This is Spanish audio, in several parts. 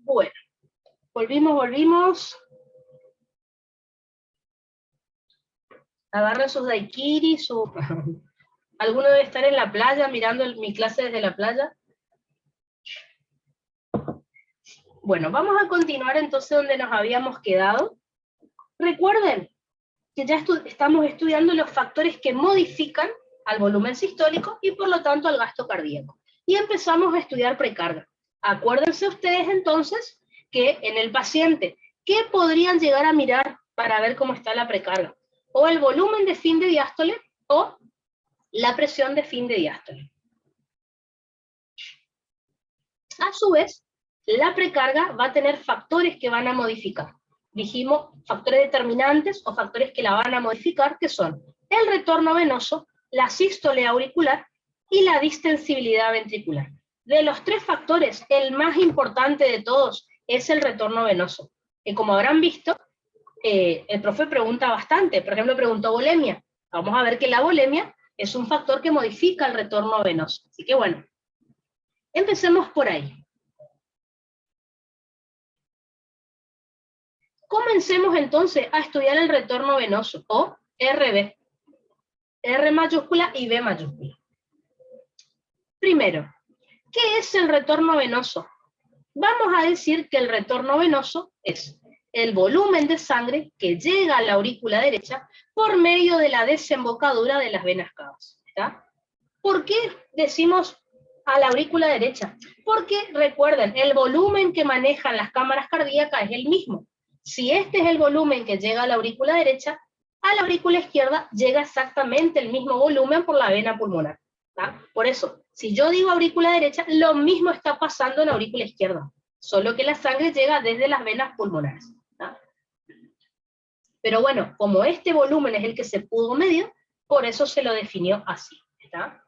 Bueno, volvimos. Agarren sus daiquiri, alguno debe estar en la playa mirando mi clase desde la playa. Bueno, vamos a continuar entonces donde nos habíamos quedado. Recuerden que ya estamos estudiando los factores que modifican al volumen sistólico y por lo tanto al gasto cardíaco. Y empezamos a estudiar precarga. Acuérdense ustedes entonces que en el paciente, ¿qué podrían llegar a mirar para ver cómo está la precarga? O el volumen de fin de diástole o la presión de fin de diástole. A su vez, la precarga va a tener factores que van a modificar. Dijimos factores determinantes o factores que la van a modificar, que son el retorno venoso, la sístole auricular y la distensibilidad ventricular. De los tres factores, el más importante de todos es el retorno venoso, que como habrán visto, el profe pregunta bastante. Por ejemplo, preguntó volemia. Vamos a ver que la volemia es un factor que modifica el retorno venoso. Así que bueno, empecemos por ahí. Comencemos entonces a estudiar el retorno venoso, o RV. R mayúscula y B mayúscula. Primero, ¿qué es el retorno venoso? Vamos a decir que el retorno venoso es el volumen de sangre que llega a la aurícula derecha por medio de la desembocadura de las venas cavas. ¿Está? ¿Por qué decimos a la aurícula derecha? Porque recuerden, el volumen que manejan las cámaras cardíacas es el mismo. Si este es el volumen que llega a la aurícula derecha, a la aurícula izquierda llega exactamente el mismo volumen por la vena pulmonar. ¿Tá? Por eso, si yo digo aurícula derecha, lo mismo está pasando en la aurícula izquierda, solo que la sangre llega desde las venas pulmonares. ¿Tá? Pero bueno, como este volumen es el que se pudo medir, por eso se lo definió así. ¿Tá?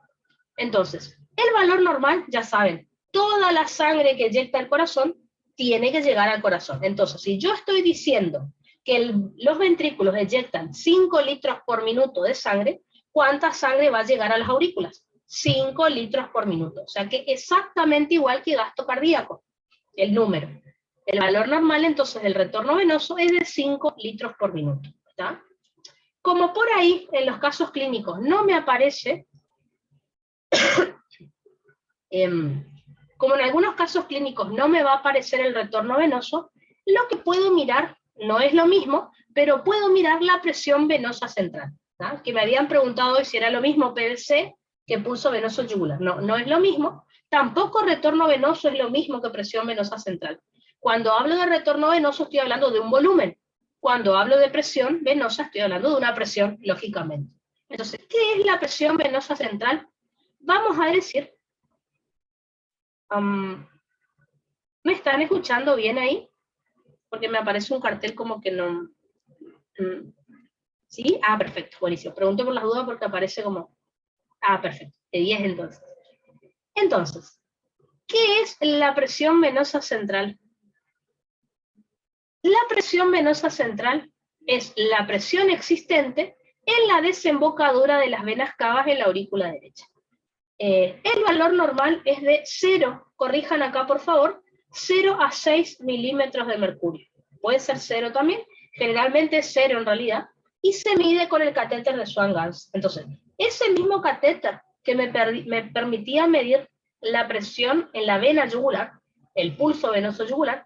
Entonces, el valor normal, ya saben, toda la sangre que eyecta el corazón tiene que llegar al corazón. Entonces, si yo estoy diciendo que los ventrículos eyectan 5 litros por minuto de sangre, ¿cuánta sangre va a llegar a las aurículas? 5 litros por minuto. O sea que exactamente igual que gasto cardíaco, el número. El valor normal, entonces, del retorno venoso es de 5 litros por minuto. ¿Está? Como por ahí, en los casos clínicos, no me aparece... como en algunos casos clínicos no me va a aparecer el retorno venoso, lo que puedo mirar no es lo mismo, pero puedo mirar la presión venosa central, ¿tá? Que me habían preguntado hoy si era lo mismo PVC que pulso venoso yugular. No, no es lo mismo. Tampoco retorno venoso es lo mismo que presión venosa central. Cuando hablo de retorno venoso estoy hablando de un volumen. Cuando hablo de presión venosa estoy hablando de una presión, lógicamente. Entonces, ¿qué es la presión venosa central? Vamos a decir... ¿me están escuchando bien ahí? Porque me aparece un cartel como que no... ¿Sí? Ah, perfecto, buenísimo. Pregunto por las dudas porque aparece como... Ah, perfecto, de 10 entonces. Entonces, ¿qué es la presión venosa central? La presión venosa central es la presión existente en la desembocadura de las venas cavas en la aurícula derecha. El valor normal es de 0, corrijan acá por favor, 0 a 6 milímetros de mercurio. Puede ser 0 también, generalmente es 0 en realidad, y se mide con el catéter de Swan-Ganz. Entonces, ese mismo catéter que me permitía medir la presión en la vena yugular, el pulso venoso yugular,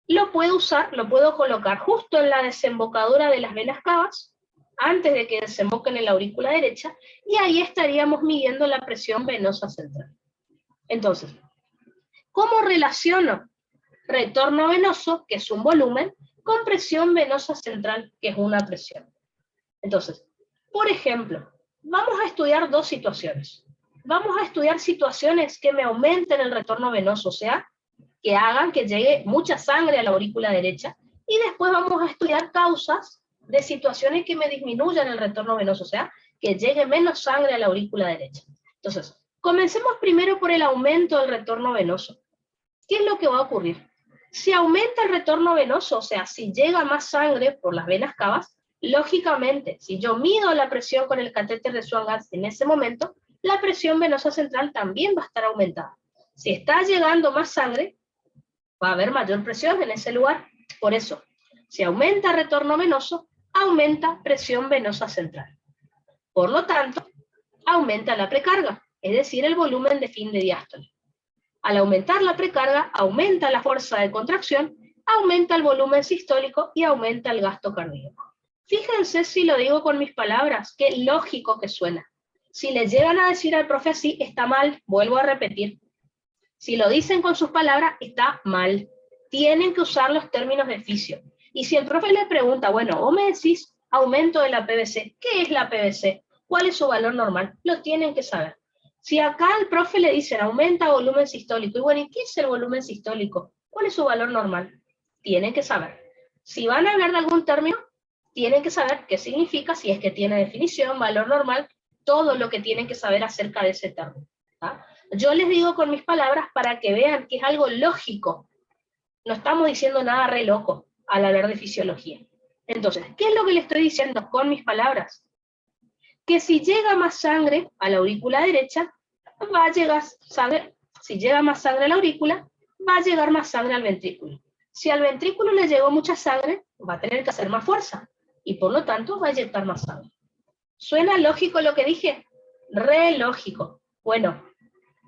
lo puedo usar, lo puedo colocar justo en la desembocadura de las venas cavas, antes de que desemboquen en la aurícula derecha, y ahí estaríamos midiendo la presión venosa central. Entonces, ¿cómo relaciono retorno venoso, que es un volumen, con presión venosa central, que es una presión? Entonces, por ejemplo, vamos a estudiar dos situaciones. Vamos a estudiar situaciones que me aumenten el retorno venoso, o sea, que hagan que llegue mucha sangre a la aurícula derecha, y después vamos a estudiar causas de situaciones que me disminuyan el retorno venoso, o sea, que llegue menos sangre a la aurícula derecha. Entonces, comencemos primero por el aumento del retorno venoso. ¿Qué es lo que va a ocurrir? Si aumenta el retorno venoso, o sea, si llega más sangre por las venas cavas, lógicamente, si yo mido la presión con el catéter de Swan-Ganz en ese momento, la presión venosa central también va a estar aumentada. Si está llegando más sangre, va a haber mayor presión en ese lugar. Por eso, si aumenta retorno venoso, aumenta presión venosa central. Por lo tanto, aumenta la precarga, es decir, el volumen de fin de diástole. Al aumentar la precarga, aumenta la fuerza de contracción, aumenta el volumen sistólico y aumenta el gasto cardíaco. Fíjense si lo digo con mis palabras, qué lógico que suena. Si le llegan a decir al profe así, está mal, vuelvo a repetir. Si lo dicen con sus palabras, está mal. Tienen que usar los términos de fisio. Y si el profe le pregunta, bueno, vos me decís aumento de la PVC, ¿qué es la PVC? ¿Cuál es su valor normal? Lo tienen que saber. Si acá al profe le dicen aumenta volumen sistólico, y bueno, ¿y qué es el volumen sistólico? ¿Cuál es su valor normal? Tienen que saber. Si van a hablar de algún término, tienen que saber qué significa, si es que tiene definición, valor normal, todo lo que tienen que saber acerca de ese término. ¿Tá? Yo les digo con mis palabras para que vean que es algo lógico. No estamos diciendo nada re loco al hablar de fisiología. Entonces, ¿qué es lo que le estoy diciendo con mis palabras? Que si llega más sangre a la aurícula derecha, va a llegar sangre, si llega más sangre a la aurícula, va a llegar más sangre al ventrículo. Si al ventrículo le llegó mucha sangre, va a tener que hacer más fuerza, y por lo tanto va a inyectar más sangre. ¿Suena lógico lo que dije? Re lógico. Bueno,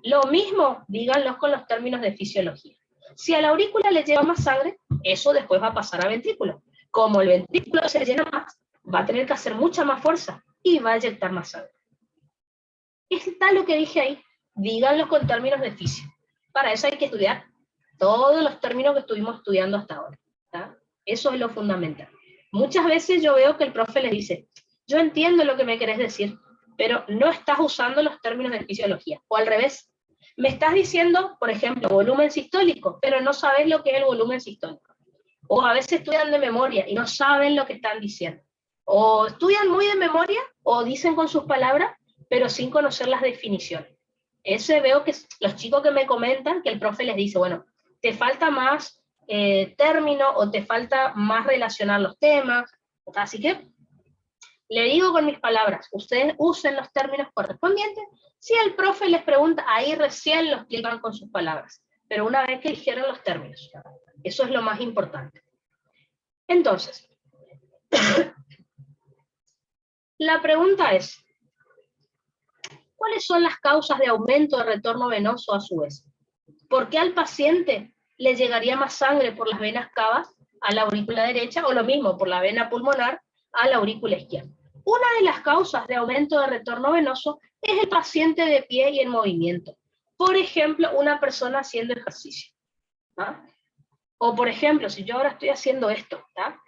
lo mismo díganlo con los términos de fisiología. Si a la aurícula le lleva más sangre, eso después va a pasar al ventrículo. Como el ventrículo se llena más, va a tener que hacer mucha más fuerza y va a inyectar más sangre. Está lo que dije ahí. Díganlo con términos de fisio. Para eso hay que estudiar todos los términos que estuvimos estudiando hasta ahora. ¿Tá? Eso es lo fundamental. Muchas veces yo veo que el profe les dice, yo entiendo lo que me querés decir, pero no estás usando los términos de fisiología. O al revés, me estás diciendo, por ejemplo, volumen sistólico, pero no sabes lo que es el volumen sistólico. O a veces estudian de memoria y no saben lo que están diciendo. O estudian muy de memoria, o dicen con sus palabras, pero sin conocer las definiciones. Ese veo que los chicos que me comentan, que el profe les dice, bueno, te falta más término, o te falta más relacionar los temas. Así que, le digo con mis palabras, ustedes usen los términos correspondientes. Si el profe les pregunta, ahí recién lo explican con sus palabras. Pero una vez que dijeron los términos. Eso es lo más importante. Entonces, la pregunta es, ¿cuáles son las causas de aumento de retorno venoso a su vez? ¿Por qué al paciente le llegaría más sangre por las venas cavas a la aurícula derecha, o lo mismo por la vena pulmonar a la aurícula izquierda? Una de las causas de aumento de retorno venoso es el paciente de pie y en movimiento. Por ejemplo, una persona haciendo ejercicio. ¿Ah? O por ejemplo, si yo ahora estoy haciendo esto, ¿tá?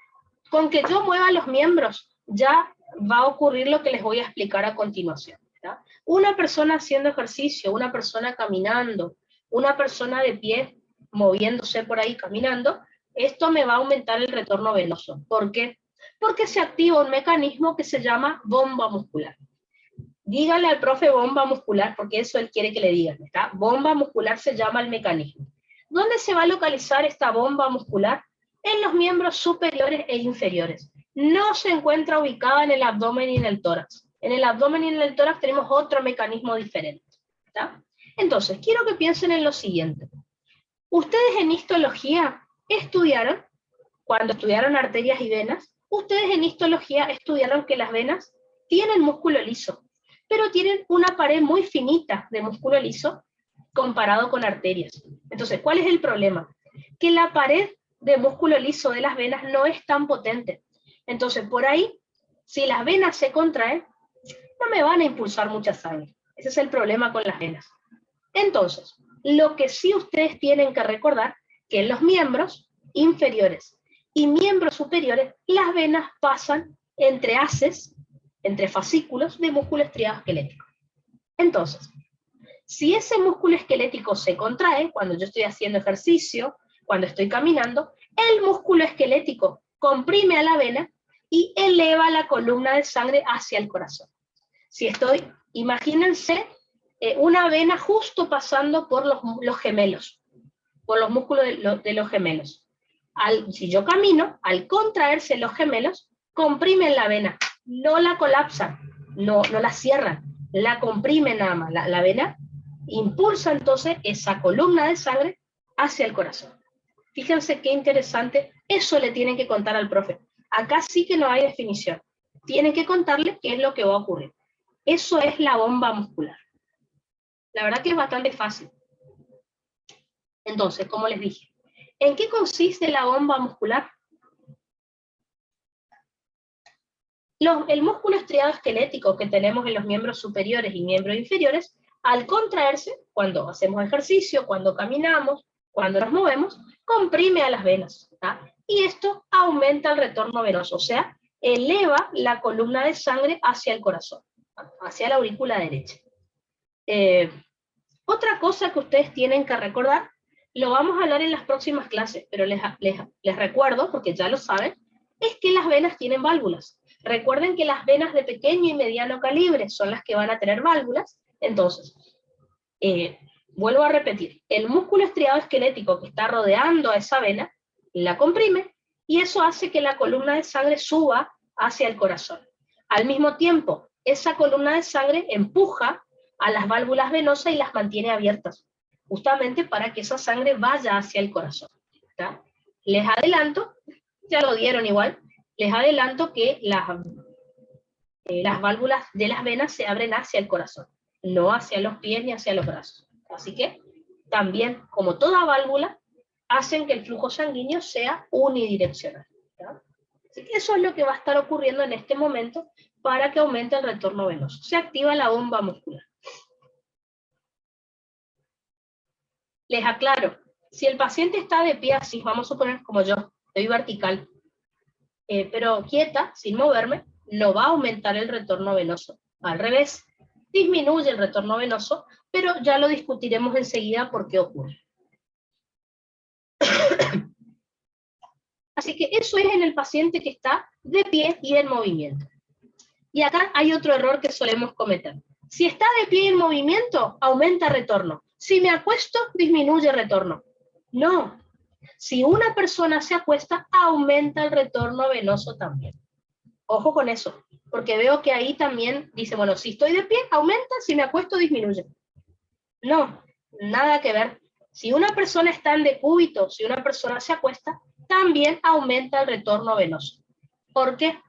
Con que yo mueva los miembros, ya va a ocurrir lo que les voy a explicar a continuación. ¿Tá? Una persona haciendo ejercicio, una persona caminando, una persona de pie moviéndose por ahí caminando, esto me va a aumentar el retorno venoso. ¿Por qué? Porque se activa un mecanismo que se llama bomba muscular. Dígale al profe bomba muscular, porque eso él quiere que le digan. ¿Está? Bomba muscular se llama el mecanismo. ¿Dónde se va a localizar esta bomba muscular? En los miembros superiores e inferiores. No se encuentra ubicada en el abdomen y en el tórax. En el abdomen y en el tórax tenemos otro mecanismo diferente. ¿Está? Entonces, quiero que piensen en lo siguiente. Ustedes en histología estudiaron, cuando estudiaron arterias y venas, ustedes en histología estudiaron que las venas tienen músculo liso, pero tienen una pared muy finita de músculo liso comparado con arterias. Entonces, ¿cuál es el problema? Que la pared de músculo liso de las venas no es tan potente. Entonces, por ahí, si las venas se contraen, no me van a impulsar mucha sangre. Ese es el problema con las venas. Entonces, lo que sí ustedes tienen que recordar, que en los miembros inferiores y miembros superiores, las venas pasan entre haces, entre fascículos de músculo estriado esquelético. Entonces, si ese músculo esquelético se contrae, cuando yo estoy haciendo ejercicio, cuando estoy caminando, el músculo esquelético comprime a la vena y eleva la columna de sangre hacia el corazón. Si estoy, imagínense una vena justo pasando por los gemelos, por los músculos de los gemelos. Si yo camino, al contraerse los gemelos, comprimen la vena, no la colapsan, no la cierran, la comprimen nada más. La vena impulsa entonces esa columna de sangre hacia el corazón. Fíjense qué interesante, eso le tienen que contar al profe. Acá sí que no hay definición. Tienen que contarle qué es lo que va a ocurrir. Eso es la bomba muscular. La verdad que es bastante fácil. Entonces, como les dije, ¿en qué consiste la bomba muscular? El músculo estriado esquelético que tenemos en los miembros superiores y miembros inferiores, al contraerse, cuando hacemos ejercicio, cuando caminamos, cuando nos movemos, comprime a las venas, ¿tá? Y esto aumenta el retorno venoso, o sea, eleva la columna de sangre hacia el corazón, hacia la aurícula derecha. Otra cosa que ustedes tienen que recordar, lo vamos a hablar en las próximas clases, pero les recuerdo, porque ya lo saben, es que las venas tienen válvulas. Recuerden que las venas de pequeño y mediano calibre son las que van a tener válvulas. Entonces, vuelvo a repetir, el músculo estriado esquelético que está rodeando a esa vena, la comprime, y eso hace que la columna de sangre suba hacia el corazón. Al mismo tiempo, esa columna de sangre empuja a las válvulas venosas y las mantiene abiertas, justamente para que esa sangre vaya hacia el corazón, ¿tá? Les adelanto, ya lo dieron igual, les adelanto que las válvulas de las venas se abren hacia el corazón, no hacia los pies ni hacia los brazos. Así que también, como toda válvula, hacen que el flujo sanguíneo sea unidireccional, ¿tá? Así que eso es lo que va a estar ocurriendo en este momento para que aumente el retorno venoso. Se activa la bomba muscular. Les aclaro, si el paciente está de pie así, vamos a suponer como yo, estoy vertical, pero quieta, sin moverme, no va a aumentar el retorno venoso. Al revés, disminuye el retorno venoso, pero ya lo discutiremos enseguida por qué ocurre. Así que eso es en el paciente que está de pie y en movimiento. Y acá hay otro error que solemos cometer. Si está de pie y en movimiento, aumenta retorno. Si me acuesto, disminuye retorno. No. Si una persona se acuesta, aumenta el retorno venoso también. Ojo con eso, porque veo que ahí también dice, bueno, si estoy de pie, aumenta, si me acuesto, disminuye. No, nada que ver. Si una persona está en decúbito, si una persona se acuesta, también aumenta el retorno venoso. ¿Por qué?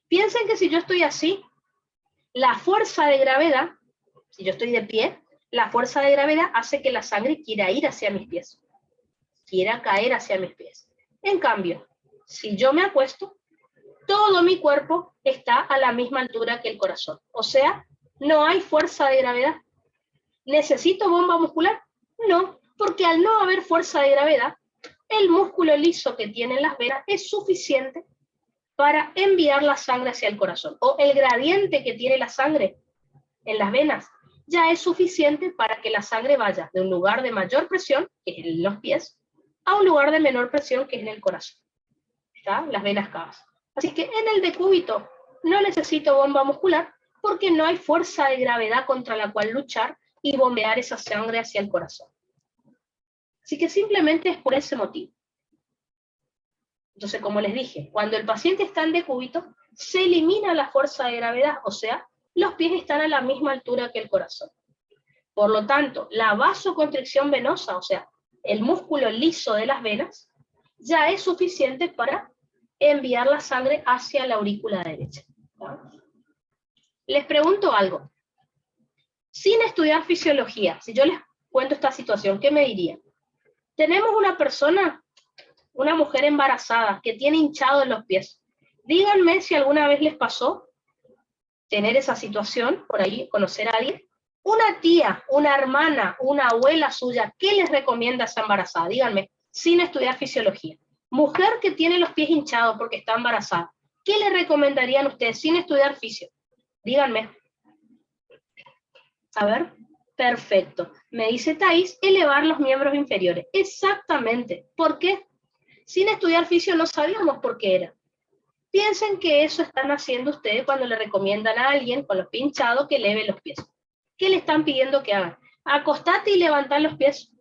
Piensen que si yo estoy así, la fuerza de gravedad, si yo estoy de pie, la fuerza de gravedad hace que la sangre quiera ir hacia mis pies, quiera caer hacia mis pies. En cambio, si yo me acuesto, todo mi cuerpo está a la misma altura que el corazón. O sea, no hay fuerza de gravedad. ¿Necesito bomba muscular? No, porque al no haber fuerza de gravedad, el músculo liso que tienen las venas es suficiente para enviar la sangre hacia el corazón. O el gradiente que tiene la sangre en las venas ya es suficiente para que la sangre vaya de un lugar de mayor presión, que es en los pies, a un lugar de menor presión, que es en el corazón. ¿Está? Las venas cavas. Así que en el decúbito no necesito bomba muscular porque no hay fuerza de gravedad contra la cual luchar y bombear esa sangre hacia el corazón. Así que simplemente es por ese motivo. Entonces, como les dije, cuando el paciente está en decúbito, se elimina la fuerza de gravedad, o sea, los pies están a la misma altura que el corazón. Por lo tanto, la vasoconstricción venosa, o sea, el músculo liso de las venas, ya es suficiente para enviar la sangre hacia la aurícula derecha. ¿No? Les pregunto algo. Sin estudiar fisiología, si yo les cuento esta situación, ¿qué me dirían? Tenemos una persona, una mujer embarazada, que tiene hinchado los pies. Díganme si alguna vez les pasó tener esa situación, por ahí, conocer a alguien. Una tía, una hermana, una abuela suya, ¿qué les recomienda a esa embarazada? Díganme, sin estudiar fisiología. Mujer que tiene los pies hinchados porque está embarazada, ¿qué le recomendarían ustedes sin estudiar fisio? Díganme. A ver, perfecto. Me dice Thais, elevar los miembros inferiores. Exactamente. ¿Por qué? Sin estudiar fisio no sabíamos por qué era. Piensen que eso están haciendo ustedes cuando le recomiendan a alguien con los pies hinchados que eleve los pies. ¿Qué le están pidiendo que hagan? Acostate y levantar los pies.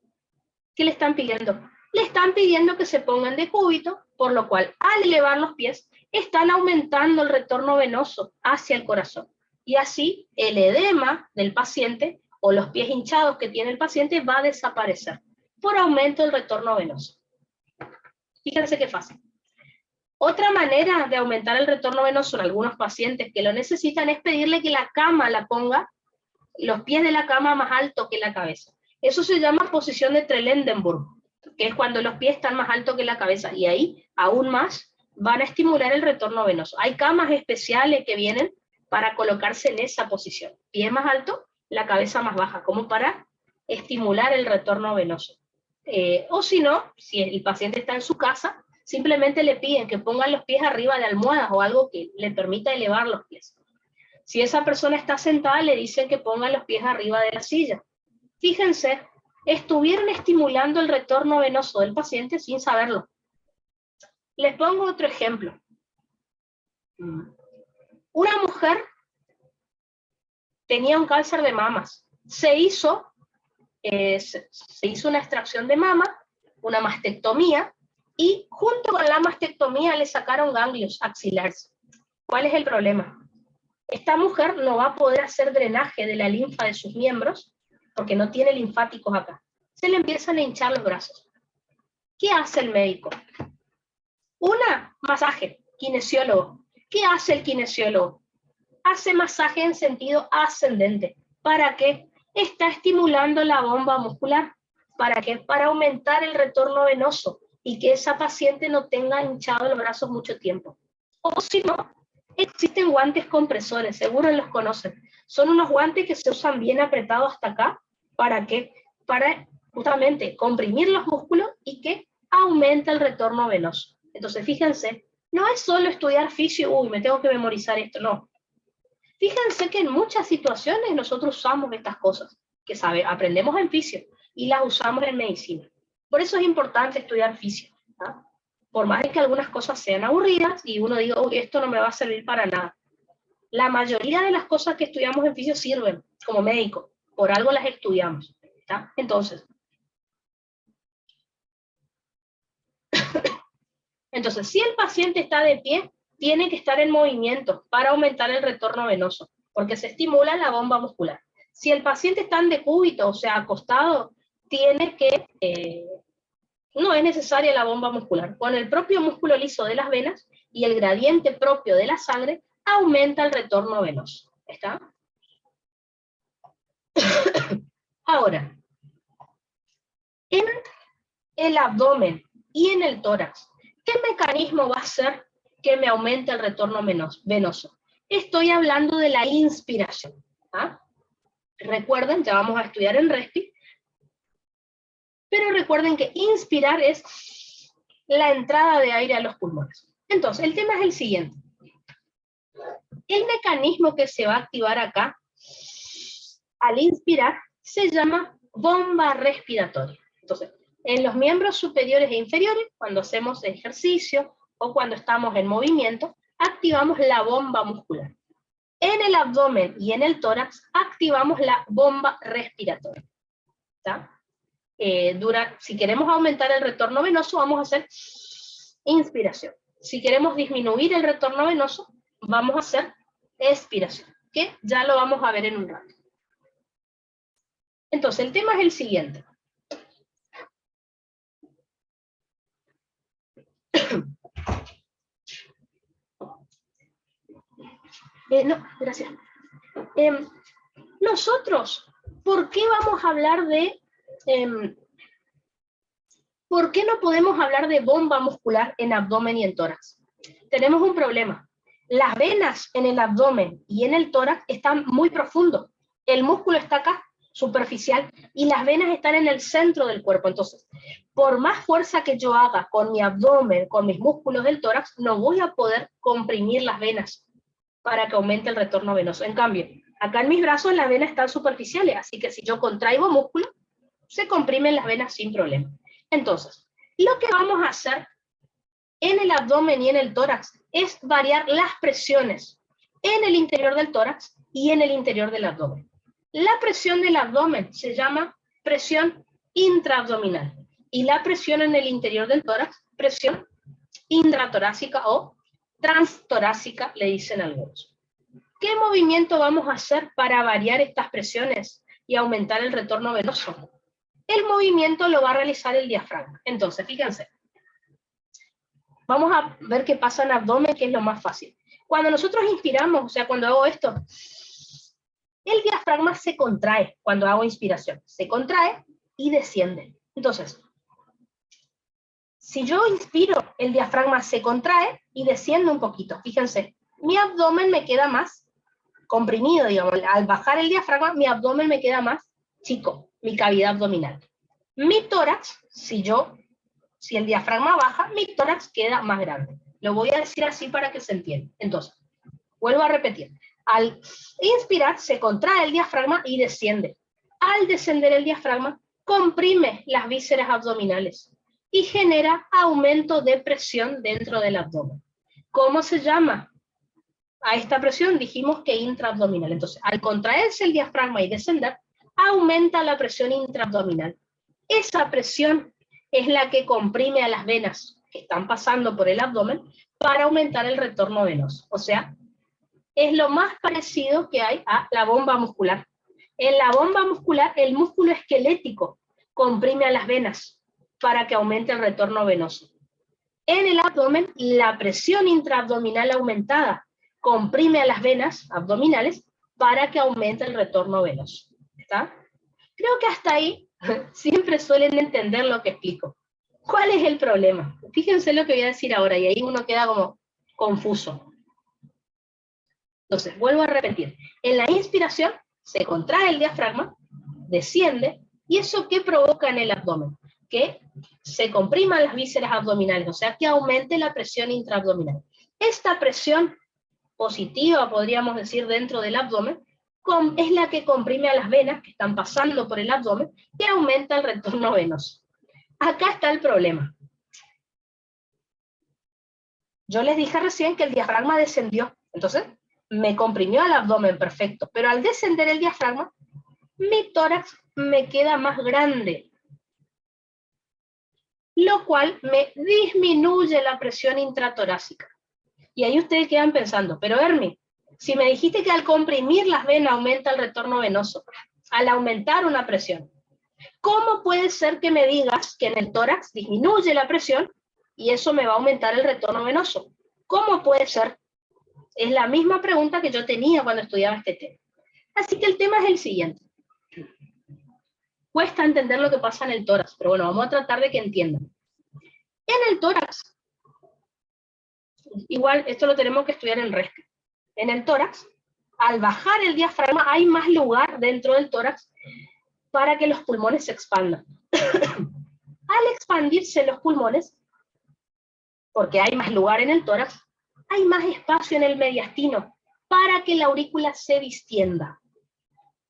¿Qué le están pidiendo? Le están pidiendo que se pongan de cúbito, por lo cual al elevar los pies están aumentando el retorno venoso hacia el corazón. Y así el edema del paciente o los pies hinchados que tiene el paciente va a desaparecer. por aumento del retorno venoso. Fíjense qué fácil. Otra manera de aumentar el retorno venoso en algunos pacientes que lo necesitan es pedirle que la cama la ponga, los pies de la cama más alto que la cabeza. Eso se llama posición de Trendelenburg, que es cuando los pies están más altos que la cabeza, y ahí aún más van a estimular el retorno venoso. Hay camas especiales que vienen para colocarse en esa posición. Pie más alto, la cabeza más baja, como para estimular el retorno venoso. O si no, si el paciente está en su casa, simplemente le piden que pongan los pies arriba de almohadas o algo que le permita elevar los pies. Si esa persona está sentada, le dicen que ponga los pies arriba de la silla. Fíjense, estuvieron estimulando el retorno venoso del paciente sin saberlo. Les pongo otro ejemplo. Una mujer tenía un cáncer de mamas. Se hizo una extracción de mama, una mastectomía, y junto con la mastectomía le sacaron ganglios axilares. ¿Cuál es el problema? Esta mujer no va a poder hacer drenaje de la linfa de sus miembros porque no tiene linfáticos acá. Se le empiezan a hinchar los brazos. ¿Qué hace el médico? Masaje, kinesiólogo. ¿Qué hace el kinesiólogo? Hace masaje en sentido ascendente. ¿Para qué? Está estimulando la bomba muscular. ¿Para qué? Para aumentar el retorno venoso y que esa paciente no tenga hinchado los brazos mucho tiempo. O si no, existen guantes compresores, seguro los conocen. Son unos guantes que se usan bien apretados hasta acá. ¿Para qué? Para justamente comprimir los músculos y que aumente el retorno venoso. Entonces, fíjense, no es solo estudiar fisio, me tengo que memorizar esto, no. Fíjense que en muchas situaciones nosotros usamos estas cosas, que aprendemos en fisio y las usamos en medicina. Por eso es importante estudiar fisio, ¿no? Por más de que algunas cosas sean aburridas y uno diga, esto no me va a servir para nada. La mayoría de las cosas que estudiamos en fisio sirven como médico, por algo las estudiamos, ¿está? Entonces, si el paciente está de pie, tiene que estar en movimiento para aumentar el retorno venoso, porque se estimula la bomba muscular. Si el paciente está en decúbito, o sea, acostado, no es necesaria la bomba muscular. Con el propio músculo liso de las venas y el gradiente propio de la sangre, aumenta el retorno venoso. ¿Está? Ahora, en el abdomen y en el tórax, ¿qué mecanismo va a hacer que me aumente el retorno venoso? Estoy hablando de la inspiración. ¿Ah? Recuerden, ya vamos a estudiar en Respi, pero recuerden que inspirar es la entrada de aire a los pulmones. Entonces, el tema es el siguiente. El mecanismo que se va a activar acá, al inspirar, se llama bomba respiratoria. Entonces, en los miembros superiores e inferiores, cuando hacemos ejercicio o cuando estamos en movimiento, activamos la bomba muscular. En el abdomen y en el tórax, activamos la bomba respiratoria. ¿Está? Si queremos aumentar el retorno venoso, vamos a hacer inspiración. Si queremos disminuir el retorno venoso, vamos a hacer expiración, que ya lo vamos a ver en un rato. Entonces, el tema es el siguiente. No, gracias. Nosotros, ¿por qué vamos a hablar de... ¿por qué no podemos hablar de bomba muscular en abdomen y en tórax? Tenemos un problema. Las venas en el abdomen y en el tórax están muy profundos. El músculo está acá, superficial, y las venas están en el centro del cuerpo. Entonces, por más fuerza que yo haga con mi abdomen, con mis músculos del tórax, no voy a poder comprimir las venas para que aumente el retorno venoso. En cambio, acá en mis brazos las venas están superficiales, así que si yo contraigo músculo, se comprimen las venas sin problema. Entonces, lo que vamos a hacer en el abdomen y en el tórax es variar las presiones en el interior del tórax y en el interior del abdomen. La presión del abdomen se llama presión intraabdominal y la presión en el interior del tórax, presión intratorácica o transtorácica, le dicen algunos. ¿Qué movimiento vamos a hacer para variar estas presiones y aumentar el retorno venoso? el movimiento lo va a realizar el diafragma. Entonces, fíjense, vamos a ver qué pasa en abdomen, que es lo más fácil. Cuando nosotros inspiramos, o sea, cuando hago esto, el diafragma se contrae cuando hago inspiración. Se contrae y desciende. Entonces, si yo inspiro, el diafragma se contrae y desciende un poquito. Fíjense, mi abdomen me queda más comprimido, digamos. Al bajar el diafragma, mi abdomen me queda más chico, mi cavidad abdominal. Mi tórax, si el diafragma baja, mi tórax queda más grande. Lo voy a decir así para que se entienda. Entonces, vuelvo a repetir. Al inspirar, se contrae el diafragma y desciende. Al descender el diafragma, comprime las vísceras abdominales y genera aumento de presión dentro del abdomen. ¿Cómo se llama a esta presión? Dijimos que intraabdominal. Entonces, al contraerse el diafragma y descender, aumenta la presión intraabdominal. Esa presión es la que comprime a las venas que están pasando por el abdomen para aumentar el retorno venoso. O sea, es lo más parecido que hay a la bomba muscular. En la bomba muscular, el músculo esquelético comprime a las venas para que aumente el retorno venoso. En el abdomen, la presión intraabdominal aumentada comprime a las venas abdominales para que aumente el retorno venoso. ¿Está? Creo que hasta ahí siempre suelen entender lo que explico. ¿Cuál es el problema? Fíjense lo que voy a decir ahora, y ahí uno queda como confuso. Entonces, vuelvo a repetir. En la inspiración se contrae el diafragma, desciende, ¿y eso qué provoca en el abdomen? Que se compriman las vísceras abdominales, o sea, que aumente la presión intraabdominal. Esta presión positiva, podríamos decir, dentro del abdomen, es la que comprime a las venas que están pasando por el abdomen, que aumenta el retorno venoso. Acá está el problema. Yo les dije recién que el diafragma descendió, entonces me comprimió el abdomen, perfecto, pero al descender el diafragma, mi tórax me queda más grande, lo cual me disminuye la presión intratorácica. Y ahí ustedes quedan pensando, pero Hermi, si me dijiste que al comprimir las venas aumenta el retorno venoso, al aumentar una presión, ¿cómo puede ser que me digas que en el tórax disminuye la presión y eso me va a aumentar el retorno venoso? ¿Cómo puede ser? Es la misma pregunta que yo tenía cuando estudiaba este tema. Así que el tema es el siguiente. Cuesta entender lo que pasa en el tórax, pero bueno, vamos a tratar de que entiendan. En el tórax, igual esto lo tenemos que estudiar en resca. En el tórax, al bajar el diafragma, hay más lugar dentro del tórax para que los pulmones se expandan. Al expandirse los pulmones, porque hay más lugar en el tórax, hay más espacio en el mediastino para que la aurícula se distienda.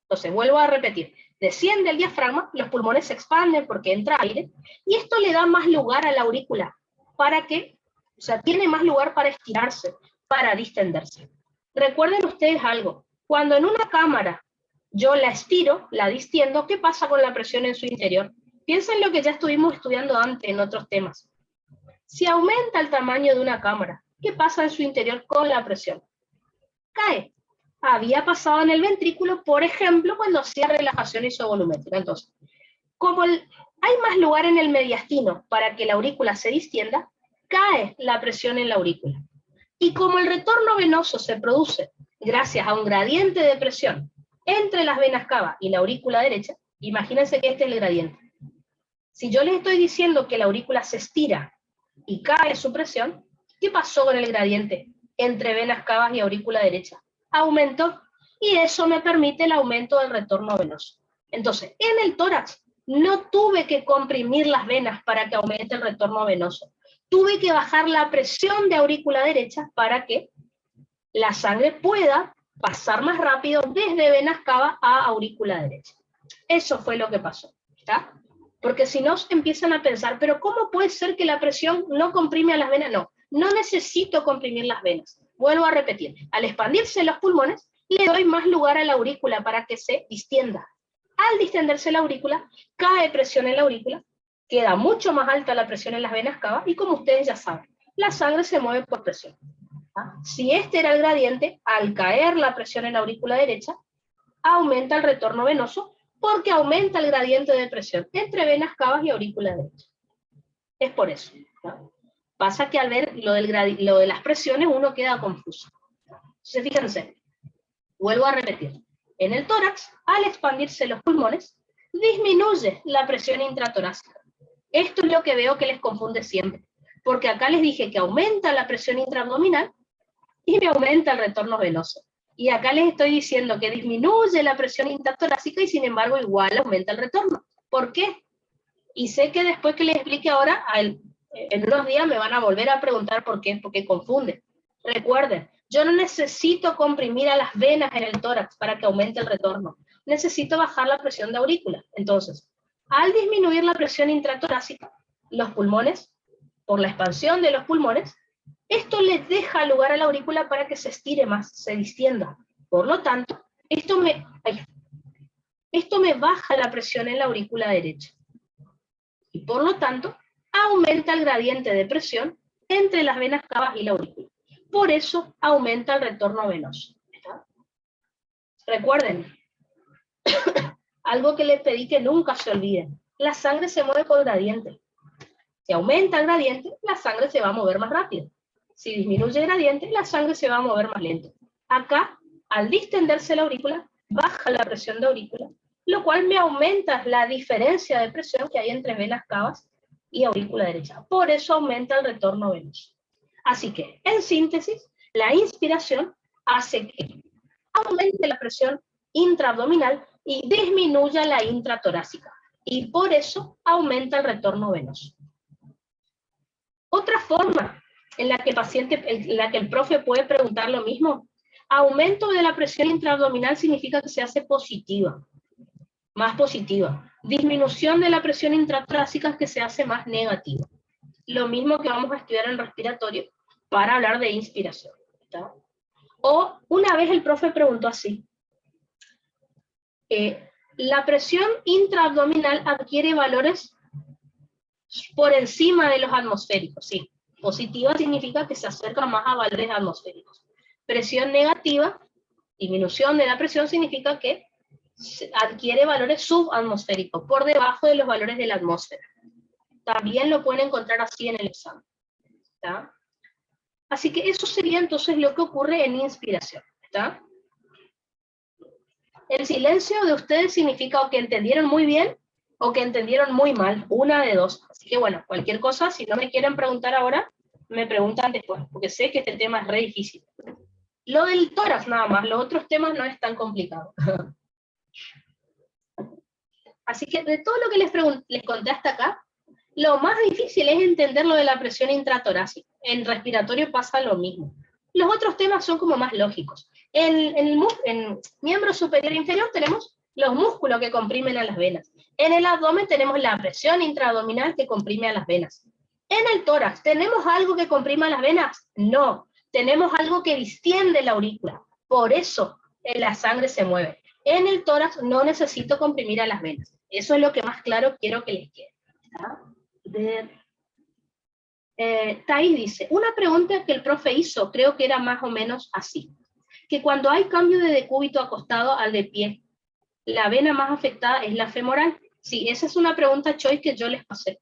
Entonces, vuelvo a repetir. Desciende el diafragma, los pulmones se expanden porque entra aire, y esto le da más lugar a la aurícula para que, o sea, tiene más lugar para estirarse, para distenderse. Recuerden ustedes algo, cuando en una cámara yo la estiro, la distiendo, ¿qué pasa con la presión en su interior? Piensen lo que ya estuvimos estudiando antes en otros temas. Si aumenta el tamaño de una cámara, ¿qué pasa en su interior con la presión? Cae. Había pasado en el ventrículo, por ejemplo, cuando hacía relajación isovolumétrica. Entonces, como hay más lugar en el mediastino para que la aurícula se distienda, cae la presión en la aurícula. Y como el retorno venoso se produce gracias a un gradiente de presión entre las venas cava y la aurícula derecha, imagínense que este es el gradiente. Si yo les estoy diciendo que la aurícula se estira y cae su presión, ¿qué pasó con el gradiente entre venas cavas y aurícula derecha? Aumentó, y eso me permite el aumento del retorno venoso. Entonces, en el tórax no tuve que comprimir las venas para que aumente el retorno venoso. Tuve que bajar la presión de aurícula derecha para que la sangre pueda pasar más rápido desde venas cava a aurícula derecha. Eso fue lo que pasó, ¿está? Porque si no empiezan a pensar, pero ¿cómo puede ser que la presión no comprime a las venas? No, no necesito comprimir las venas. Vuelvo a repetir, al expandirse los pulmones, le doy más lugar a la aurícula para que se distienda. Al distenderse la aurícula, cae presión en la aurícula, queda mucho más alta la presión en las venas cava, y como ustedes ya saben, la sangre se mueve por presión. ¿Ah? Si este era el gradiente, al caer la presión en la aurícula derecha, aumenta el retorno venoso porque aumenta el gradiente de presión entre venas cavas y aurícula derecha. Es por eso, ¿no? Pasa que al ver lo de las presiones uno queda confuso. Entonces fíjense, vuelvo a repetir. En el tórax, al expandirse los pulmones, disminuye la presión intratorácica. Esto es lo que veo que les confunde siempre, porque acá les dije que aumenta la presión intraabdominal y me aumenta el retorno venoso. Y acá les estoy diciendo que disminuye la presión intratorácica y sin embargo igual aumenta el retorno. ¿Por qué? Y sé que después que les explique ahora, en unos días me van a volver a preguntar por qué, porque confunden. Recuerden, yo no necesito comprimir a las venas en el tórax para que aumente el retorno. Necesito bajar la presión de aurícula. Entonces, al disminuir la presión intratorácica, los pulmones, por la expansión de los pulmones, esto les deja lugar a la aurícula para que se estire más, se distienda. Por lo tanto, esto me baja la presión en la aurícula derecha. Y por lo tanto, aumenta el gradiente de presión entre las venas cavas y la aurícula. Por eso aumenta el retorno venoso. ¿Está? Recuerden, algo que les pedí que nunca se olviden, la sangre se mueve por gradiente. Si aumenta el gradiente, la sangre se va a mover más rápido. Si disminuye el gradiente, la sangre se va a mover más lento. Acá, al distenderse la aurícula, baja la presión de aurícula, lo cual me aumenta la diferencia de presión que hay entre venas cavas y aurícula derecha. Por eso aumenta el retorno venoso. Así que, en síntesis, la inspiración hace que aumente la presión intraabdominal y disminuya la intratorácica. Y por eso aumenta el retorno venoso. Otra forma en la que el profe puede preguntar lo mismo, aumento de la presión intraabdominal significa que se hace positiva, más positiva. Disminución de la presión intratorácica es que se hace más negativa. Lo mismo que vamos a estudiar en respiratorio para hablar de inspiración. ¿Está? O una vez el profe preguntó así, la presión intraabdominal adquiere valores por encima de los atmosféricos, sí. Positiva significa que se acerca más a valores atmosféricos. Presión negativa, disminución de la presión, significa que adquiere valores subatmosféricos, por debajo de los valores de la atmósfera. También lo pueden encontrar así en el examen. ¿Está? Así que eso sería entonces lo que ocurre en inspiración. ¿Está? El silencio de ustedes significa o que entendieron muy bien o que entendieron muy mal, una de dos. Así que bueno, cualquier cosa, si no me quieren preguntar ahora, me preguntan después, porque sé que este tema es re difícil. Lo del tórax nada más, los otros temas no es tan complicado. Así que de todo lo que les conté hasta acá, lo más difícil es entender lo de la presión intratorácica. En respiratorio pasa lo mismo. Los otros temas son como más lógicos. En miembro superior e inferior tenemos los músculos que comprimen a las venas. En el abdomen tenemos la presión intraabdominal que comprime a las venas. En el tórax, ¿tenemos algo que comprima las venas? No. Tenemos algo que distiende la aurícula. Por eso la sangre se mueve. En el tórax no necesito comprimir a las venas. Eso es lo que más claro quiero que les quede. Thais dice, una pregunta que el profe hizo, creo que era más o menos así, que cuando hay cambio de decúbito acostado al de pie, la vena más afectada es la femoral. Sí, esa es una pregunta choice que yo les pasé.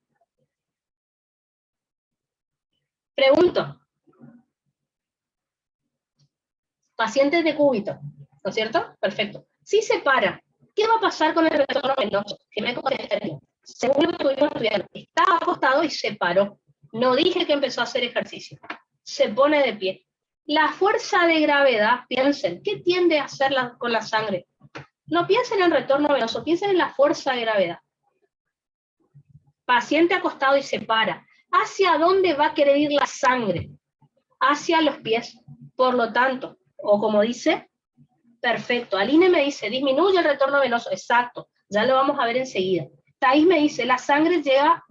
Pregunto, pacientes de decúbito, ¿no es cierto? Perfecto. Si se para, ¿qué va a pasar con el retorno venoso? Que me contestaría. Según lo que estuvimos estudiando, estaba acostado y se paró. No dije que empezó a hacer ejercicio. Se pone de pie. La fuerza de gravedad, piensen, ¿qué tiende a hacer con la sangre? No piensen en retorno venoso, piensen en la fuerza de gravedad. Paciente acostado y se para. ¿Hacia dónde va a querer ir la sangre? Hacia los pies. Por lo tanto, o como dice, perfecto. Aline me dice, disminuye el retorno venoso. Exacto, ya lo vamos a ver enseguida. Thais me dice, la sangre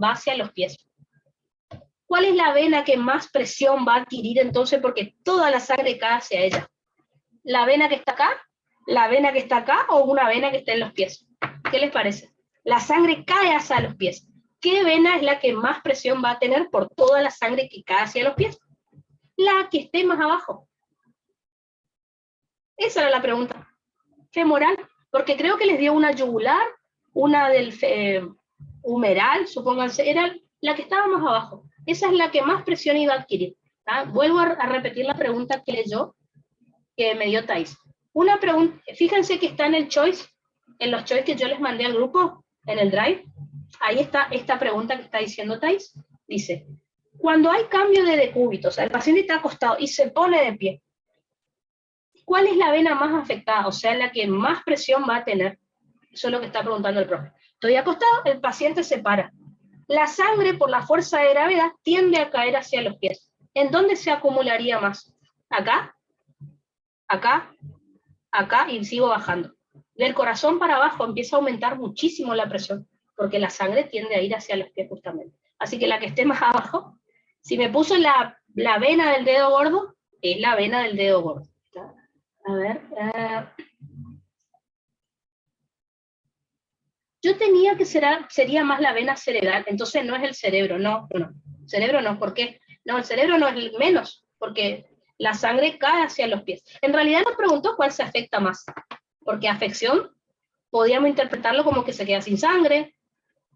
va hacia los pies. ¿Cuál es la vena que más presión va a adquirir entonces? Porque toda la sangre cae hacia ella. ¿La vena que está acá? ¿La vena que está acá? ¿O una vena que está en los pies? ¿Qué les parece? La sangre cae hacia los pies. ¿Qué vena es la que más presión va a tener por toda la sangre que cae hacia los pies? La que esté más abajo. Esa era la pregunta. Femoral. porque creo que les dio una yugular, una del humeral, supónganse, era la que estaba más abajo. Esa es la que más presión iba a adquirir. ¿Tá? Vuelvo a repetir la pregunta que leyó, que me dio Thais. Una pregunta, fíjense que está en el choice, en los choice que yo les mandé al grupo, en el drive, ahí está esta pregunta que está diciendo Thais, dice, cuando hay cambio de decúbito, o sea, el paciente está acostado y se pone de pie, ¿cuál es la vena más afectada? O sea, la que más presión va a tener. Eso es lo que está preguntando el profe. Estoy acostado, el paciente se para. La sangre, por la fuerza de gravedad, tiende a caer hacia los pies. ¿En dónde se acumularía más? ¿Acá? ¿Acá? ¿Acá? Y sigo bajando. Del corazón para abajo empieza a aumentar muchísimo la presión, porque la sangre tiende a ir hacia los pies justamente. Así que la que esté más abajo, si me puso la vena del dedo gordo, es la vena del dedo gordo. A ver. Yo tenía que sería más la vena cerebral, entonces no es el cerebro, no. Cerebro no, ¿por qué? No, el cerebro no es el menos, porque la sangre cae hacia los pies. En realidad nos preguntó cuál se afecta más, porque afección podríamos interpretarlo como que se queda sin sangre,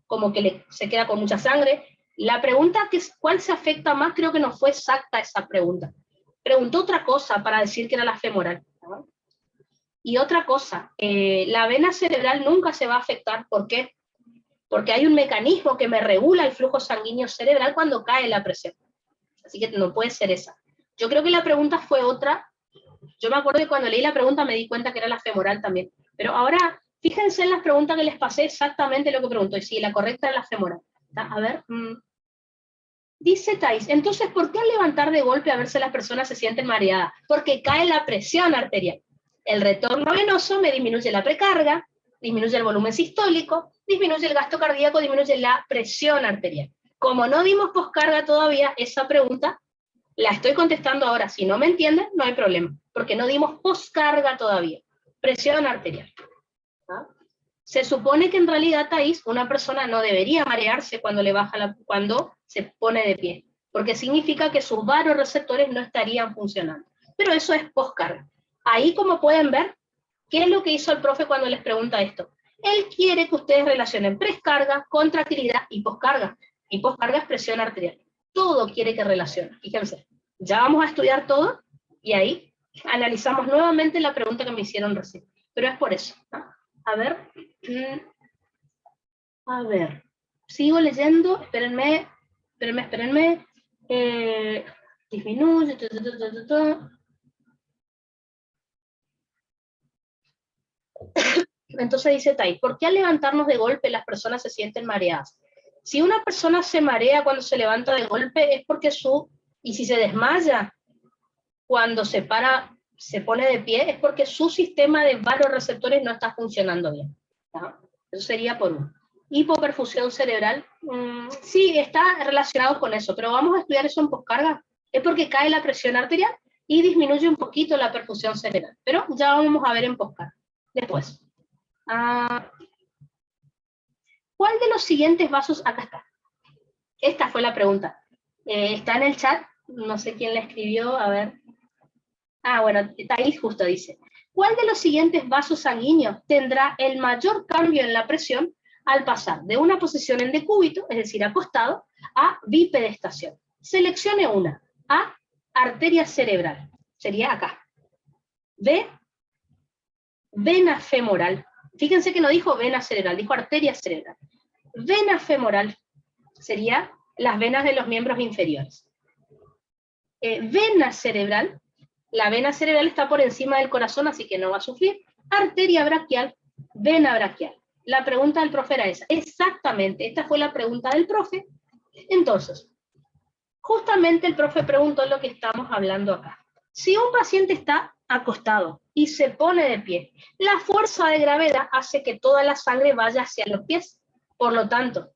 como que se queda con mucha sangre. La pregunta que es cuál se afecta más, creo que no fue exacta esa pregunta. Preguntó otra cosa para decir que era la femoral. ¿No? Y otra cosa, la vena cerebral nunca se va a afectar. ¿Por qué? Porque hay un mecanismo que me regula el flujo sanguíneo cerebral cuando cae la presión. Así que no puede ser esa. Yo creo que la pregunta fue otra. Yo me acuerdo que cuando leí la pregunta me di cuenta que era la femoral también. Pero ahora, fíjense en las preguntas que les pasé exactamente lo que preguntó. Y sí, la correcta es la femoral. A ver. Dice Thais, entonces, ¿por qué al levantar de golpe a verse las personas se sienten mareadas? Porque cae la presión arterial. El retorno venoso me disminuye la precarga, disminuye el volumen sistólico, disminuye el gasto cardíaco, disminuye la presión arterial. Como no dimos poscarga todavía, esa pregunta la estoy contestando ahora. Si no me entienden, no hay problema, porque no dimos poscarga todavía. Presión arterial. ¿Ah? Se supone que en realidad, Thais, una persona no debería marearse cuando cuando se pone de pie, porque significa que sus vasoreceptores no estarían funcionando. Pero eso es poscarga. Ahí, como pueden ver, ¿qué es lo que hizo el profe cuando les pregunta esto? Él quiere que ustedes relacionen prescarga, contractilidad y poscarga. Y poscarga es presión arterial. Todo quiere que relacione. Fíjense, ya vamos a estudiar todo y ahí analizamos nuevamente la pregunta que me hicieron recién. Pero es por eso, ¿no? A ver, sigo leyendo, espérenme, disminuye, Entonces dice Tai, ¿por qué al levantarnos de golpe las personas se sienten mareadas? Si una persona se marea cuando se levanta de golpe es porque y si se desmaya cuando se pone de pie, es porque su sistema de vasoreceptores no está funcionando bien. ¿Tá? Eso sería por uno. Hipoperfusión cerebral, sí, está relacionado con eso, pero vamos a estudiar eso en poscarga. Es porque cae la presión arterial y disminuye un poquito la perfusión cerebral. Pero ya vamos a ver en poscarga. Después. ¿Cuál de los siguientes vasos? Acá está. Esta fue la pregunta. Está en el chat, no sé quién la escribió, a ver. Bueno, Thais justo dice. ¿Cuál de los siguientes vasos sanguíneos tendrá el mayor cambio en la presión al pasar de una posición en decúbito, es decir, acostado, a bipedestación? Seleccione una. A, arteria cerebral. Sería acá. B, vena femoral. Fíjense que no dijo vena cerebral, dijo arteria cerebral. Vena femoral sería las venas de los miembros inferiores. Vena cerebral, la vena cerebral está por encima del corazón, así que no va a sufrir. Arteria braquial, vena braquial. La pregunta del profe era esa. Exactamente, esta fue la pregunta del profe. Entonces, justamente el profe preguntó lo que estamos hablando acá. Si un paciente está acostado y se pone de pie, la fuerza de gravedad hace que toda la sangre vaya hacia los pies. Por lo tanto,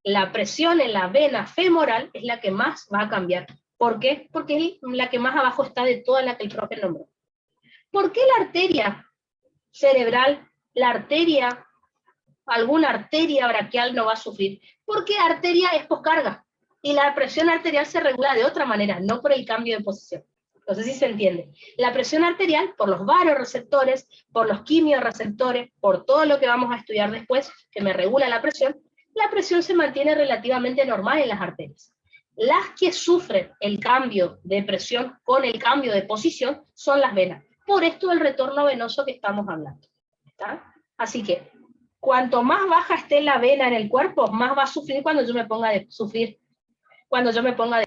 la presión en la vena femoral es la que más va a cambiar. ¿Por qué? Porque es la que más abajo está de toda la que el profe nombró. ¿Por qué la arteria cerebral, alguna arteria braquial no va a sufrir? Porque arteria es poscarga y la presión arterial se regula de otra manera, no por el cambio de posición. No sé si se entiende. La presión arterial, por los vasoreceptores, por los quimiorreceptores, por todo lo que vamos a estudiar después, que me regula la presión se mantiene relativamente normal en las arterias. Las que sufren el cambio de presión con el cambio de posición son las venas. Por esto el retorno venoso que estamos hablando. ¿Está? Así que, cuanto más baja esté la vena en el cuerpo, más va a sufrir cuando yo me ponga de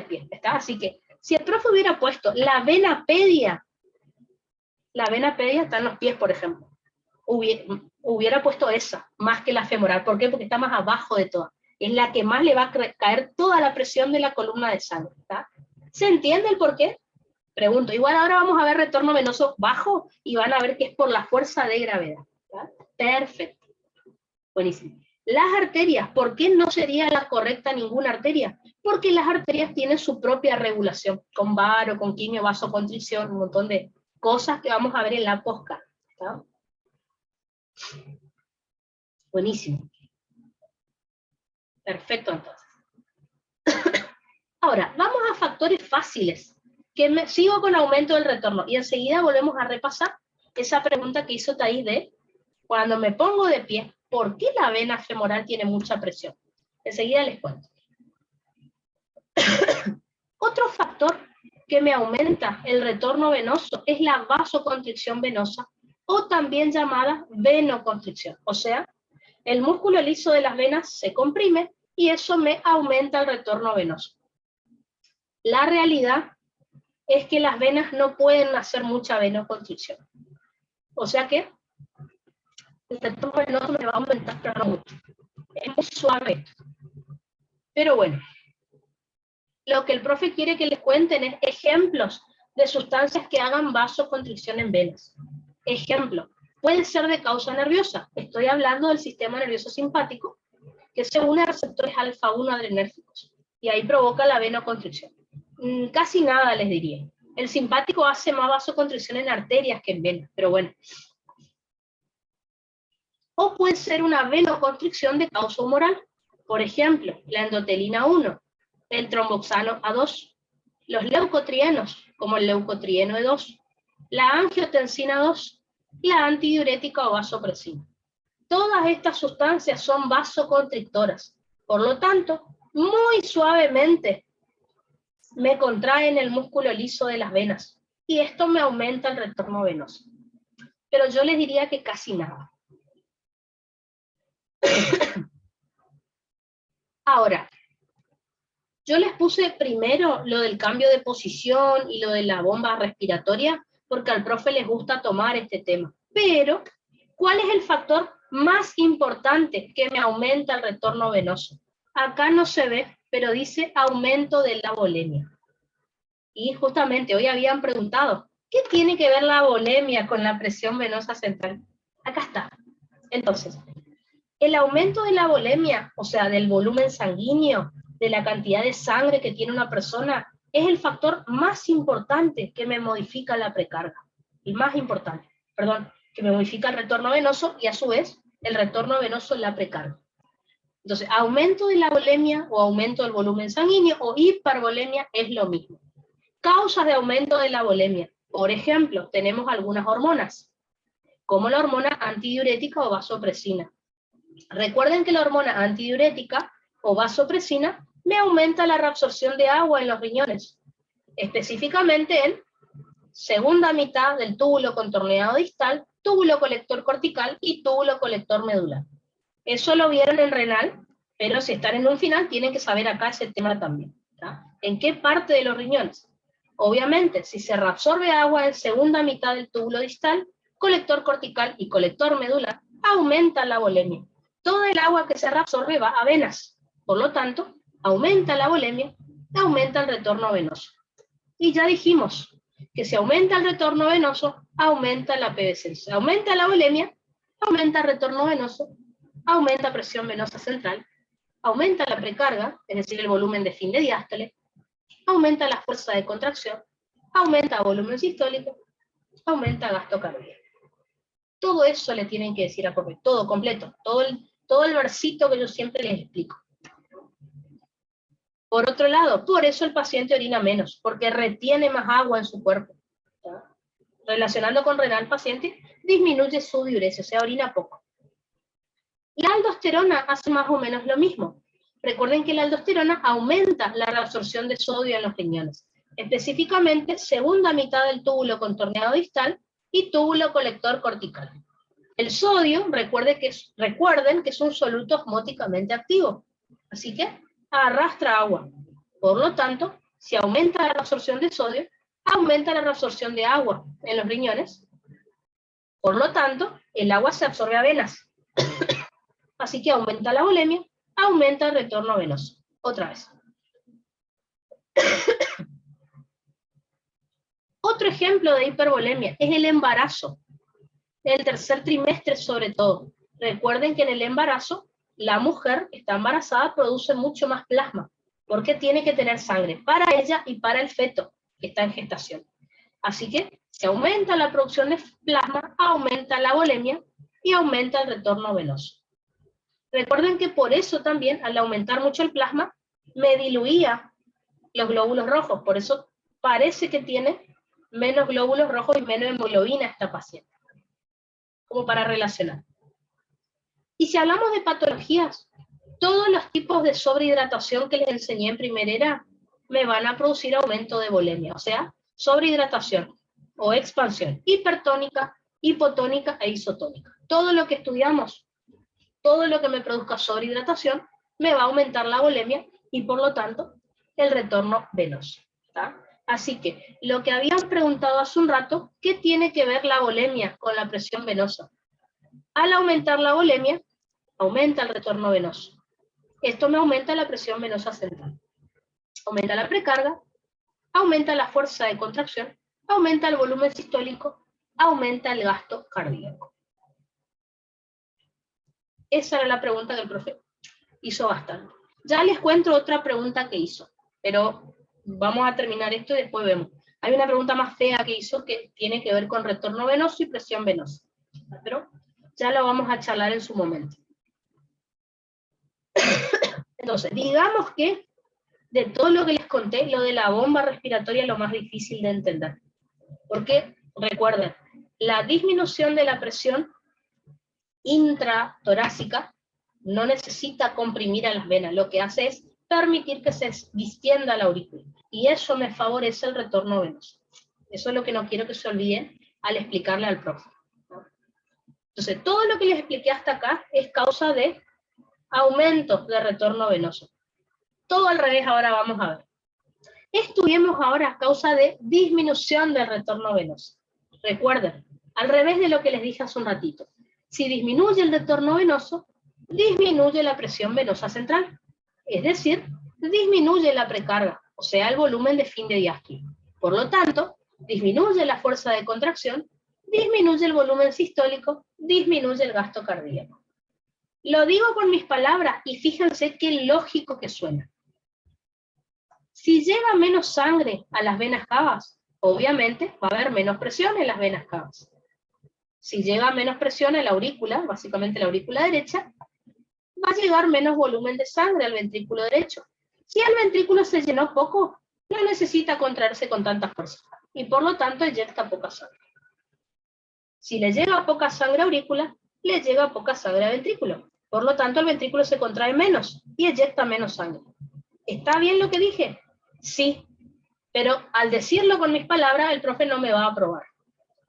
pie. ¿Está? Así que, si el profe hubiera puesto la vena pedia está en los pies, por ejemplo, hubiera puesto esa, más que la femoral. ¿Por qué? Porque está más abajo de todas. Es la que más le va a caer toda la presión de la columna de sangre. ¿Está? ¿Se entiende el por qué? Pregunto. Igual ahora vamos a ver retorno venoso bajo y van a ver que es por la fuerza de gravedad. ¿Está? Perfecto. Buenísimo. Las arterias, ¿por qué no sería la correcta ninguna arteria? Porque las arterias tienen su propia regulación, con varo, con quimio, vasoconstricción, un montón de cosas que vamos a ver en la posca. ¿Está? Buenísimo. Perfecto, entonces. Ahora, vamos a factores fáciles, que sigo con aumento del retorno, y enseguida volvemos a repasar esa pregunta que hizo Thais de, cuando me pongo de pie, ¿por qué la vena femoral tiene mucha presión? Enseguida les cuento. Otro factor que me aumenta el retorno venoso es la vasoconstricción venosa, o también llamada venoconstricción. O sea, el músculo liso de las venas se comprime y eso me aumenta el retorno venoso. La realidad es que las venas no pueden hacer mucha venoconstricción. O sea que el retorno venoso me va a aumentar, pero no mucho. Es muy suave. Pero bueno, lo que el profe quiere que les cuenten es ejemplos de sustancias que hagan vasoconstricción en venas. Ejemplo, puede ser de causa nerviosa. Estoy hablando del sistema nervioso simpático, que se une a receptores alfa-1 adrenérgicos, y ahí provoca la venoconstricción. Casi nada les diría. El simpático hace más vasoconstricción en arterias que en venas, pero bueno. O puede ser una venoconstricción de causa humoral. Por ejemplo, la endotelina 1, el tromboxano A2, los leucotrienos, como el leucotrieno E2, la angiotensina 2, la antidiurética o vasopresina. Todas estas sustancias son vasoconstrictoras. Por lo tanto, muy suavemente me contraen el músculo liso de las venas, y esto me aumenta el retorno venoso. Pero yo les diría que casi nada. Ahora, yo les puse primero lo del cambio de posición y lo de la bomba respiratoria, porque al profe les gusta tomar este tema. Pero, ¿cuál es el factor más importante que me aumenta el retorno venoso? Acá no se ve, pero dice aumento de la volemia. Y justamente hoy habían preguntado, ¿qué tiene que ver la volemia con la presión venosa central? Acá está. Entonces, el aumento de la volemia, o sea, del volumen sanguíneo, de la cantidad de sangre que tiene una persona, es el factor más importante que me modifica la precarga. El más importante, perdón, que me modifica el retorno venoso y a su vez el retorno venoso en la precarga. Entonces, aumento de la volemia o aumento del volumen sanguíneo o hipervolemia es lo mismo. Causas de aumento de la volemia. Por ejemplo, tenemos algunas hormonas, como la hormona antidiurética o vasopresina. Recuerden que la hormona antidiurética o vasopresina me aumenta la reabsorción de agua en los riñones, específicamente en segunda mitad del túbulo contorneado distal, túbulo colector cortical y túbulo colector medular. Eso lo vieron en renal, pero si están en un final tienen que saber acá ese tema también. ¿Tá? ¿En qué parte de los riñones? Obviamente, si se reabsorbe agua en segunda mitad del túbulo distal, colector cortical y colector medular, aumenta la volemia. Todo el agua que se reabsorbe va a venas. Por lo tanto, aumenta la volemia, aumenta el retorno venoso. Y ya dijimos que si aumenta el retorno venoso, aumenta la PVC. Si aumenta la volemia, aumenta el retorno venoso, aumenta presión venosa central, aumenta la precarga, es decir, el volumen de fin de diástole, aumenta la fuerza de contracción, aumenta volumen sistólico, aumenta gasto cardíaco. Todo eso le tienen que decir a profe, todo completo, todo el versito que yo siempre les explico. Por otro lado, por eso el paciente orina menos, porque retiene más agua en su cuerpo. ¿Ya? Relacionando con renal paciente, disminuye su diuresis, o sea, orina poco. La aldosterona hace más o menos lo mismo. Recuerden que la aldosterona aumenta la reabsorción de sodio en los riñones, específicamente segunda mitad del túbulo contorneado distal y túbulo colector cortical. El sodio, recuerden que es un soluto osmóticamente activo, así que arrastra agua. Por lo tanto, si aumenta la reabsorción de sodio, aumenta la reabsorción de agua en los riñones. Por lo tanto, el agua se absorbe a venas. Así que aumenta la volemia, aumenta el retorno venoso. Otra vez. Otro ejemplo de hipervolemia es el embarazo. El tercer trimestre sobre todo. Recuerden que en el embarazo, la mujer que está embarazada produce mucho más plasma, porque tiene que tener sangre para ella y para el feto que está en gestación. Así que, si aumenta la producción de plasma, aumenta la volemia y aumenta el retorno venoso. Recuerden que por eso también, al aumentar mucho el plasma, me diluía los glóbulos rojos, por eso parece que tiene menos glóbulos rojos y menos hemoglobina esta paciente, como para relacionar. Y si hablamos de patologías, todos los tipos de sobrehidratación que les enseñé en primera era me van a producir aumento de volemia, o sea, sobrehidratación o expansión hipertónica, hipotónica e isotónica. Todo lo que estudiamos, todo lo que me produzca sobrehidratación, me va a aumentar la volemia y por lo tanto el retorno venoso. ¿Tá? Así que lo que habían preguntado hace un rato, ¿qué tiene que ver la volemia con la presión venosa? Al aumentar la volemia, aumenta el retorno venoso. Esto me aumenta la presión venosa central. Aumenta la precarga, aumenta la fuerza de contracción, aumenta el volumen sistólico, aumenta el gasto cardíaco. Esa era la pregunta que el profe hizo bastante. Ya les cuento otra pregunta que hizo, pero vamos a terminar esto y después vemos. Hay una pregunta más fea que hizo que tiene que ver con retorno venoso y presión venosa, pero ya lo vamos a charlar en su momento. Entonces, digamos que de todo lo que les conté, lo de la bomba respiratoria es lo más difícil de entender. Porque, recuerden, la disminución de la presión intratorácica no necesita comprimir a las venas, lo que hace es permitir que se distienda la aurícula, y eso me favorece el retorno venoso. Eso es lo que no quiero que se olviden al explicarle al profe. Entonces, todo lo que les expliqué hasta acá es causa de aumento de retorno venoso. Todo al revés ahora vamos a ver. Estudiemos ahora causa de disminución del retorno venoso. Recuerden, al revés de lo que les dije hace un ratito. Si disminuye el retorno venoso, disminuye la presión venosa central. Es decir, disminuye la precarga, o sea, el volumen de fin de diástole. Por lo tanto, disminuye la fuerza de contracción, disminuye el volumen sistólico, disminuye el gasto cardíaco. Lo digo con mis palabras y fíjense qué lógico que suena. Si llega menos sangre a las venas cavas, obviamente va a haber menos presión en las venas cavas. Si llega menos presión en la aurícula, básicamente la aurícula derecha, va a llegar menos volumen de sangre al ventrículo derecho. Si el ventrículo se llenó poco, no necesita contraerse con tanta fuerza, y por lo tanto eyecta poca sangre. Si le llega poca sangre a aurícula, le llega poca sangre al ventrículo. Por lo tanto, el ventrículo se contrae menos y eyecta menos sangre. ¿Está bien lo que dije? Sí, pero al decirlo con mis palabras, el profe no me va a aprobar,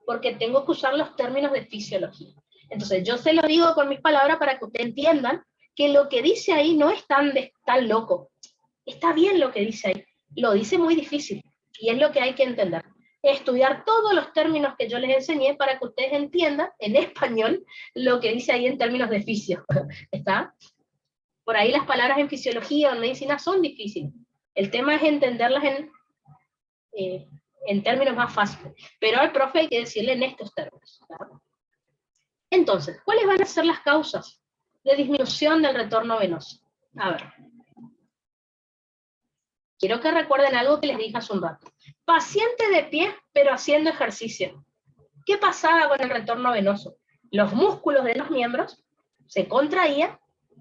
porque tengo que usar los términos de fisiología. Entonces, yo se lo digo con mis palabras para que ustedes entiendan que lo que dice ahí no es tan loco. Está bien lo que dice ahí, lo dice muy difícil, y es lo que hay que entender. Estudiar todos los términos que yo les enseñé para que ustedes entiendan en español lo que dice ahí en términos de fisio. ¿Está? Por ahí las palabras en fisiología o en medicina son difíciles. El tema es entenderlas en términos más fáciles. Pero al profe hay que decirle en estos términos. ¿Claro? Entonces, ¿cuáles van a ser las causas de disminución del retorno venoso? A ver. Quiero que recuerden algo que les dije hace un rato. Paciente de pie, pero haciendo ejercicio. ¿Qué pasaba con el retorno venoso? Los músculos de los miembros se contraían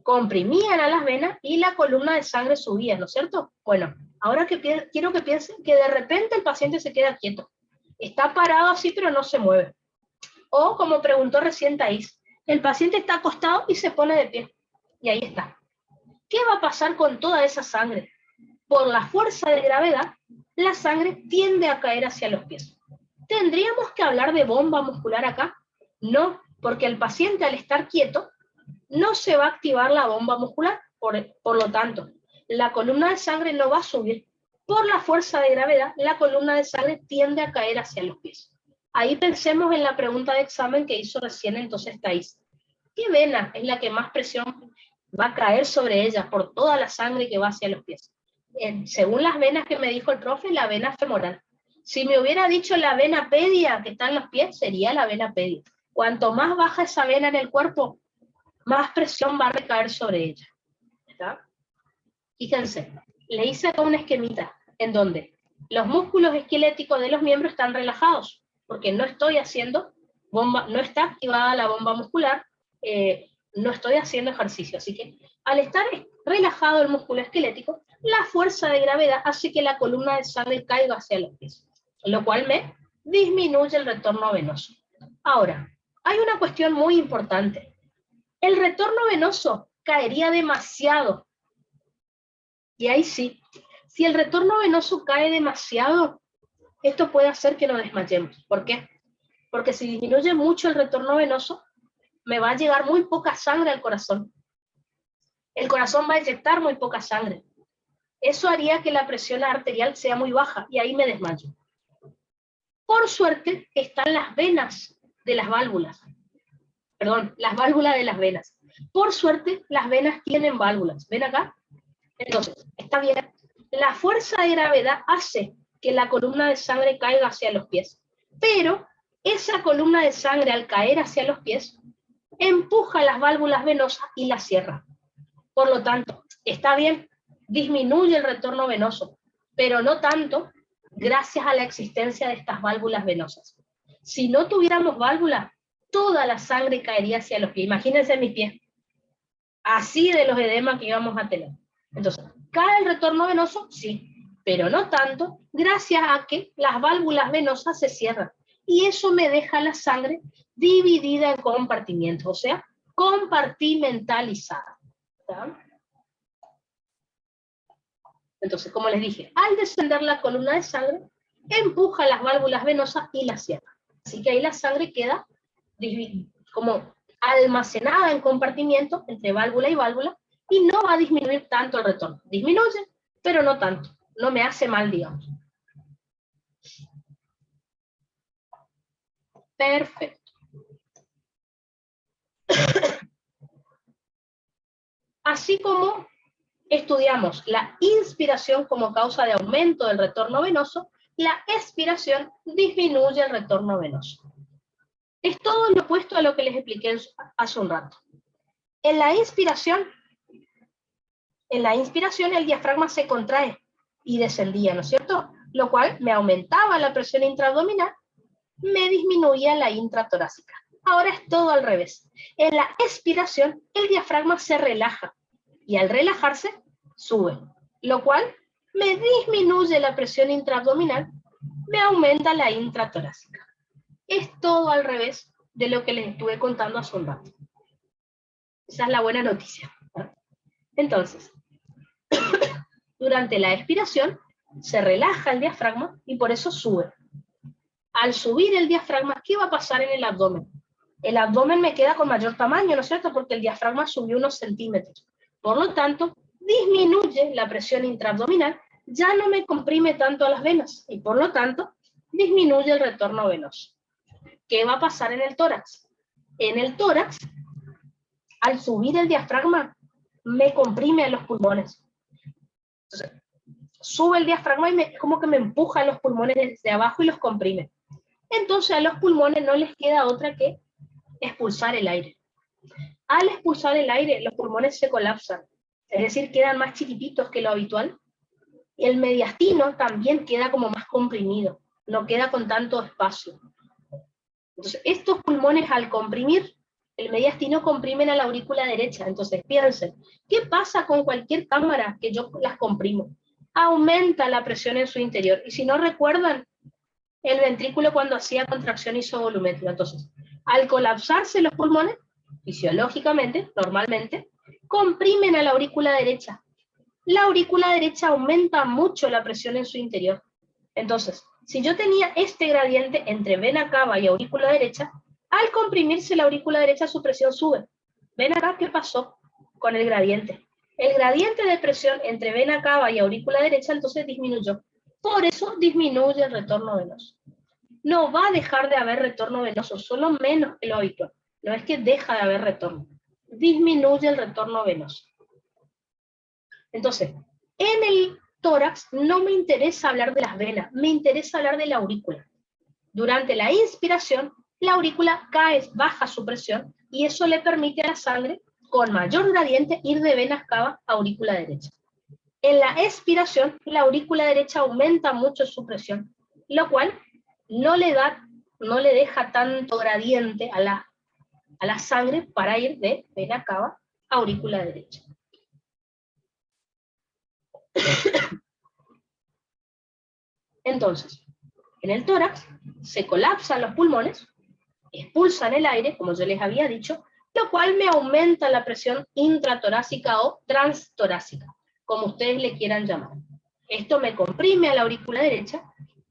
comprimían a las venas y la columna de sangre subía, ¿no es cierto? Bueno, ahora quiero que piensen que de repente el paciente se queda quieto. Está parado así, pero no se mueve. O, como preguntó recién Thais, el paciente está acostado y se pone de pie. Y ahí está. ¿Qué va a pasar con toda esa sangre? Por la fuerza de gravedad, la sangre tiende a caer hacia los pies. ¿Tendríamos que hablar de bomba muscular acá? No, porque el paciente al estar quieto no se va a activar la bomba muscular, por lo tanto, la columna de sangre no va a subir. Por la fuerza de gravedad, la columna de sangre tiende a caer hacia los pies. Ahí pensemos en la pregunta de examen que hizo recién entonces Thais. ¿Qué vena es la que más presión va a caer sobre ella por toda la sangre que va hacia los pies? Según las venas que me dijo el profe, la vena femoral. Si me hubiera dicho la vena pedia que está en los pies, sería la vena pedia. Cuanto más baja esa vena en el cuerpo, más presión va a recaer sobre ella. ¿Está? Fíjense, le hice acá un esquemita en donde los músculos esqueléticos de los miembros están relajados, porque no estoy haciendo bomba, no está activada la bomba muscular, no estoy haciendo ejercicio. Así que al estar relajado el músculo esquelético, la fuerza de gravedad hace que la columna de sangre caiga hacia los pies, lo cual me disminuye el retorno venoso. Ahora, hay una cuestión muy importante. El retorno venoso caería demasiado. Y ahí sí, si el retorno venoso cae demasiado, esto puede hacer que nos desmayemos. ¿Por qué? Porque si disminuye mucho el retorno venoso, me va a llegar muy poca sangre al corazón. El corazón va a eyectar muy poca sangre. Eso haría que la presión arterial sea muy baja y ahí me desmayo. Por suerte están las venas de las válvulas. Perdón, las válvulas de las venas. Por suerte las venas tienen válvulas. ¿Ven acá? Entonces, está bien. La fuerza de gravedad hace que la columna de sangre caiga hacia los pies. Pero esa columna de sangre al caer hacia los pies empuja las válvulas venosas y las cierra. Por lo tanto, está bien, disminuye el retorno venoso, pero no tanto gracias a la existencia de estas válvulas venosas. Si no tuviéramos válvulas, toda la sangre caería hacia los pies. Imagínense mis pies, así de los edemas que íbamos a tener. Entonces, ¿cae el retorno venoso? Sí, pero no tanto, gracias a que las válvulas venosas se cierran. Y eso me deja la sangre dividida en compartimientos, o sea, compartimentalizada. ¿Está? Entonces, como les dije, al descender la columna de sangre, empuja las válvulas venosas y las cierra. Así que ahí la sangre queda como almacenada en compartimientos entre válvula y válvula, y no va a disminuir tanto el retorno. Disminuye, pero no tanto. No me hace mal, digamos. Perfecto. Así como estudiamos la inspiración como causa de aumento del retorno venoso, la expiración disminuye el retorno venoso. Es todo lo opuesto a lo que les expliqué hace un rato. En la inspiración el diafragma se contrae y descendía, ¿no es cierto? Lo cual me aumentaba la presión intraabdominal, me disminuía la intratorácica. Ahora es todo al revés. En la expiración, el diafragma se relaja y al relajarse, sube, lo cual me disminuye la presión intraabdominal, me aumenta la intratorácica. Es todo al revés de lo que les estuve contando hace un rato. Esa es la buena noticia. Entonces, durante la expiración, se relaja el diafragma y por eso sube. Al subir el diafragma, ¿qué va a pasar en el abdomen? El abdomen me queda con mayor tamaño, ¿no es cierto? Porque el diafragma subió unos centímetros. Por lo tanto, disminuye la presión intraabdominal, ya no me comprime tanto a las venas y por lo tanto, disminuye el retorno venoso. ¿Qué va a pasar en el tórax? En el tórax, al subir el diafragma, me comprime a los pulmones. Entonces, sube el diafragma y como que me empuja a los pulmones desde abajo y los comprime. Entonces a los pulmones no les queda otra que expulsar el aire. Al expulsar el aire, los pulmones se colapsan, es decir, quedan más chiquititos que lo habitual. El mediastino también queda como más comprimido, no queda con tanto espacio. Entonces, estos pulmones al comprimir el mediastino comprimen a la aurícula derecha. Entonces piensen, ¿qué pasa con cualquier cámara que yo las comprimo? Aumenta la presión en su interior. Y si no recuerdan, el ventrículo cuando hacía contracción isovolumétrica. Entonces, al colapsarse los pulmones, fisiológicamente, normalmente, comprimen a la aurícula derecha. La aurícula derecha aumenta mucho la presión en su interior. Entonces, si yo tenía este gradiente entre vena cava y aurícula derecha, al comprimirse la aurícula derecha su presión sube. ¿Ven acá qué pasó con el gradiente? El gradiente de presión entre vena cava y aurícula derecha entonces disminuyó. Por eso disminuye el retorno venoso. No va a dejar de haber retorno venoso, solo menos que lo habitual. No es que deja de haber retorno. Disminuye el retorno venoso. Entonces, en el tórax no me interesa hablar de las venas, me interesa hablar de la aurícula. Durante la inspiración, la aurícula baja su presión y eso le permite a la sangre con mayor gradiente ir de venas cava a aurícula derecha. En la expiración, la aurícula derecha aumenta mucho su presión, lo cual no le deja tanto gradiente a la sangre para ir de vena cava a aurícula derecha. Entonces, en el tórax se colapsan los pulmones, expulsan el aire, como yo les había dicho, lo cual me aumenta la presión intratorácica o transtorácica, como ustedes le quieran llamar. Esto me comprime a la aurícula derecha,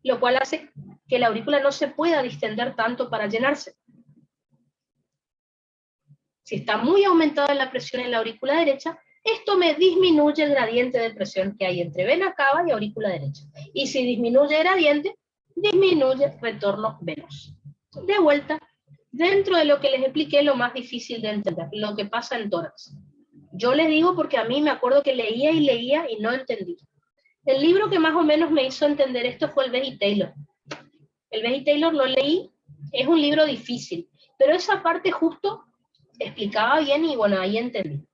lo cual hace que la aurícula no se pueda distender tanto para llenarse. Si está muy aumentada la presión en la aurícula derecha, esto me disminuye el gradiente de presión que hay entre vena cava y aurícula derecha. Y si disminuye el gradiente, disminuye el retorno venoso. De vuelta, dentro de lo que les expliqué, lo más difícil de entender, lo que pasa en tórax. Yo les digo porque a mí me acuerdo que leía y no entendí. El libro que más o menos me hizo entender esto fue el Begg Taylor. El Begg Taylor lo leí, es un libro difícil, pero esa parte justo explicaba bien y bueno, ahí entendí.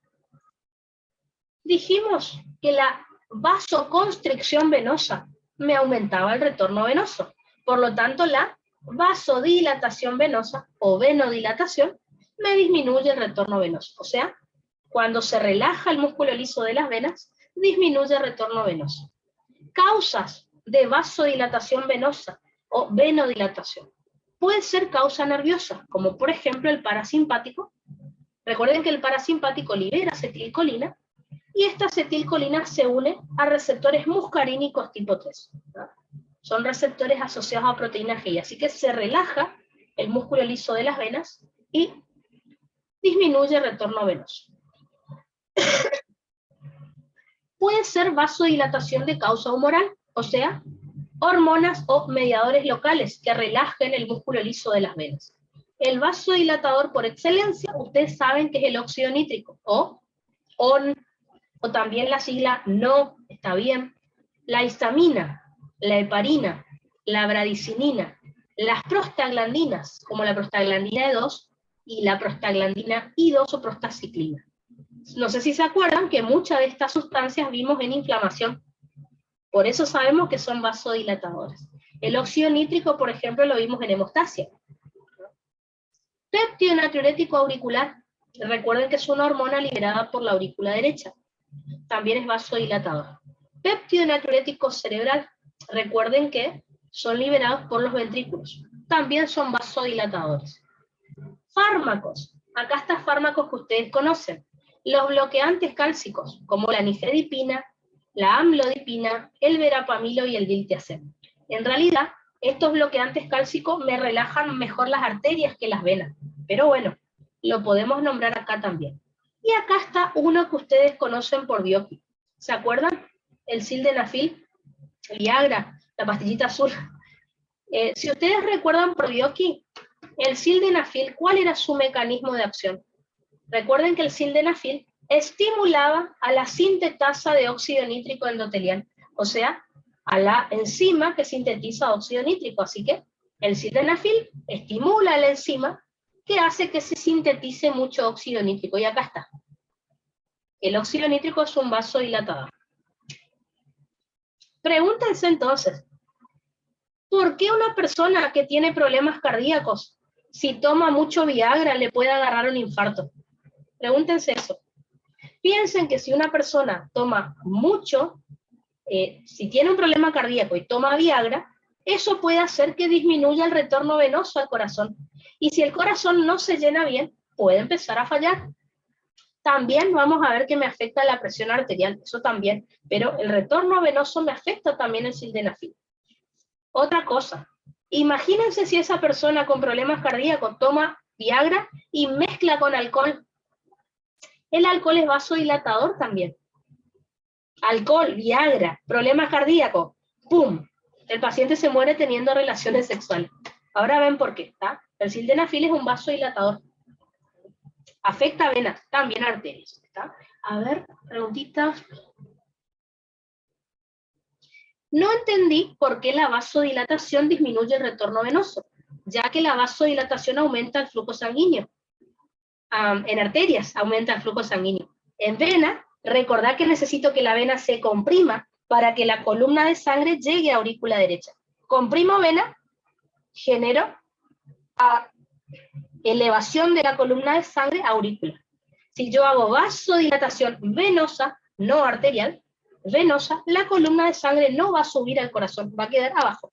Dijimos que la vasoconstricción venosa me aumentaba el retorno venoso. Por lo tanto, la vasodilatación venosa o venodilatación me disminuye el retorno venoso. O sea, cuando se relaja el músculo liso de las venas, disminuye el retorno venoso. Causas de vasodilatación venosa o venodilatación. Puede ser causa nerviosa, como por ejemplo el parasimpático. Recuerden que el parasimpático libera acetilcolina y esta acetilcolina se une a receptores muscarínicos tipo 3. ¿No? Son receptores asociados a proteína G, así que se relaja el músculo liso de las venas y disminuye el retorno venoso. Puede ser vasodilatación de causa humoral, o sea, hormonas o mediadores locales que relajen el músculo liso de las venas. El vasodilatador por excelencia, ustedes saben que es el óxido nítrico, o también la sigla NO, está bien. La histamina, la heparina, la bradicinina, las prostaglandinas, como la prostaglandina E2 y la prostaglandina I2 o prostaciclina. No sé si se acuerdan que muchas de estas sustancias vimos en inflamación. Por eso sabemos que son vasodilatadores. El óxido nítrico, por ejemplo, lo vimos en hemostasia. Péptido natriurético auricular. Recuerden que es una hormona liberada por la aurícula derecha. También es vasodilatador. Péptido natriurético cerebral. Recuerden que son liberados por los ventrículos. También son vasodilatadores. Fármacos. Acá están fármacos que ustedes conocen. Los bloqueantes cálcicos, como la nifedipina, la amlodipina, el verapamilo y el diltiazem. En realidad, estos bloqueantes cálcicos me relajan mejor las arterias que las venas. Pero bueno, lo podemos nombrar acá también. Y acá está uno que ustedes conocen por Bioqui. ¿Se acuerdan? El sildenafil, el Viagra, la pastillita azul. Si ustedes recuerdan por Bioqui, el sildenafil, ¿cuál era su mecanismo de acción? Recuerden que el sildenafil estimulaba a la sintetasa de óxido nítrico endotelial, o sea, a la enzima que sintetiza óxido nítrico. Así que el sildenafil estimula a la enzima que hace que se sintetice mucho óxido nítrico. Y acá está. El óxido nítrico es un vasodilatador. Pregúntense entonces, ¿por qué una persona que tiene problemas cardíacos si toma mucho Viagra le puede agarrar un infarto. Pregúntense eso. Piensen que si una persona toma mucho, si tiene un problema cardíaco y toma Viagra, eso puede hacer que disminuya el retorno venoso al corazón. Y si el corazón no se llena bien, puede empezar a fallar. También vamos a ver que me afecta la presión arterial, eso también, pero el retorno venoso me afecta también el sildenafil. Otra cosa, imagínense si esa persona con problemas cardíacos toma Viagra y mezcla con alcohol. El alcohol es vasodilatador también. Alcohol, Viagra, problema cardíaco, ¡pum! El paciente se muere teniendo relaciones sexuales. Ahora ven por qué, ¿está? El sildenafil es un vasodilatador. Afecta venas, también arterias, ¿está? A ver, preguntitas. No entendí por qué la vasodilatación disminuye el retorno venoso, ya que la vasodilatación aumenta el flujo sanguíneo. En arterias aumenta el flujo sanguíneo. En vena, recordad que necesito que la vena se comprima para que la columna de sangre llegue a aurícula derecha. Comprimo vena, genero elevación de la columna de sangre a aurícula. Si yo hago vasodilatación venosa, no arterial, venosa, la columna de sangre no va a subir al corazón, va a quedar abajo.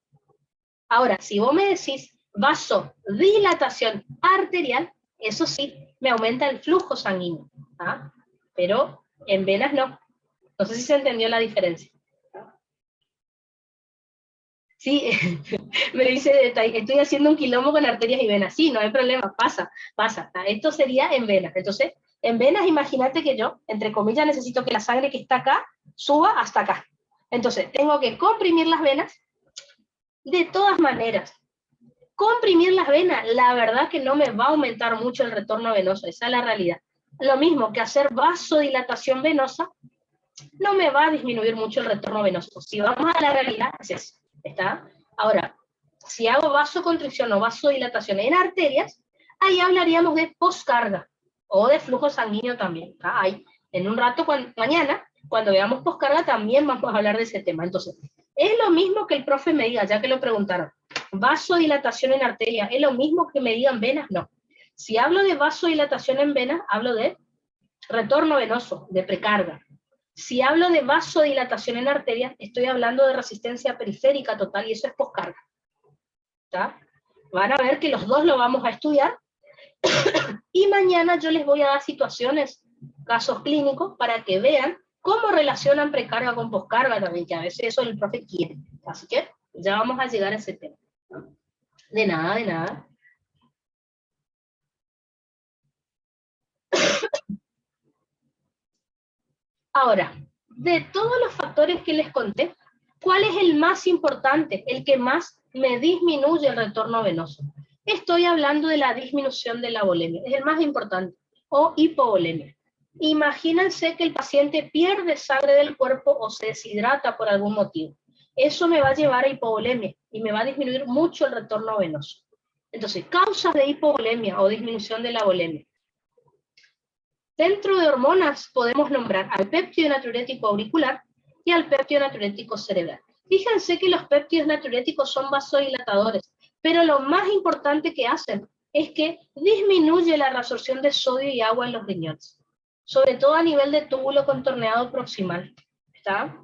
Ahora, si vos me decís vasodilatación arterial, eso sí, me aumenta el flujo sanguíneo, ¿ah? Pero en venas no. No sé si se entendió la diferencia. Sí, me dice, estoy haciendo un quilombo con arterias y venas. Sí, no hay problema, pasa. Esto sería en venas. Entonces, en venas, imagínate que yo, entre comillas, necesito que la sangre que está acá suba hasta acá. Entonces, tengo que comprimir las venas. De todas maneras, comprimir las venas, la verdad que no me va a aumentar mucho el retorno venoso, esa es la realidad. Lo mismo que hacer vasodilatación venosa, no me va a disminuir mucho el retorno venoso. Si vamos a la realidad, es eso, ¿está? Ahora, si hago vasoconstricción o vasodilatación en arterias, ahí hablaríamos de poscarga, o de flujo sanguíneo también, ¿está? Ahí, en un rato, mañana, cuando veamos poscarga, también vamos a hablar de ese tema. Entonces, es lo mismo que el profe me diga, ya que lo preguntaron. Vasodilatación en arteria, ¿es lo mismo que me digan venas? No. Si hablo de vasodilatación en venas, hablo de retorno venoso, de precarga. Si hablo de vasodilatación en arteria, estoy hablando de resistencia periférica total, y eso es poscarga. ¿Está? Van a ver que los dos lo vamos a estudiar, y mañana yo les voy a dar situaciones, casos clínicos, para que vean cómo relacionan precarga con poscarga también, que a veces eso el profe quiere. Así que ya vamos a llegar a ese tema. De nada, de nada. Ahora, de todos los factores que les conté, ¿cuál es el más importante, el que más me disminuye el retorno venoso? Estoy hablando de la disminución de la volemia, es el más importante, o hipovolemia. Imagínense que el paciente pierde sangre del cuerpo o se deshidrata por algún motivo. Eso me va a llevar a hipovolemia y me va a disminuir mucho el retorno venoso. Entonces, causas de hipovolemia o disminución de la volemia. Dentro de hormonas podemos nombrar al péptido natriurético auricular y al péptido natriurético cerebral. Fíjense que los péptidos natriuréticos son vasodilatadores, pero lo más importante que hacen es que disminuye la reabsorción de sodio y agua en los riñones, sobre todo a nivel de túbulo contorneado proximal. ¿Está?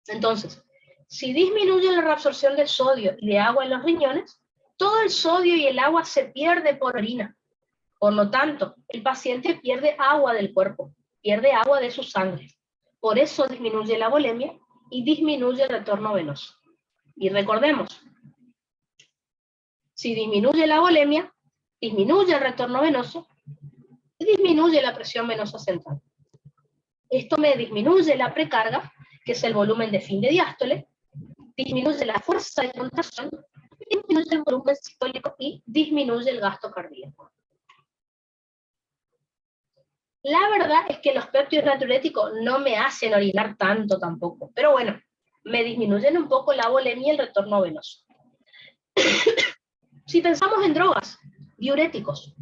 Entonces, si disminuye la reabsorción de sodio y de agua en los riñones, todo el sodio y el agua se pierde por orina. Por lo tanto, el paciente pierde agua del cuerpo, pierde agua de su sangre. Por eso disminuye la volemia y disminuye el retorno venoso. Y recordemos, si disminuye la volemia, disminuye el retorno venoso y disminuye la presión venosa central. Esto me disminuye la precarga, que es el volumen de fin de diástole, disminuye la fuerza de contracción, disminuye el volumen sistólico y disminuye el gasto cardíaco. La verdad es que los péptidos natriuréticos no me hacen orinar tanto tampoco, pero bueno, me disminuyen un poco la volemia y el retorno venoso. Si pensamos en drogas, diuréticos,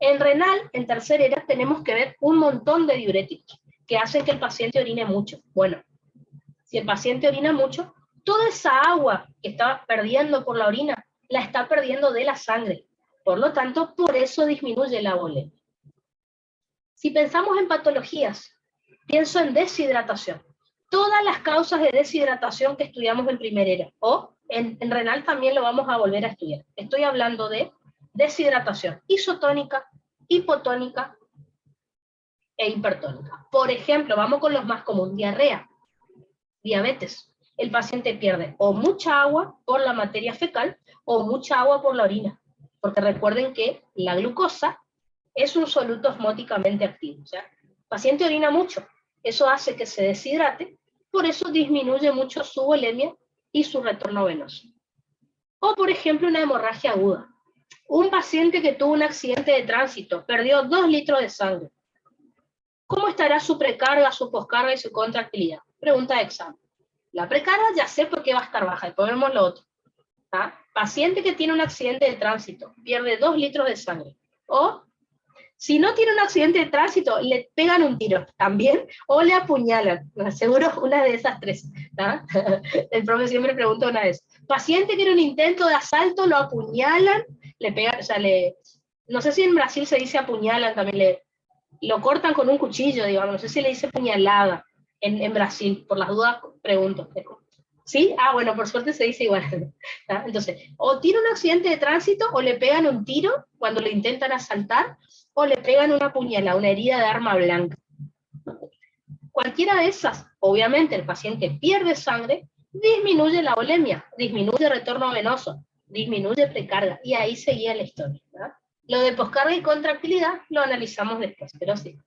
en renal, en tercera era, tenemos que ver un montón de diuréticos que hacen que el paciente orine mucho. Bueno, si el paciente orina mucho, toda esa agua que está perdiendo por la orina la está perdiendo de la sangre. Por lo tanto, por eso disminuye la volemia. Si pensamos en patologías, pienso en deshidratación. Todas las causas de deshidratación que estudiamos en primer era, o en renal también lo vamos a volver a estudiar. Estoy hablando de deshidratación isotónica, hipotónica e hipertónica. Por ejemplo, vamos con los más comunes: diarrea, diabetes. El paciente pierde o mucha agua por la materia fecal o mucha agua por la orina. Porque recuerden que la glucosa es un soluto osmóticamente activo. O sea, el paciente orina mucho, eso hace que se deshidrate, por eso disminuye mucho su volemia y su retorno venoso. O por ejemplo una hemorragia aguda. Un paciente que tuvo un accidente de tránsito, perdió 2 litros de sangre. ¿Cómo estará su precarga, su poscarga y su contractilidad? Pregunta de examen. La precarga ya sé por qué va a estar baja, después vemos lo otro. ¿Ah? Paciente que tiene un accidente de tránsito, pierde 2 litros de sangre. O, si no tiene un accidente de tránsito, le pegan un tiro también, o le apuñalan. Seguro una de esas tres. ¿Ah? El profe siempre pregunta una vez. Paciente que tiene un intento de asalto, lo apuñalan, le pegan, o sea, no sé si en Brasil se dice apuñalan, también lo cortan con un cuchillo, digamos, no sé si le dice puñalada en Brasil, por las dudas pregunto. ¿Sí? Ah, bueno, por suerte se dice igual. ¿Ah? Entonces, o tiene un accidente de tránsito, o le pegan un tiro cuando lo intentan asaltar, o le pegan una puñalada, una herida de arma blanca. Cualquiera de esas, obviamente el paciente pierde sangre, disminuye la volemia, disminuye el retorno venoso, disminuye precarga, y ahí seguía la historia. ¿Verdad? Lo de poscarga y contractilidad lo analizamos después, pero sí.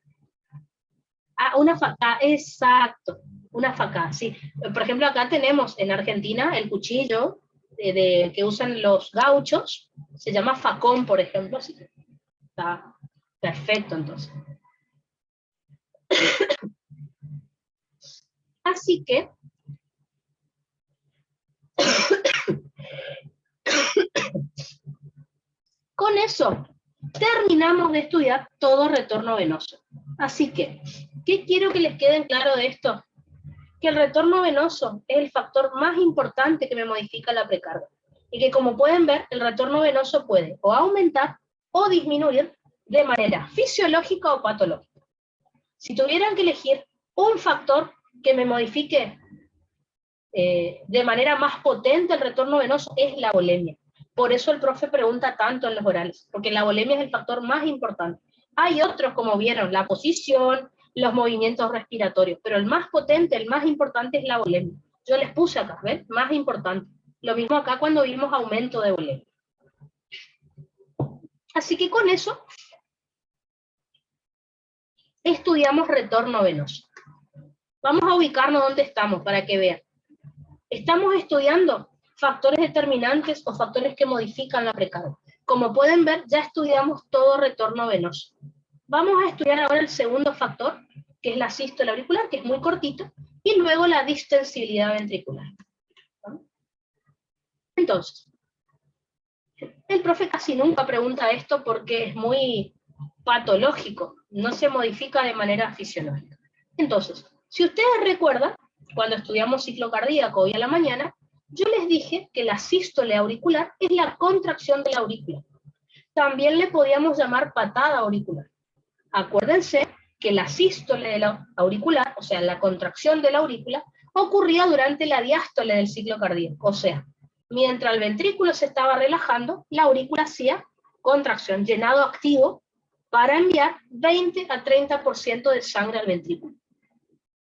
Ah, una facada, exacto, una facada, sí. Por ejemplo, acá tenemos en Argentina el cuchillo que usan los gauchos, se llama facón, por ejemplo, así que está perfecto entonces. Así que, con eso, terminamos de estudiar todo retorno venoso. Así que, ¿qué quiero que les quede claro de esto? Que el retorno venoso es el factor más importante que me modifica la precarga. Y que, como pueden ver, el retorno venoso puede o aumentar o disminuir de manera fisiológica o patológica. Si tuvieran que elegir un factor que me modifique de manera más potente el retorno venoso, es la volemia. Por eso el profe pregunta tanto en los orales, porque la volemia es el factor más importante. Hay otros, como vieron, la posición, los movimientos respiratorios, pero el más potente, el más importante es la volemia. Yo les puse acá, ¿ven? Más importante. Lo mismo acá cuando vimos aumento de volemia. Así que con eso estudiamos retorno venoso. Vamos a ubicarnos donde estamos para que vean. Estamos estudiando factores determinantes o factores que modifican la precarga. Como pueden ver, ya estudiamos todo retorno venoso. Vamos a estudiar ahora el segundo factor, que es la sístole auricular, que es muy cortito, y luego la distensibilidad ventricular. Entonces, el profe casi nunca pregunta esto porque es muy patológico, no se modifica de manera fisiológica. Entonces, si ustedes recuerdan, cuando estudiamos ciclo cardíaco hoy a la mañana, yo les dije que la sístole auricular es la contracción de la aurícula. También le podíamos llamar patada auricular. Acuérdense que la sístole de la auricular, o sea, la contracción de la aurícula, ocurría durante la diástole del ciclo cardíaco. O sea, mientras el ventrículo se estaba relajando, la aurícula hacía contracción, llenado activo, para enviar 20 a 30% de sangre al ventrículo.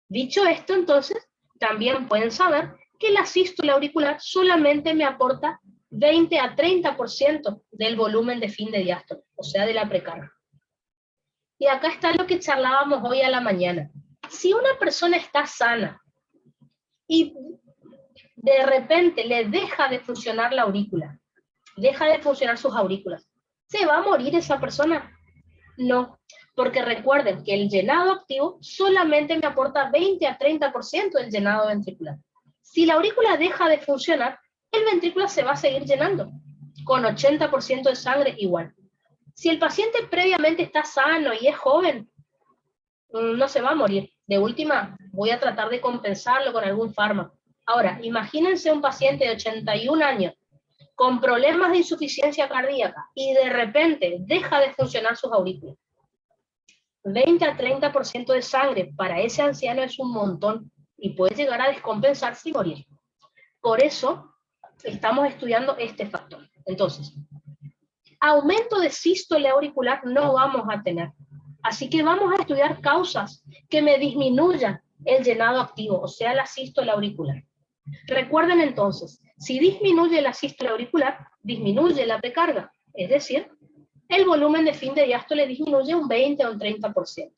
Dicho esto, entonces, también pueden saber que la sístole auricular solamente me aporta 20 a 30% del volumen de fin de diástole, o sea, de la precarga. Y acá está lo que charlábamos hoy a la mañana. Si una persona está sana y de repente le deja de funcionar la aurícula, deja de funcionar sus aurículas, ¿se va a morir esa persona? No, porque recuerden que el llenado activo solamente me aporta 20 a 30% del llenado ventricular. Si la aurícula deja de funcionar, el ventrículo se va a seguir llenando, con 80% de sangre igual. Si el paciente previamente está sano y es joven, no se va a morir. De última, voy a tratar de compensarlo con algún fármaco. Ahora, imagínense un paciente de 81 años con problemas de insuficiencia cardíaca y de repente deja de funcionar sus aurículas, 20 a 30% de sangre para ese anciano es un montón y puede llegar a descompensarse y morir. Por eso estamos estudiando este factor. Entonces, aumento de sístole auricular no vamos a tener. Así que vamos a estudiar causas que me disminuyan el llenado activo, o sea, la sístole auricular. Recuerden entonces, si disminuye la sístole auricular, disminuye la precarga, es decir, el volumen de fin de diástole disminuye un 20 o un 30%.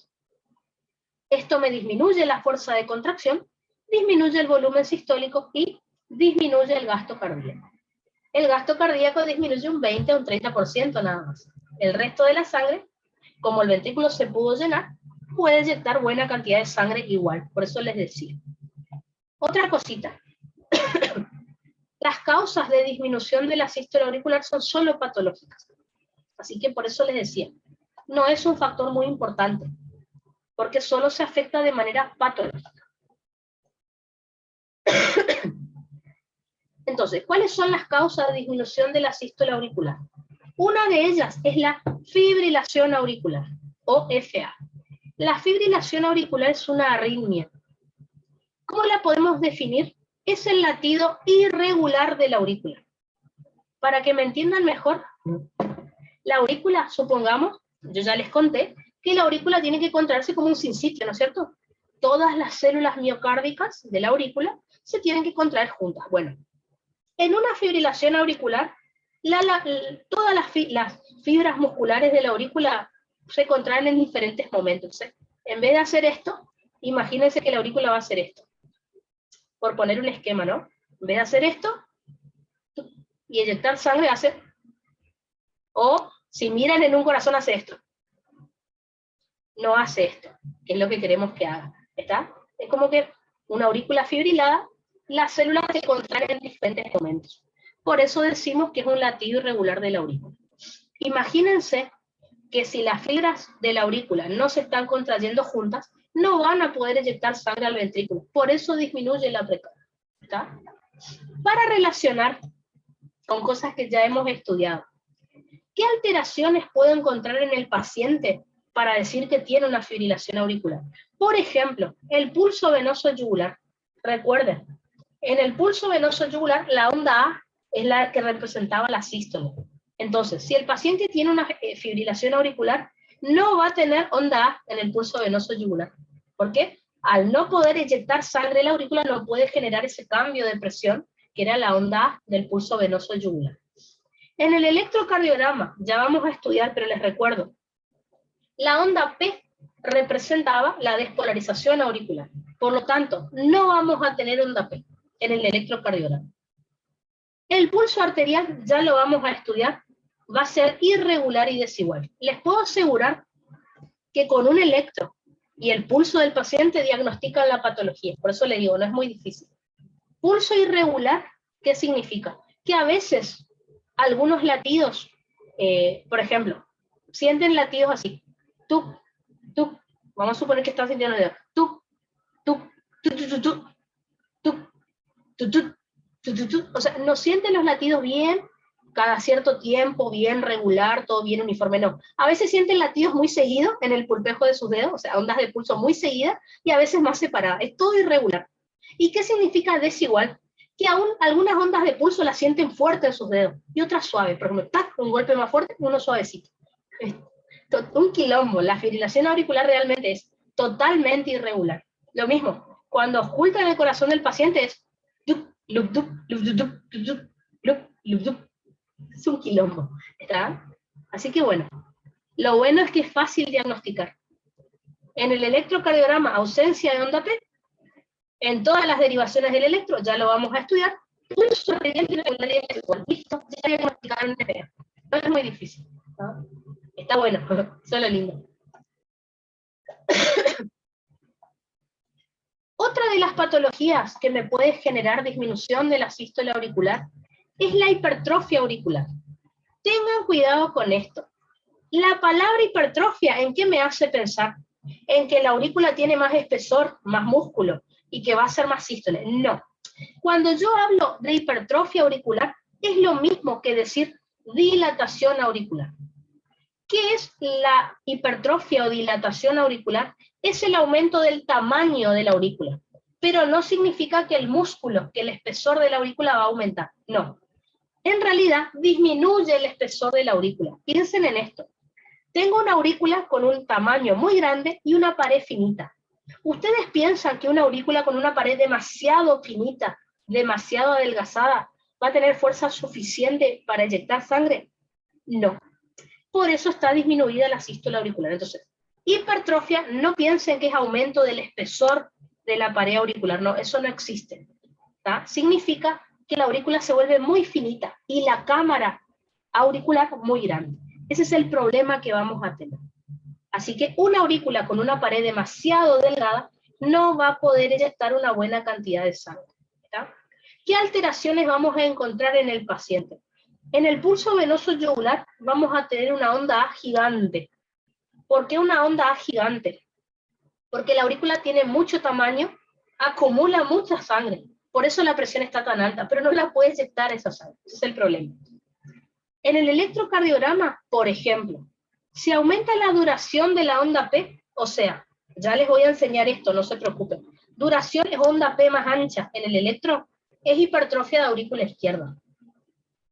Esto me disminuye la fuerza de contracción, disminuye el volumen sistólico y disminuye el gasto cardíaco. El gasto cardíaco disminuye un 20 o un 30% nada más. El resto de la sangre, como el ventrículo se pudo llenar, puede inyectar buena cantidad de sangre igual. Por eso les decía. Otra cosita. Las causas de disminución de la sístole auricular son solo patológicas. Así que por eso les decía, no es un factor muy importante, porque solo se afecta de manera patológica. Entonces, ¿cuáles son las causas de disminución de la sístole auricular? Una de ellas es la fibrilación auricular, o FA. La fibrilación auricular es una arritmia. ¿Cómo la podemos definir? Es el latido irregular de la aurícula. Para que me entiendan mejor, la aurícula, supongamos, yo ya les conté, que la aurícula tiene que contraerse como un sinsitio, ¿no es cierto? Todas las células miocárdicas de la aurícula se tienen que contraer juntas. Bueno, en una fibrilación auricular, todas las fibras musculares de la aurícula se contraen en diferentes momentos. En vez de hacer esto, imagínense que la aurícula va a hacer esto. Por poner un esquema, ¿no? En vez de hacer esto, y inyectar sangre, hace... O si miran en un corazón, hace esto. No hace esto, que es lo que queremos que haga. ¿Está? Es como que una aurícula fibrilada, las células se contraen en diferentes momentos. Por eso decimos que es un latido irregular de la aurícula. Imagínense que si las fibras de la aurícula no se están contrayendo juntas, no van a poder inyectar sangre al ventrículo. Por eso disminuye la precarga. ¿Está? Para relacionar con cosas que ya hemos estudiado, ¿qué alteraciones puedo encontrar en el paciente para decir que tiene una fibrilación auricular? Por ejemplo, el pulso venoso yugular. Recuerden, en el pulso venoso yugular, la onda A es la que representaba la sístole. Entonces, si el paciente tiene una fibrilación auricular, no va a tener onda A en el pulso venoso yugular. ¿Por qué? Al no poder inyectar sangre en la aurícula, no puede generar ese cambio de presión, que era la onda A del pulso venoso yugular. En el electrocardiograma, ya vamos a estudiar, pero les recuerdo, la onda P representaba la despolarización auricular. Por lo tanto, no vamos a tener onda P en el electrocardiograma. El pulso arterial, ya lo vamos a estudiar, va a ser irregular y desigual. Les puedo asegurar que con un electro y el pulso del paciente diagnostican la patología. Por eso les digo, no es muy difícil. Pulso irregular, ¿qué significa? Que a veces algunos latidos, por ejemplo, sienten latidos así, tuc, tuc, vamos a suponer que están sintiendo tuc, tuc, tuc, tuc, tuc, tuc, tuc, tuc, tuc, o sea, no sienten los latidos bien, cada cierto tiempo, bien regular, todo bien uniforme, no. A veces sienten latidos muy seguidos en el pulpejo de sus dedos, o sea, ondas de pulso muy seguidas, y a veces más separadas, es todo irregular. ¿Y qué significa desigual? Que aún algunas ondas de pulso las sienten fuerte en sus dedos y otras suaves. Por ejemplo, ¡tac! Un golpe más fuerte, uno suavecito. Un quilombo. La fibrilación auricular realmente es totalmente irregular. Lo mismo, cuando ocultan el corazón del paciente es es un quilombo. ¿Está? Así que bueno, lo bueno es que es fácil diagnosticar. En el electrocardiograma, ausencia de onda P. En todas las derivaciones del electro, ya lo vamos a estudiar, pulso arterial irregular y desigual. Listo, ya diagnosticaron FA. No es muy difícil, ¿no? Está bueno, solo lindo. Otra de las patologías que me puede generar disminución de la sístole auricular es la hipertrofia auricular. Tengan cuidado con esto. La palabra hipertrofia, ¿en qué me hace pensar? En que la aurícula tiene más espesor, más músculo, y que va a ser más sístole. No. Cuando yo hablo de hipertrofia auricular, es lo mismo que decir dilatación auricular. ¿Qué es la hipertrofia o dilatación auricular? Es el aumento del tamaño de la aurícula, pero no significa que el músculo, que el espesor de la aurícula va a aumentar, no. En realidad disminuye el espesor de la aurícula. Piensen en esto. Tengo una aurícula con un tamaño muy grande y una pared finita. ¿Ustedes piensan que una aurícula con una pared demasiado finita, demasiado adelgazada, va a tener fuerza suficiente para eyectar sangre? No. Por eso está disminuida la sístole auricular. Entonces, hipertrofia, no piensen que es aumento del espesor de la pared auricular. No, eso no existe. ¿Tá? Significa que la aurícula se vuelve muy finita y la cámara auricular muy grande. Ese es el problema que vamos a tener. Así que una aurícula con una pared demasiado delgada no va a poder eyectar una buena cantidad de sangre. ¿Tá? ¿Qué alteraciones vamos a encontrar en el paciente? En el pulso venoso yugular vamos a tener una onda A gigante. ¿Por qué una onda A gigante? Porque la aurícula tiene mucho tamaño, acumula mucha sangre. Por eso la presión está tan alta, pero no la puede eyectar esa sangre. Ese es el problema. En el electrocardiograma, por ejemplo, si aumenta la duración de la onda P, o sea, ya les voy a enseñar esto, no se preocupen. Duración es onda P más ancha en el electro, es hipertrofia de aurícula izquierda.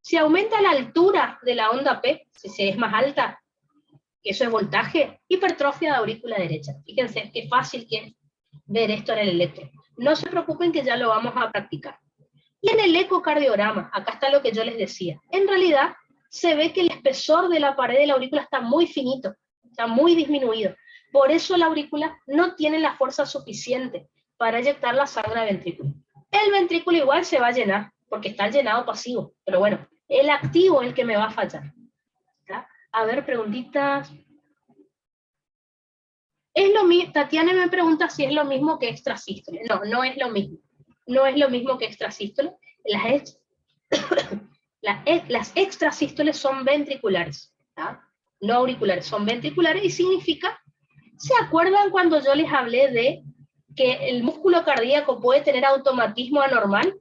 Si aumenta la altura de la onda P, si es más alta, eso es voltaje, hipertrofia de aurícula derecha. Fíjense qué fácil que es ver esto en el electro. No se preocupen que ya lo vamos a practicar. Y en el ecocardiograma, acá está lo que yo les decía. En realidad, se ve que el espesor de la pared de la aurícula está muy finito, está muy disminuido. Por eso la aurícula no tiene la fuerza suficiente para eyectar la sangre al ventrículo. El ventrículo igual se va a llenar, porque está llenado pasivo. Pero bueno, el activo es el que me va a fallar. ¿Está? A ver, preguntitas. Es lo mismo, Tatiana me pregunta si es lo mismo que extrasístole. No, no es lo mismo. No es lo mismo que extrasístole. Las extrasístoles son ventriculares, ¿tá? No auriculares, son ventriculares y significa, ¿se acuerdan cuando yo les hablé de que el músculo cardíaco puede tener automatismo anormal?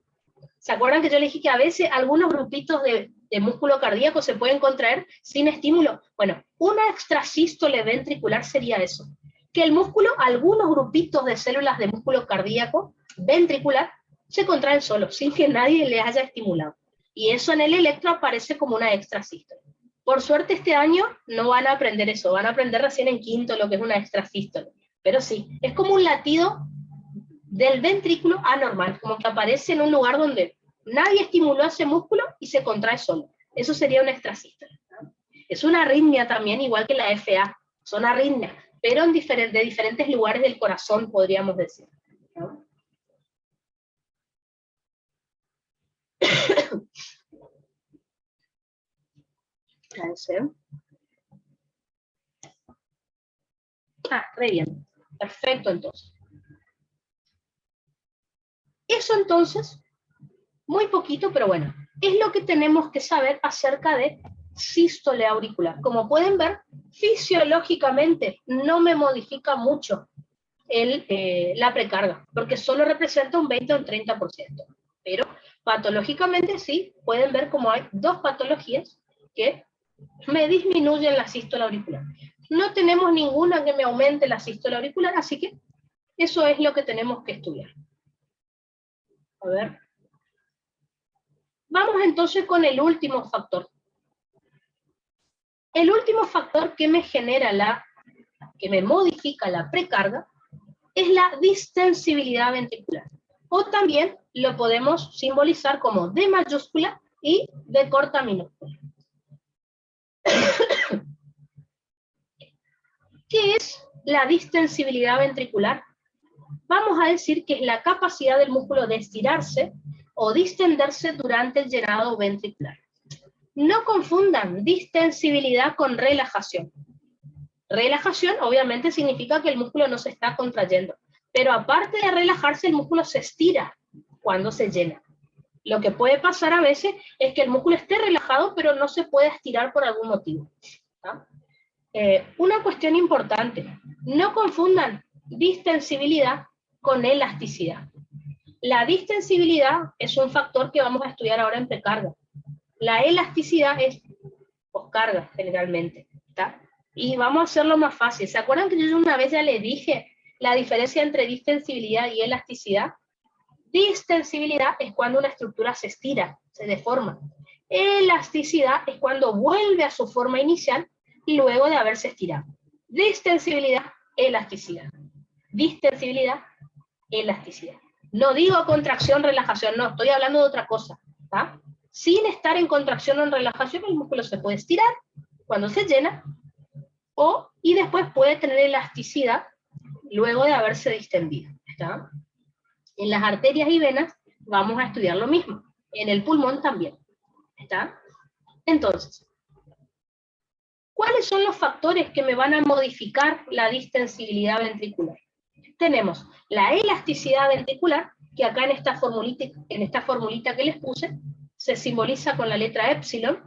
¿Se acuerdan que yo les dije que a veces algunos grupitos de músculo cardíaco se pueden contraer sin estímulo? Bueno, una extrasístole ventricular sería eso, que el músculo, algunos grupitos de células de músculo cardíaco ventricular se contraen solos, sin que nadie les haya estimulado. Y eso en el electro aparece como una extrasístole. Por suerte este año no van a aprender eso, van a aprender recién en quinto lo que es una extrasístole. Pero sí, es como un latido del ventrículo anormal, como que aparece en un lugar donde nadie estimuló ese músculo y se contrae solo. Eso sería una extrasístole. Es una arritmia también, igual que la FA, son arritmias, pero de diferentes lugares del corazón, podríamos decir, ¿no? Re bien. Perfecto, entonces. Eso entonces, muy poquito, pero bueno, es lo que tenemos que saber acerca de sístole auricular. Como pueden ver, fisiológicamente no me modifica mucho la precarga, porque solo representa un 20 o un 30%. Pero patológicamente sí, pueden ver como hay dos patologías que me disminuyen la sístole auricular. No tenemos ninguna que me aumente la sístole auricular, así que eso es lo que tenemos que estudiar. A ver. Vamos entonces con el último factor. El último factor que me genera que me modifica la precarga es la distensibilidad ventricular. O también lo podemos simbolizar como D mayúscula y D corta minúscula. ¿Qué es la distensibilidad ventricular? Vamos a decir que es la capacidad del músculo de estirarse o distenderse durante el llenado ventricular. No confundan distensibilidad con relajación. Relajación obviamente significa que el músculo no se está contrayendo, pero aparte de relajarse, el músculo se estira cuando se llena. Lo que puede pasar a veces es que el músculo esté relajado, pero no se puede estirar por algún motivo. ¿Tá? Una cuestión importante, no confundan distensibilidad con elasticidad. La distensibilidad es un factor que vamos a estudiar ahora en precarga. La elasticidad es poscarga, generalmente, ¿está? Y vamos a hacerlo más fácil. ¿Se acuerdan que yo una vez ya les dije la diferencia entre distensibilidad y elasticidad? Distensibilidad es cuando una estructura se estira, se deforma. Elasticidad es cuando vuelve a su forma inicial luego de haberse estirado. Distensibilidad, elasticidad. Distensibilidad, elasticidad. No digo contracción, relajación, no, estoy hablando de otra cosa, ¿tá? Sin estar en contracción o en relajación, el músculo se puede estirar cuando se llena, y después puede tener elasticidad luego de haberse distendido, ¿está? En las arterias y venas vamos a estudiar lo mismo, en el pulmón también, ¿está? Entonces, ¿cuáles son los factores que me van a modificar la distensibilidad ventricular? Tenemos la elasticidad ventricular, que acá en esta formulita que les puse, se simboliza con la letra epsilon.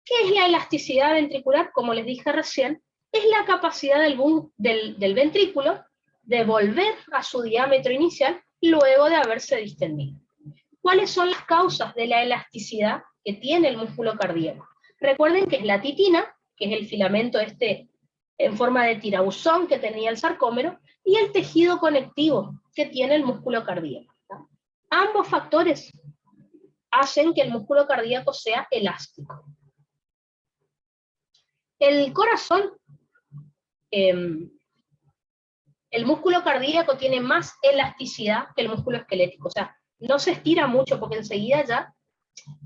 ¿Qué es la elasticidad ventricular? Como les dije recién, es la capacidad del ventrículo de volver a su diámetro inicial luego de haberse distendido. ¿Cuáles son las causas de la elasticidad que tiene el músculo cardíaco? Recuerden que es la titina, que es el filamento en forma de tirabuzón que tenía el sarcómero, y el tejido conectivo que tiene el músculo cardíaco. Ambos factores hacen que el músculo cardíaco sea elástico. El corazón, el músculo cardíaco tiene más elasticidad que el músculo esquelético, o sea, no se estira mucho porque enseguida ya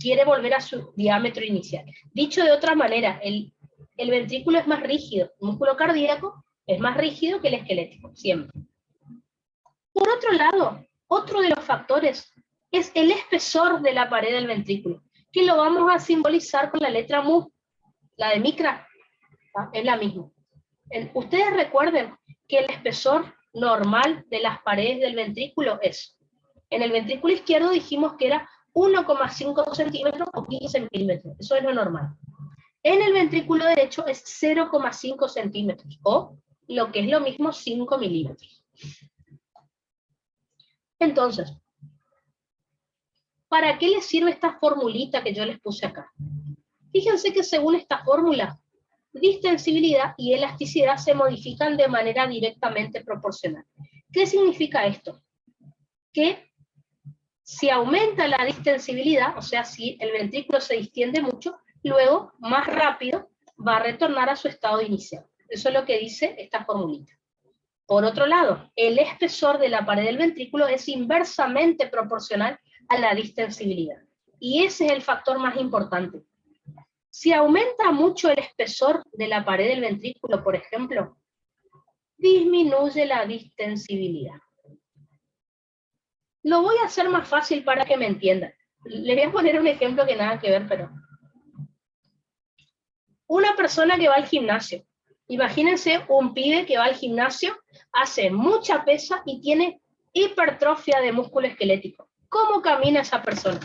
quiere volver a su diámetro inicial. Dicho de otra manera, el ventrículo es más rígido, el músculo cardíaco es más rígido que el esquelético, siempre. Por otro lado, otro de los factores es el espesor de la pared del ventrículo, que lo vamos a simbolizar con la letra mu, la de micra, ¿tá? Es la misma. Ustedes recuerden que el espesor normal de las paredes del ventrículo es, en el ventrículo izquierdo dijimos que era 1,5 centímetros o 15 milímetros, eso es lo normal. En el ventrículo derecho es 0,5 centímetros, o lo que es lo mismo 5 milímetros. Entonces, ¿para qué les sirve esta formulita que yo les puse acá? Fíjense que según esta fórmula, distensibilidad y elasticidad se modifican de manera directamente proporcional. ¿Qué significa esto? Que si aumenta la distensibilidad, o sea, si el ventrículo se distiende mucho, luego, más rápido, va a retornar a su estado inicial. Eso es lo que dice esta formulita. Por otro lado, el espesor de la pared del ventrículo es inversamente proporcional a la distensibilidad. Y ese es el factor más importante. Si aumenta mucho el espesor de la pared del ventrículo, por ejemplo, disminuye la distensibilidad. Lo voy a hacer más fácil para que me entiendan. Les voy a poner un ejemplo que nada que ver, pero... Una persona que va al gimnasio. Imagínense un pibe que va al gimnasio, hace mucha pesa y tiene hipertrofia de músculo esquelético. ¿Cómo camina esa persona?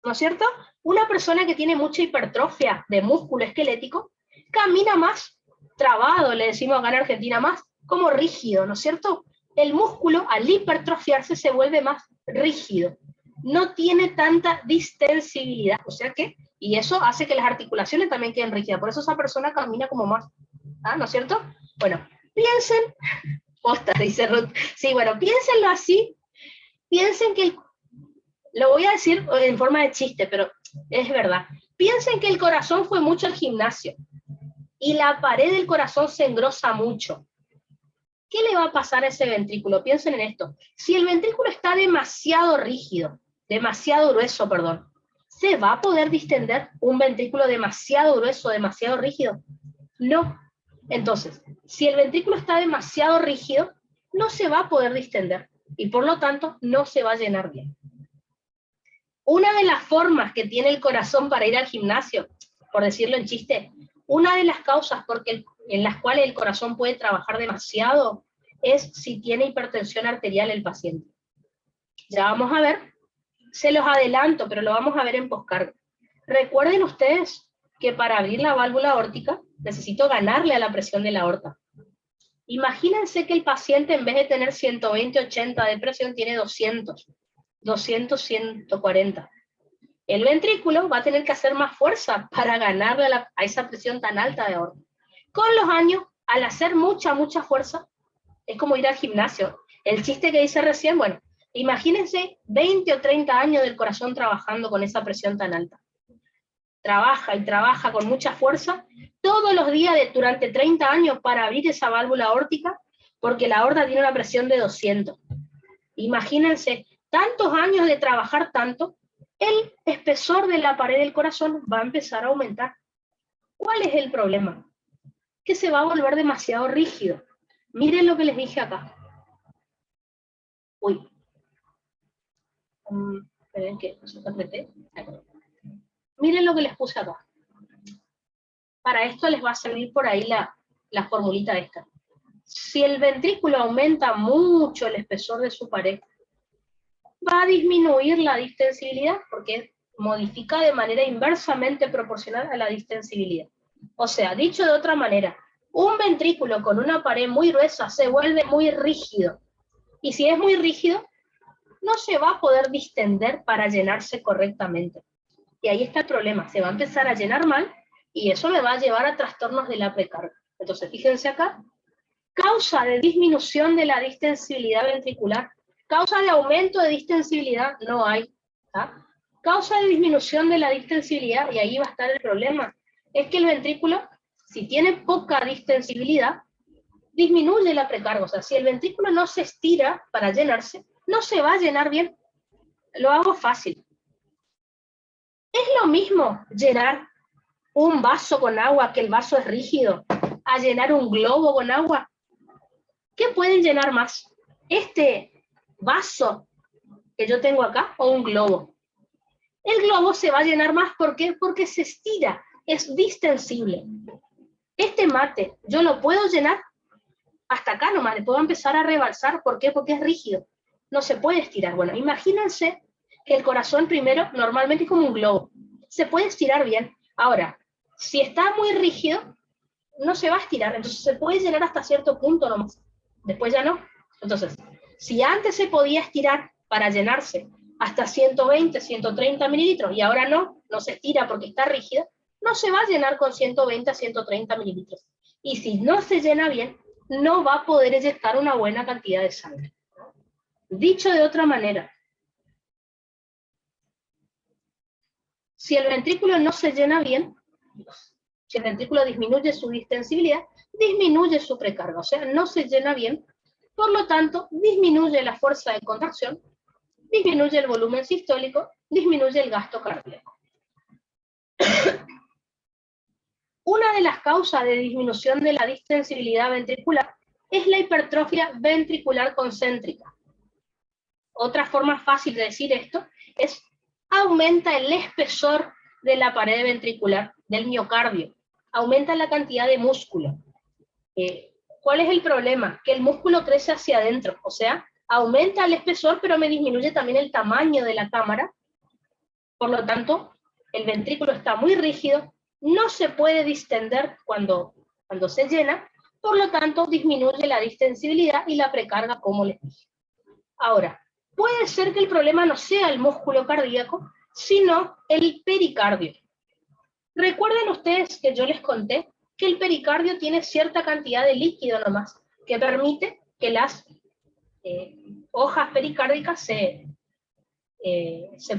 ¿No es cierto? Una persona que tiene mucha hipertrofia de músculo esquelético camina más trabado, le decimos acá en Argentina, más como rígido, ¿no es cierto? El músculo al hipertrofiarse se vuelve más rígido, no tiene tanta distensibilidad, o sea que, y eso hace que las articulaciones también queden rígidas, por eso esa persona camina como más, ¿no es cierto? Bueno, piensen, posta, dice Ruth, sí, bueno, piénsenlo así, piensen que lo voy a decir en forma de chiste, pero es verdad. Piensen que el corazón fue mucho al gimnasio y la pared del corazón se engrosa mucho. ¿Qué le va a pasar a ese ventrículo? Piensen en esto. Si el ventrículo está demasiado rígido, demasiado grueso, perdón, ¿se va a poder distender un ventrículo demasiado grueso, demasiado rígido? No. Entonces, si el ventrículo está demasiado rígido, no se va a poder distender y por lo tanto no se va a llenar bien. Una de las formas que tiene el corazón para ir al gimnasio, por decirlo en chiste, una de las causas en las cuales el corazón puede trabajar demasiado es si tiene hipertensión arterial el paciente. Ya vamos a ver, se los adelanto, pero lo vamos a ver en poscarga. Recuerden ustedes que para abrir la válvula aórtica necesito ganarle a la presión de la aorta. Imagínense que el paciente en vez de tener 120/80 de presión tiene 200. 200, 140. El ventrículo va a tener que hacer más fuerza para ganarle a esa presión tan alta de aorta. Con los años, al hacer mucha fuerza, es como ir al gimnasio. El chiste que hice recién, bueno, imagínense 20 o 30 años del corazón trabajando con esa presión tan alta. Trabaja y trabaja con mucha fuerza todos los días durante 30 años para abrir esa válvula aórtica, porque la aorta tiene una presión de 200. Imagínense, tantos años de trabajar tanto, el espesor de la pared del corazón va a empezar a aumentar. ¿Cuál es el problema? Que se va a volver demasiado rígido. Miren lo que les dije acá. Uy. Esperen que no se apreté. Miren lo que les puse acá. Para esto les va a servir por ahí la formulita esta. Si el ventrículo aumenta mucho el espesor de su pared, va a disminuir la distensibilidad, porque modifica de manera inversamente proporcional a la distensibilidad. O sea, dicho de otra manera, un ventrículo con una pared muy gruesa se vuelve muy rígido. Y si es muy rígido, no se va a poder distender para llenarse correctamente. Y ahí está el problema, se va a empezar a llenar mal y eso me va a llevar a trastornos de la precarga. Entonces, fíjense acá, causa de disminución de la distensibilidad ventricular, causa de aumento de distensibilidad no hay. ¿Tá? Causa de disminución de la distensibilidad, y ahí va a estar el problema, es que el ventrículo, si tiene poca distensibilidad, disminuye la precarga. O sea, si el ventrículo no se estira para llenarse, no se va a llenar bien. Lo hago fácil. Es lo mismo llenar un vaso con agua, que el vaso es rígido, a llenar un globo con agua. ¿Qué pueden llenar más? ¿Este vaso que yo tengo acá o un globo? El globo se va a llenar más, ¿por qué? Porque se estira, es distensible. Este mate, yo lo puedo llenar hasta acá nomás, le puedo empezar a rebalsar, ¿por qué? Porque es rígido, no se puede estirar. Bueno, imagínense que el corazón primero normalmente es como un globo, se puede estirar bien. Ahora, si está muy rígido, no se va a estirar, entonces se puede llenar hasta cierto punto nomás, después ya no. Entonces, si antes se podía estirar para llenarse hasta 120, 130 mililitros, y ahora no se estira porque está rígido, no se va a llenar con 120 a 130 mililitros. Y si no se llena bien, no va a poder eyectar una buena cantidad de sangre. Dicho de otra manera, si el ventrículo no se llena bien, si el ventrículo disminuye su distensibilidad, disminuye su precarga, o sea, no se llena bien, por lo tanto, disminuye la fuerza de contracción, disminuye el volumen sistólico, disminuye el gasto cardíaco. Una de las causas de disminución de la distensibilidad ventricular es la hipertrofia ventricular concéntrica. Otra forma fácil de decir esto es aumenta el espesor de la pared ventricular, del miocardio, aumenta la cantidad de músculo. ¿Cuál es el problema? Que el músculo crece hacia adentro, o sea, aumenta el espesor, pero me disminuye también el tamaño de la cámara. Por lo tanto, el ventrículo está muy rígido, no se puede distender cuando se llena, por lo tanto, disminuye la distensibilidad y la precarga, como les dije. Ahora, puede ser que el problema no sea el músculo cardíaco, sino el pericardio. Recuerden ustedes que yo les conté que el pericardio tiene cierta cantidad de líquido nomás, que permite que las hojas pericárdicas se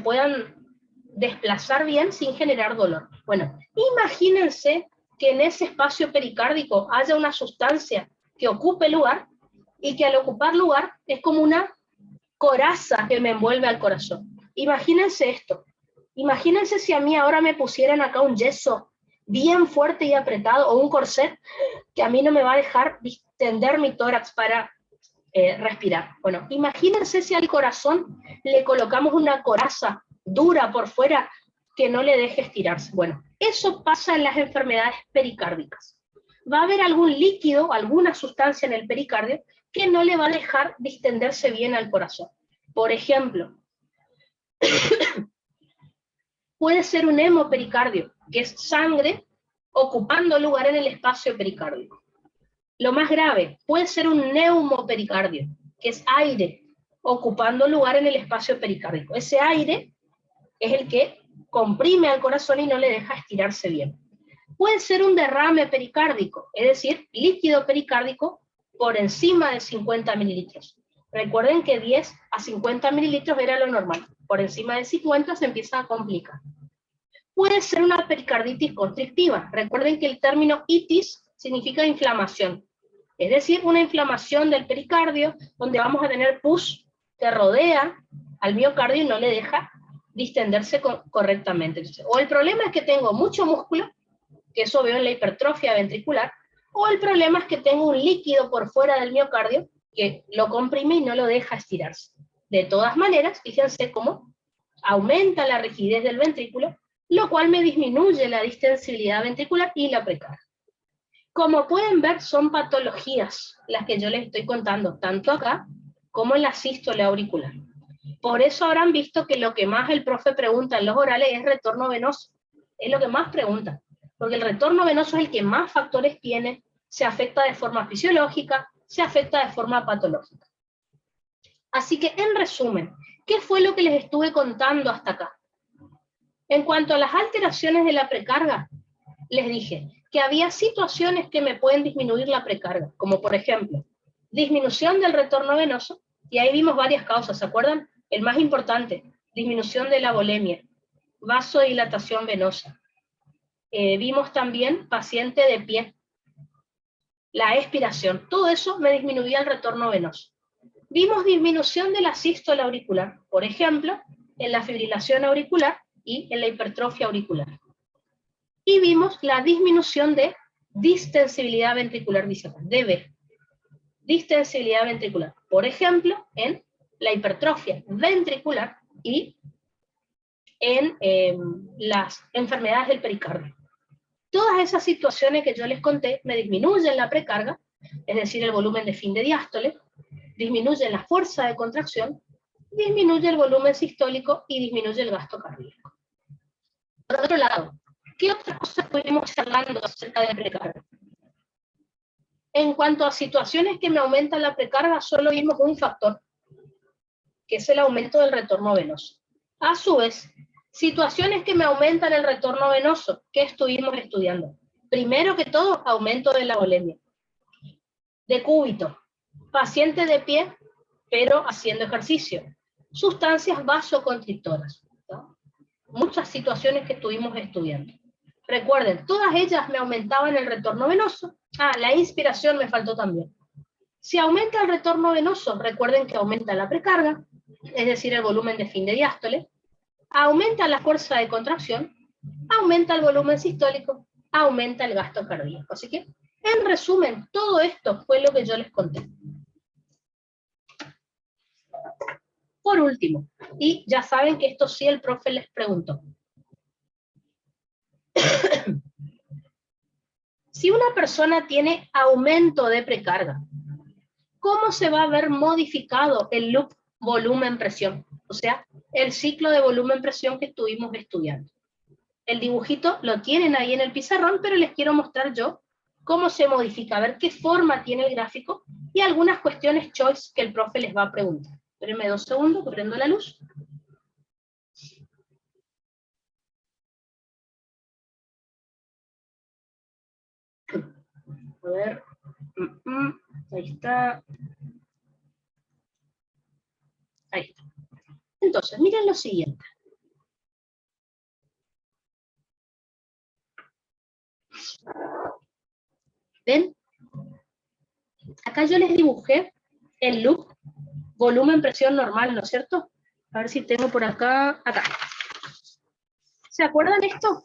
puedan desplazar bien sin generar dolor. Bueno, imagínense que en ese espacio pericárdico haya una sustancia que ocupe lugar, y que al ocupar lugar es como una coraza que me envuelve al corazón. Imagínense esto. Imagínense si a mí ahora me pusieran acá un yeso bien fuerte y apretado, o un corset que a mí no me va a dejar distender mi tórax para respirar. Bueno, imagínense si al corazón le colocamos una coraza dura por fuera que no le deje estirarse. Bueno, eso pasa en las enfermedades pericárdicas. Va a haber algún líquido, alguna sustancia en el pericardio que no le va a dejar distenderse bien al corazón. Por ejemplo, puede ser un hemopericardio, que es sangre ocupando lugar en el espacio pericárdico. Lo más grave, puede ser un neumopericardio, que es aire ocupando lugar en el espacio pericárdico. Ese aire es el que comprime al corazón y no le deja estirarse bien. Puede ser un derrame pericárdico, es decir, líquido pericárdico por encima de 50 mililitros. Recuerden que 10 a 50 mililitros era lo normal. Por encima de 50 se empieza a complicar. Puede ser una pericarditis constrictiva. Recuerden que el término itis significa inflamación. Es decir, una inflamación del pericardio, donde vamos a tener pus que rodea al miocardio y no le deja distenderse correctamente. O el problema es que tengo mucho músculo, que eso veo en la hipertrofia ventricular, o el problema es que tengo un líquido por fuera del miocardio que lo comprime y no lo deja estirarse. De todas maneras, fíjense cómo aumenta la rigidez del ventrículo, lo cual me disminuye la distensibilidad ventricular y la precarga. Como pueden ver, son patologías las que yo les estoy contando, tanto acá como en la sístole auricular. Por eso habrán visto que lo que más el profe pregunta en los orales es retorno venoso. Es lo que más pregunta, porque el retorno venoso es el que más factores tiene, se afecta de forma fisiológica, se afecta de forma patológica. Así que, en resumen, ¿qué fue lo que les estuve contando hasta acá? En cuanto a las alteraciones de la precarga, les dije que había situaciones que me pueden disminuir la precarga, como por ejemplo, disminución del retorno venoso, y ahí vimos varias causas, ¿se acuerdan? El más importante, disminución de la volemia, vasodilatación venosa. Vimos también paciente de pie, la expiración, todo eso me disminuía el retorno venoso. Vimos disminución de la sístole auricular, por ejemplo, en la fibrilación auricular y en la hipertrofia auricular. Y vimos la disminución de distensibilidad ventricular distal, DV, distensibilidad ventricular, por ejemplo, en la hipertrofia ventricular y en las enfermedades del pericardio. Todas esas situaciones que yo les conté me disminuyen la precarga, es decir, el volumen de fin de diástole, disminuyen la fuerza de contracción, disminuye el volumen sistólico y disminuye el gasto cardíaco. Por otro lado, ¿qué otras cosas estuvimos charlando acerca de precarga? En cuanto a situaciones que me aumentan la precarga, solo vimos un factor, que es el aumento del retorno venoso. A su vez, situaciones que me aumentan el retorno venoso, ¿qué estuvimos estudiando? Primero que todo, aumento de la volemia. Decúbito, paciente de pie, pero haciendo ejercicio. Sustancias vasoconstrictoras, ¿no? Muchas situaciones que estuvimos estudiando. Recuerden, todas ellas me aumentaban el retorno venoso. La inspiración me faltó también. Si aumenta el retorno venoso, recuerden que aumenta la precarga, es decir, el volumen de fin de diástole, aumenta la fuerza de contracción, aumenta el volumen sistólico, aumenta el gasto cardíaco. Así que, en resumen, todo esto fue lo que yo les conté. Por último, y ya saben que esto sí el profe les preguntó. Si una persona tiene aumento de precarga, ¿cómo se va a ver modificado el loop volumen-presión? O sea, el ciclo de volumen-presión que estuvimos estudiando. El dibujito lo tienen ahí en el pizarrón, pero les quiero mostrar yo cómo se modifica, a ver qué forma tiene el gráfico y algunas cuestiones choice que el profe les va a preguntar. Espérenme 2 segundos, prendo la luz. A ver, ahí está. Ahí está. Entonces, miren lo siguiente. ¿Ven? Acá yo les dibujé el loop volumen-presión normal, ¿no es cierto? A ver si tengo por acá. ¿Se acuerdan de esto?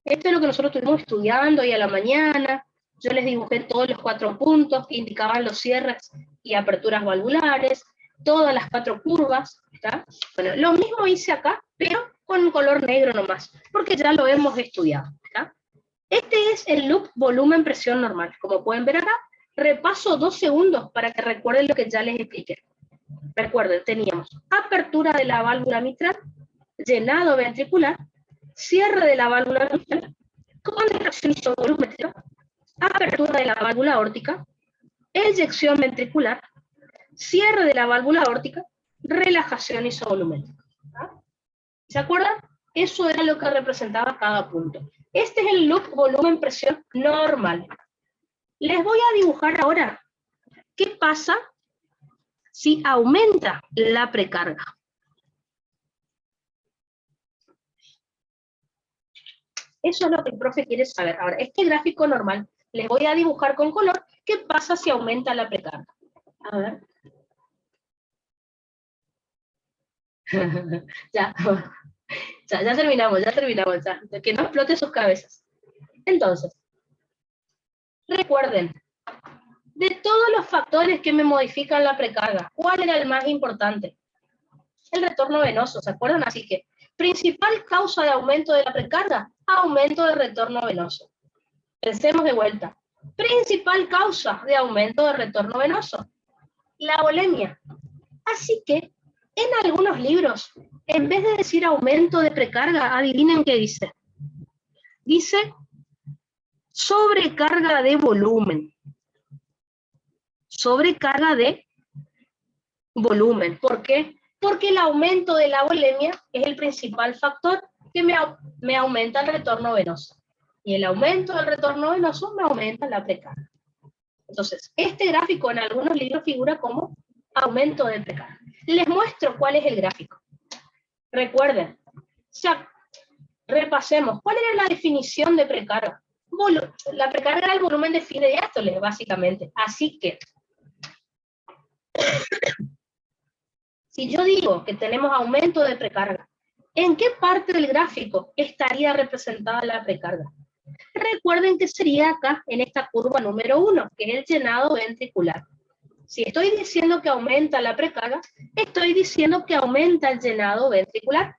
Esto es lo que nosotros estuvimos estudiando y a la mañana. Yo les dibujé todos los 4 puntos que indicaban los cierres y aperturas valvulares, todas las 4 curvas, ¿está? Bueno, lo mismo hice acá, pero con color negro nomás, porque ya lo hemos estudiado, ¿está? Este es el loop volumen-presión normal. Como pueden ver acá, repaso 2 segundos para que recuerden lo que ya les expliqué. Recuerden, teníamos apertura de la válvula mitral, llenado ventricular, cierre de la válvula mitral, contracción isovolúmetrica, apertura de la válvula aórtica, eyección ventricular, cierre de la válvula aórtica, relajación isovolumétrica. ¿Se acuerdan? Eso era lo que representaba cada punto. Este es el loop volumen-presión normal. Les voy a dibujar ahora qué pasa si aumenta la precarga. Eso es lo que el profe quiere saber. Ahora, este gráfico normal, les voy a dibujar con color qué pasa si aumenta la precarga. A ver. ya terminamos, ya. Que no explote sus cabezas. Entonces, recuerden, de todos los factores que me modifican la precarga, ¿cuál era el más importante? El retorno venoso, ¿se acuerdan? Así que, principal causa de aumento de la precarga, aumento del retorno venoso. Pensemos de vuelta. Principal causa de aumento del retorno venoso, la volemia. Así que, en algunos libros, en vez de decir aumento de precarga, adivinen qué dice. Dice sobrecarga de volumen. Sobrecarga de volumen. ¿Por qué? Porque el aumento de la volemia es el principal factor que me aumenta el retorno venoso. Y el aumento del retorno venoso me aumenta la precarga. Entonces, este gráfico en algunos libros figura como aumento de precarga. Les muestro cuál es el gráfico. Recuerden, repasemos. ¿Cuál era la definición de precarga? La precarga era el volumen de fin de diástole, básicamente. Así que, si yo digo que tenemos aumento de precarga, ¿en qué parte del gráfico estaría representada la precarga? Recuerden que sería acá, en esta curva número 1, que es el llenado ventricular. Si estoy diciendo que aumenta la precarga, estoy diciendo que aumenta el llenado ventricular,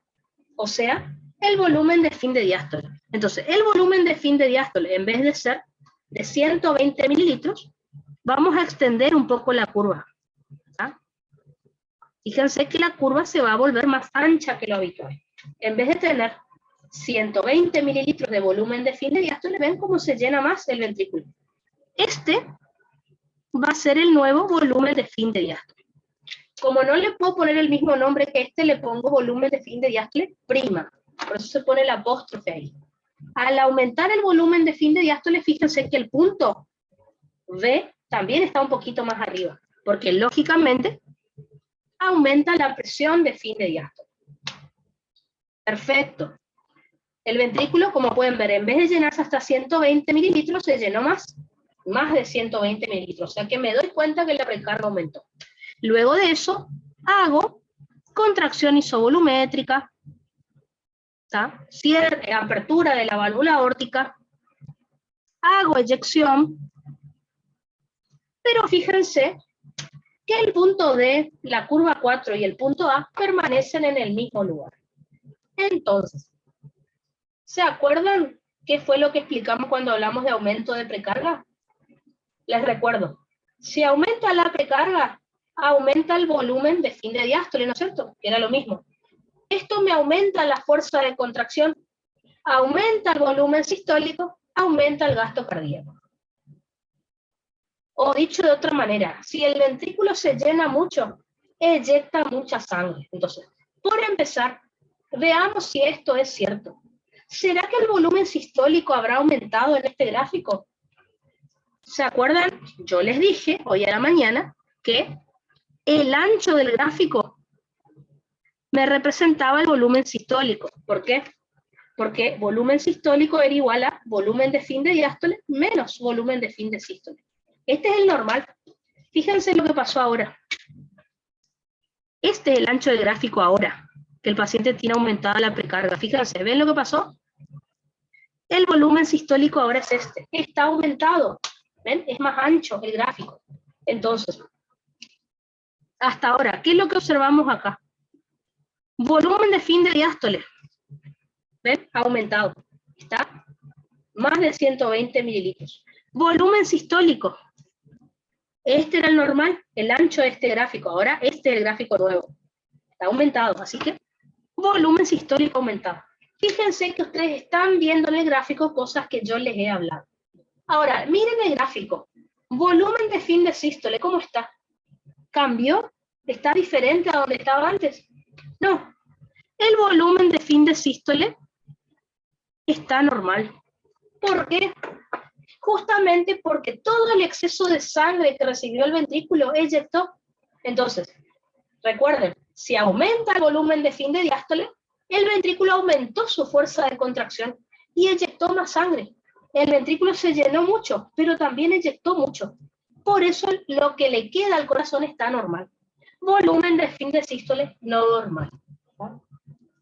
o sea, el volumen de fin de diástole. Entonces, el volumen de fin de diástole, en vez de ser de 120 mililitros, vamos a extender un poco la curva. Fíjense que la curva se va a volver más ancha que lo habitual. En vez de tener 120 mililitros de volumen de fin de diástole, ven cómo se llena más el ventrículo. Este va a ser el nuevo volumen de fin de diástole. Como no le puedo poner el mismo nombre que este, le pongo volumen de fin de diástole prima. Por eso se pone el apóstrofe ahí. Al aumentar el volumen de fin de diástole, fíjense que el punto V también está un poquito más arriba, porque lógicamente aumenta la presión de fin de diástole. Perfecto. El ventrículo, como pueden ver, en vez de llenarse hasta 120 mililitros, se llenó más de 120 mililitros. O sea que me doy cuenta que la precarga aumentó. Luego de eso, hago contracción isovolumétrica, cierre, apertura de la válvula aórtica, hago eyección, pero fíjense que el punto D, la curva 4 y el punto A permanecen en el mismo lugar. Entonces, ¿se acuerdan qué fue lo que explicamos cuando hablamos de aumento de precarga? Les recuerdo, si aumenta la precarga, aumenta el volumen de fin de diástole, ¿no es cierto? Que era lo mismo. Esto me aumenta la fuerza de contracción, aumenta el volumen sistólico, aumenta el gasto cardíaco. O dicho de otra manera, si el ventrículo se llena mucho, eyecta mucha sangre. Entonces, por empezar, veamos si esto es cierto. ¿Será que el volumen sistólico habrá aumentado en este gráfico? ¿Se acuerdan? Yo les dije hoy a la mañana que el ancho del gráfico me representaba el volumen sistólico. ¿Por qué? Porque volumen sistólico era igual a volumen de fin de diástole menos volumen de fin de sístole. Este es el normal. Fíjense lo que pasó ahora. Este es el ancho del gráfico ahora, que el paciente tiene aumentada la precarga. Fíjense, ¿ven lo que pasó? El volumen sistólico ahora es este. Está aumentado. ¿Ven? Es más ancho el gráfico. Entonces, hasta ahora, ¿qué es lo que observamos acá? Volumen de fin de diástole. ¿Ven? Ha aumentado. Está más de 120 mililitros. Volumen sistólico. Este era el normal, el ancho de este gráfico. Ahora este es el gráfico nuevo. Está aumentado, así que volumen sistólico aumentado. Fíjense que ustedes están viendo en el gráfico cosas que yo les he hablado. Ahora, miren el gráfico. Volumen de fin de sístole, ¿cómo está? ¿Cambió? ¿Está diferente a donde estaba antes? No. El volumen de fin de sístole está normal. ¿Por qué? Justamente porque todo el exceso de sangre que recibió el ventrículo eyectó. Entonces, recuerden, si aumenta el volumen de fin de diástole, el ventrículo aumentó su fuerza de contracción y eyectó más sangre. El ventrículo se llenó mucho, pero también eyectó mucho. Por eso lo que le queda al corazón está normal. Volumen de fin de sístole no normal.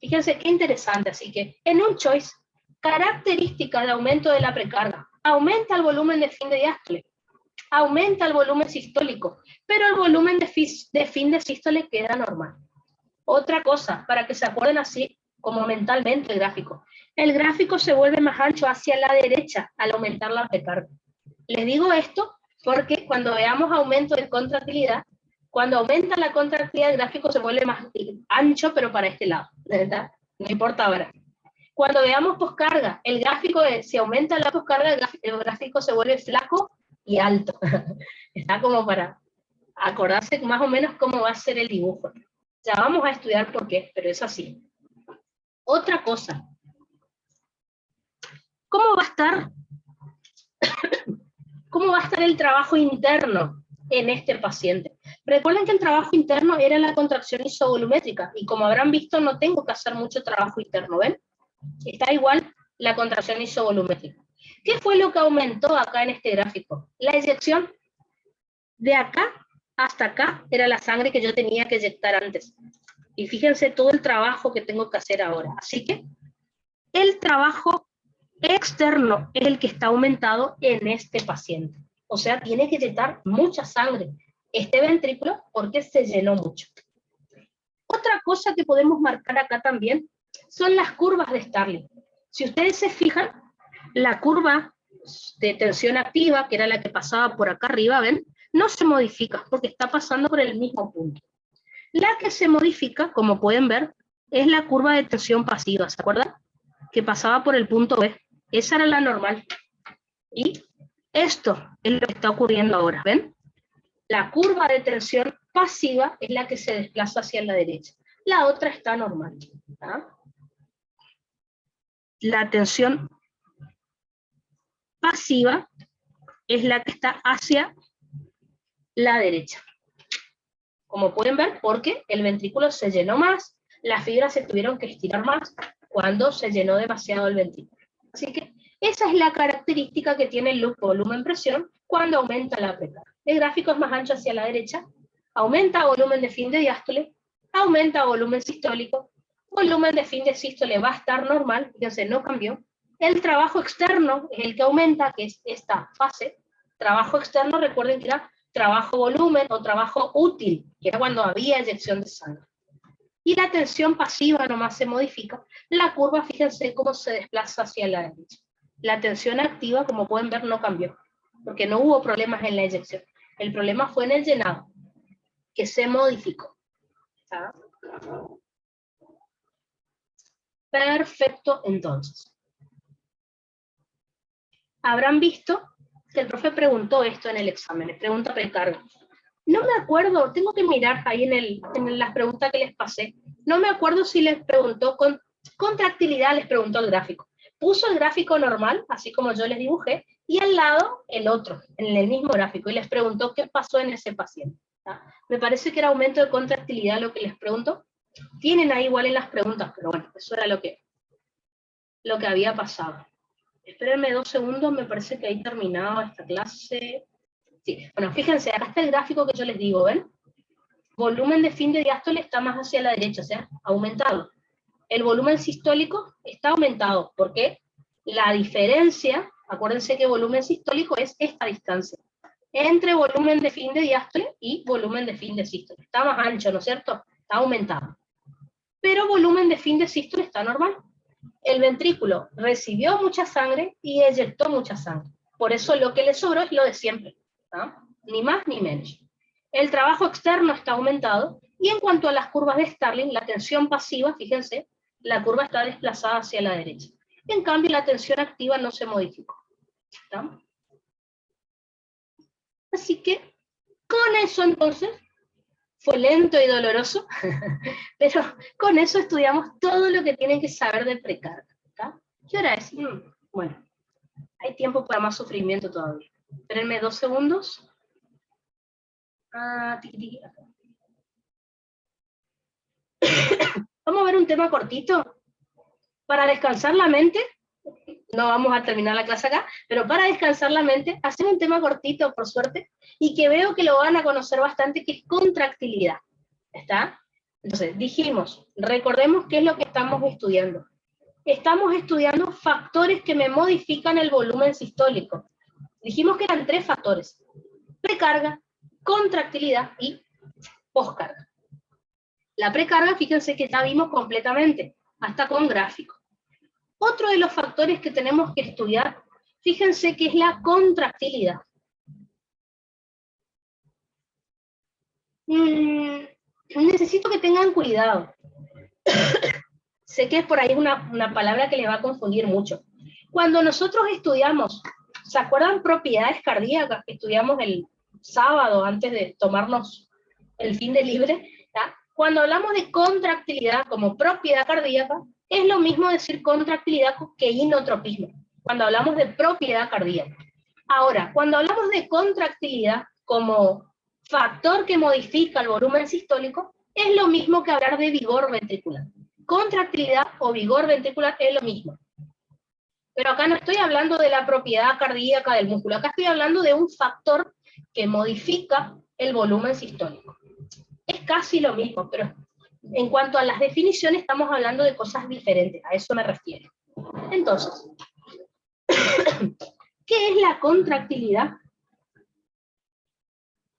Fíjense qué interesante. Así que en un choice, característica de aumento de la precarga. Aumenta el volumen de fin de diástole, aumenta el volumen sistólico, pero el volumen de fin de sístole queda normal. Otra cosa, para que se acuerden así como mentalmente el gráfico. El gráfico se vuelve más ancho hacia la derecha al aumentar la precarga. Les digo esto porque cuando veamos aumento de contractilidad, cuando aumenta la contractilidad, el gráfico se vuelve más ancho, pero para este lado, ¿verdad? No importa ahora. Cuando veamos poscarga, el gráfico, si aumenta la poscarga, el gráfico se vuelve flaco y alto. Está como para acordarse más o menos cómo va a ser el dibujo. Ya vamos a estudiar por qué, pero es así. Otra cosa. ¿Cómo va a estar el trabajo interno en este paciente? Recuerden que el trabajo interno era la contracción isovolumétrica, y como habrán visto, no tengo que hacer mucho trabajo interno, ¿ven? Está igual la contracción isovolumétrica. ¿Qué fue lo que aumentó acá en este gráfico? La eyección. De acá hasta acá era la sangre que yo tenía que eyectar antes. Y fíjense todo el trabajo que tengo que hacer ahora. Así que el trabajo externo es el que está aumentado en este paciente. O sea, tiene que eyectar mucha sangre este ventrículo porque se llenó mucho. Otra cosa que podemos marcar acá también son las curvas de Starling. Si ustedes se fijan, la curva de tensión activa, que era la que pasaba por acá arriba, ¿ven? No se modifica porque está pasando por el mismo punto. La que se modifica, como pueden ver, es la curva de tensión pasiva, ¿se acuerdan? Que pasaba por el punto B. Esa era la normal. Y esto es lo que está ocurriendo ahora, ¿ven? La curva de tensión pasiva es la que se desplaza hacia la derecha. La otra está normal. ¿Ah? La tensión pasiva es la que está hacia la derecha. Como pueden ver, porque el ventrículo se llenó más, las fibras se tuvieron que estirar más cuando se llenó demasiado el ventrículo. Así que esa es la característica que tiene el loop volumen-presión cuando aumenta la precarga. El gráfico es más ancho hacia la derecha, aumenta volumen de fin de diástole, aumenta volumen sistólico, volumen de fin de sístole va a estar normal, fíjense, no cambió. El trabajo externo es el que aumenta, que es esta fase. Trabajo externo, recuerden que era trabajo volumen o trabajo útil, que era cuando había eyección de sangre. Y la tensión pasiva nomás se modifica. La curva, fíjense cómo se desplaza hacia la derecha. La tensión activa, como pueden ver, no cambió, porque no hubo problemas en la eyección. El problema fue en el llenado, que se modificó. ¿Está? Perfecto, entonces. Habrán visto que el profe preguntó esto en el examen, pregunta precarga. No me acuerdo, tengo que mirar ahí en las preguntas que les pasé. No me acuerdo si les preguntó con contractilidad, les preguntó el gráfico. Puso el gráfico normal, así como yo les dibujé, y al lado el otro, en el mismo gráfico, y les preguntó qué pasó en ese paciente. ¿Tá? Me parece que era aumento de contractilidad lo que les preguntó. Tienen ahí igual en las preguntas, pero bueno, eso era lo que había pasado. Espérenme 2 segundos, me parece que ahí terminaba esta clase. Sí. Bueno, fíjense, acá está el gráfico que yo les digo, ¿ven? Volumen de fin de diástole está más hacia la derecha, o sea, aumentado. El volumen sistólico está aumentado, porque la diferencia, acuérdense que volumen sistólico es esta distancia, entre volumen de fin de diástole y volumen de fin de sístole. Está más ancho, ¿no es cierto? Está aumentado. Pero volumen de fin de sístole está normal. El ventrículo recibió mucha sangre y eyectó mucha sangre. Por eso lo que le sobró es lo de siempre, ¿no? Ni más ni menos. El trabajo externo está aumentado, y en cuanto a las curvas de Starling, la tensión pasiva, fíjense, la curva está desplazada hacia la derecha. En cambio, la tensión activa no se modificó. ¿Está? Así que, con eso entonces, fue lento y doloroso, pero con eso estudiamos todo lo que tienen que saber de precarga. ¿Está? ¿Qué hora es? Bueno, hay tiempo para más sufrimiento todavía. Espérenme 2 segundos. Vamos a ver un tema cortito para descansar la mente. No vamos a terminar la clase acá, pero para descansar la mente, hacer un tema cortito, por suerte, y que veo que lo van a conocer bastante, que es contractilidad. ¿Está? Entonces, dijimos, recordemos qué es lo que estamos estudiando. Estamos estudiando factores que me modifican el volumen sistólico. Dijimos que eran 3 factores: precarga, contractilidad y poscarga. La precarga, fíjense que ya vimos completamente, hasta con gráfico. Otro de los factores que tenemos que estudiar, fíjense que es la contractilidad. Necesito que tengan cuidado. Sé que por ahí es una palabra que les va a confundir mucho. Cuando nosotros estudiamos, ¿se acuerdan propiedades cardíacas que estudiamos el sábado antes de tomarnos el fin de libre? ¿Tá? Cuando hablamos de contractilidad como propiedad cardíaca, es lo mismo decir contractilidad que inotropismo, cuando hablamos de propiedad cardíaca. Ahora, cuando hablamos de contractilidad como factor que modifica el volumen sistólico, es lo mismo que hablar de vigor ventricular. Contractilidad o vigor ventricular es lo mismo. Pero acá no estoy hablando de la propiedad cardíaca del músculo, acá estoy hablando de un factor que modifica el volumen sistólico. Es casi lo mismo, pero en cuanto a las definiciones estamos hablando de cosas diferentes, a eso me refiero. Entonces, ¿qué es la contractilidad?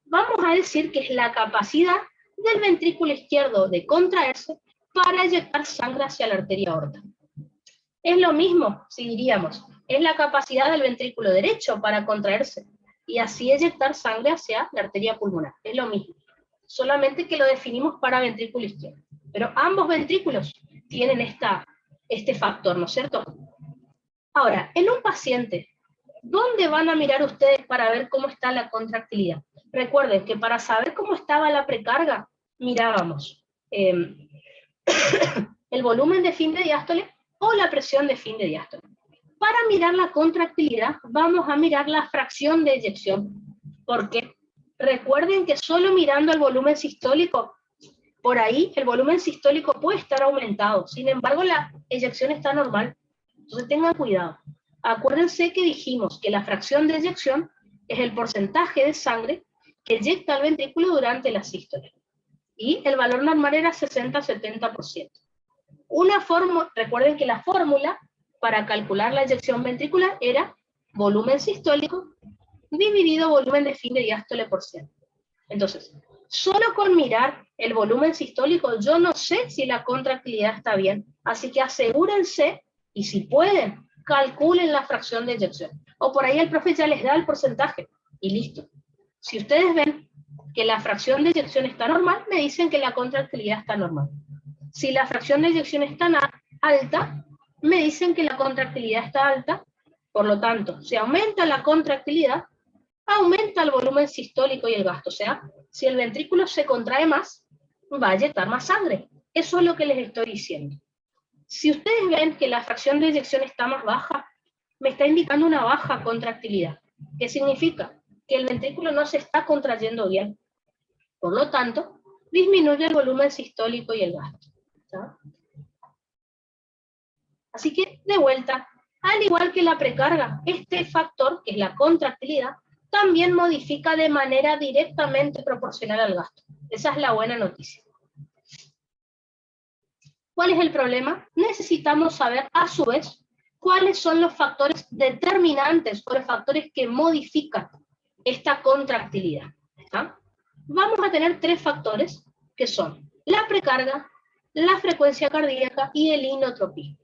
Vamos a decir que es la capacidad del ventrículo izquierdo de contraerse para eyectar sangre hacia la arteria aorta. Es lo mismo, si diríamos, es la capacidad del ventrículo derecho para contraerse y así eyectar sangre hacia la arteria pulmonar. Es lo mismo, solamente que lo definimos para ventrículo izquierdo. Pero ambos ventrículos tienen este factor, ¿no es cierto? Ahora, en un paciente, ¿dónde van a mirar ustedes para ver cómo está la contractilidad? Recuerden que para saber cómo estaba la precarga, mirábamos el volumen de fin de diástole o la presión de fin de diástole. Para mirar la contractilidad, vamos a mirar la fracción de eyección. Porque recuerden que solo mirando el volumen sistólico, por ahí el volumen sistólico puede estar aumentado. Sin embargo, la eyección está normal. Entonces tengan cuidado. Acuérdense que dijimos que la fracción de eyección es el porcentaje de sangre que eyecta el ventrículo durante la sístole. Y el valor normal era 60-70%. Recuerden que la fórmula para calcular la eyección ventricular era volumen sistólico dividido volumen de fin de diástole por 100. Entonces, solo con mirar el volumen sistólico, yo no sé si la contractilidad está bien. Así que asegúrense, y si pueden, calculen la fracción de eyección. O por ahí el profe ya les da el porcentaje, y listo. Si ustedes ven que la fracción de eyección está normal, me dicen que la contractilidad está normal. Si la fracción de eyección está alta, me dicen que la contractilidad está alta. Por lo tanto, si aumenta la contractilidad, aumenta el volumen sistólico y el gasto. O sea, si el ventrículo se contrae más, va a eyectar más sangre. Eso es lo que les estoy diciendo. Si ustedes ven que la fracción de eyección está más baja, me está indicando una baja contractilidad. ¿Qué significa? Que el ventrículo no se está contrayendo bien. Por lo tanto, disminuye el volumen sistólico y el gasto. ¿Está? Así que, de vuelta, al igual que la precarga, este factor, que es la contractilidad, también modifica de manera directamente proporcional al gasto. Esa es la buena noticia. ¿Cuál es el problema? Necesitamos saber, a su vez, cuáles son los factores determinantes o los factores que modifican esta contractilidad. ¿Está? Vamos a tener 3 factores, que son la precarga, la frecuencia cardíaca y el inotropismo.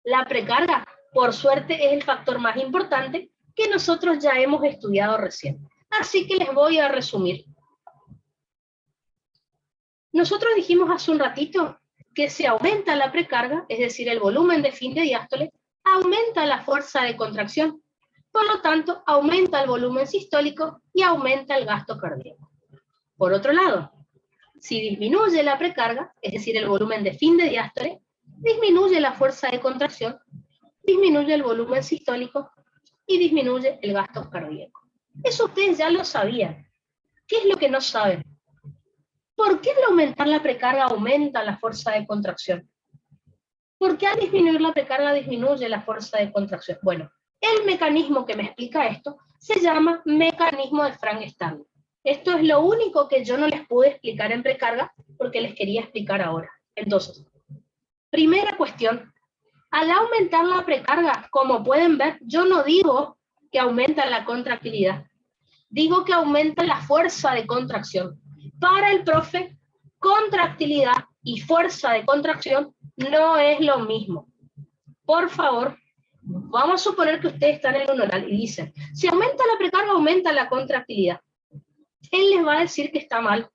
La precarga, por suerte, es el factor más importante que nosotros ya hemos estudiado recién. Así que les voy a resumir. Nosotros dijimos hace un ratito que si aumenta la precarga, es decir, el volumen de fin de diástole, aumenta la fuerza de contracción. Por lo tanto, aumenta el volumen sistólico y aumenta el gasto cardíaco. Por otro lado, si disminuye la precarga, es decir, el volumen de fin de diástole, disminuye la fuerza de contracción, disminuye el volumen sistólico y disminuye el gasto cardíaco. Eso ustedes ya lo sabían. ¿Qué es lo que no saben? ¿Por qué al aumentar la precarga aumenta la fuerza de contracción? ¿Por qué al disminuir la precarga disminuye la fuerza de contracción? Bueno, el mecanismo que me explica esto se llama mecanismo de Frank-Starling. Esto es lo único que yo no les pude explicar en precarga porque les quería explicar ahora. Entonces, primera cuestión, al aumentar la precarga, como pueden ver, yo no digo que aumenta la contractilidad, digo que aumenta la fuerza de contracción. Para el profe, contractilidad y fuerza de contracción no es lo mismo. Por favor, vamos a suponer que ustedes están en un oral y dicen, si aumenta la precarga, aumenta la contractilidad. Él les va a decir que está mal,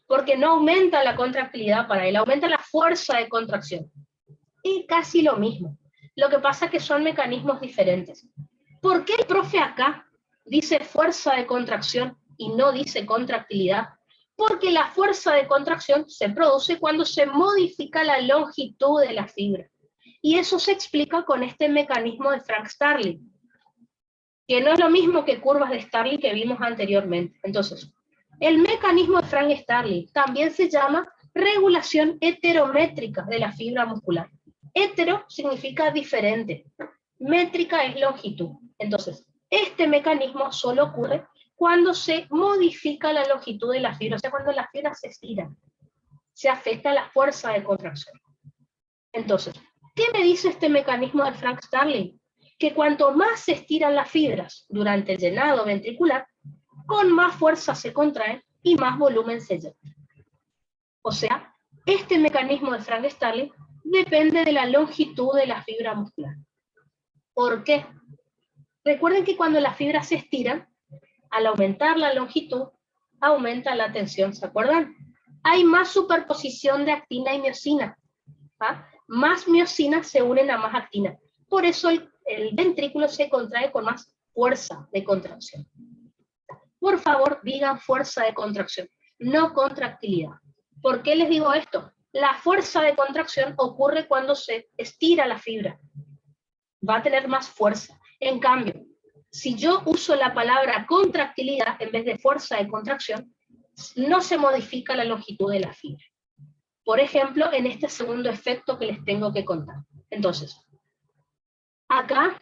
porque no aumenta la contractilidad para él, aumenta la fuerza de contracción. Y casi lo mismo. Lo que pasa es que son mecanismos diferentes. ¿Por qué el profe acá dice fuerza de contracción y no dice contractilidad? Porque la fuerza de contracción se produce cuando se modifica la longitud de la fibra. Y eso se explica con este mecanismo de Frank-Starling, que no es lo mismo que curvas de Starling que vimos anteriormente. Entonces, el mecanismo de Frank-Starling también se llama regulación heterométrica de la fibra muscular. Hetero significa diferente, métrica es longitud. Entonces, este mecanismo solo ocurre cuando se modifica la longitud de la fibra, o sea, cuando la fibra se estira, se afecta la fuerza de contracción. Entonces, ¿qué me dice este mecanismo de Frank-Starling? Que cuanto más se estiran las fibras durante el llenado ventricular, con más fuerza se contraen y más volumen se llena. O sea, este mecanismo de Frank-Starling depende de la longitud de la fibra muscular. ¿Por qué? Recuerden que cuando las fibras se estiran, al aumentar la longitud, aumenta la tensión, ¿se acuerdan? Hay más superposición de actina y miosina. ¿Ah? Más miosinas se unen a más actina. Por eso el ventrículo se contrae con más fuerza de contracción. Por favor, digan fuerza de contracción, no contractilidad. ¿Por qué les digo esto? La fuerza de contracción ocurre cuando se estira la fibra. Va a tener más fuerza. En cambio, si yo uso la palabra contractilidad en vez de fuerza de contracción, no se modifica la longitud de la fibra. Por ejemplo, en este segundo efecto que les tengo que contar. Entonces, acá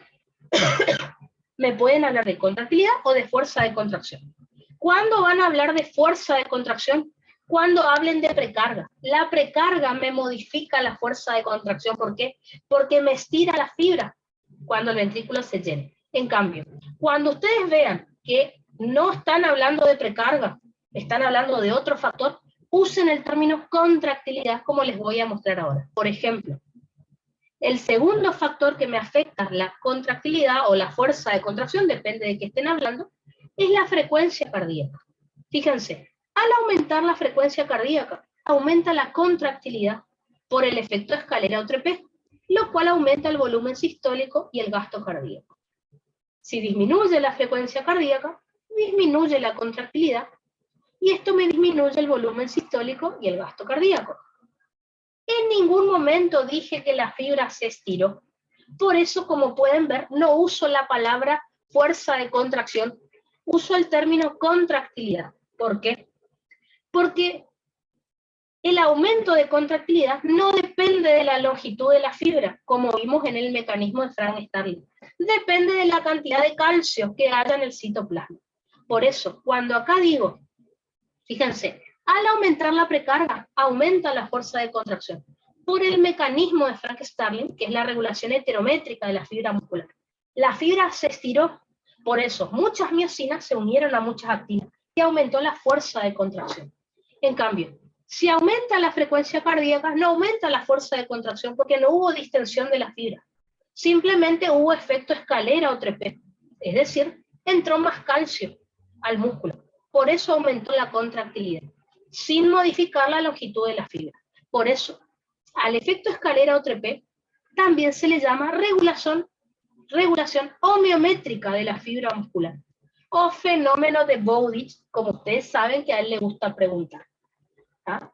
me pueden hablar de contractilidad o de fuerza de contracción. ¿Cuándo van a hablar de fuerza de contracción? Cuando hablen de precarga. La precarga me modifica la fuerza de contracción. ¿Por qué? Porque me estira la fibra cuando el ventrículo se llene. En cambio, cuando ustedes vean que no están hablando de precarga, están hablando de otro factor, usen el término contractilidad como les voy a mostrar ahora. Por ejemplo, el segundo factor que me afecta la contractilidad o la fuerza de contracción, depende de qué estén hablando, es la frecuencia cardíaca. Fíjense, al aumentar la frecuencia cardíaca, aumenta la contractilidad por el efecto escalera o trepé, lo cual aumenta el volumen sistólico y el gasto cardíaco. Si disminuye la frecuencia cardíaca, disminuye la contractilidad, y esto me disminuye el volumen sistólico y el gasto cardíaco. En ningún momento dije que la fibra se estiró. Por eso, como pueden ver, no uso la palabra fuerza de contracción, uso el término contractilidad. ¿Por qué? Porque el aumento de contractilidad no depende de la longitud de la fibra, como vimos en el mecanismo de Frank-Starling. Depende de la cantidad de calcio que haya en el citoplasma. Por eso, cuando acá digo, fíjense, al aumentar la precarga, aumenta la fuerza de contracción por el mecanismo de Frank-Starling, que es la regulación heterométrica de la fibra muscular. La fibra se estiró, por eso muchas miosinas se unieron a muchas actinas y aumentó la fuerza de contracción. En cambio, si aumenta la frecuencia cardíaca, no aumenta la fuerza de contracción porque no hubo distensión de la fibra. Simplemente hubo efecto escalera o trepé, es decir, entró más calcio al músculo. Por eso aumentó la contractilidad, sin modificar la longitud de la fibra. Por eso, al efecto escalera o trepé, también se le llama regulación regulación homeométrica de la fibra muscular, o fenómeno de Bowditch, como ustedes saben que a él le gusta preguntar. ¿Ah?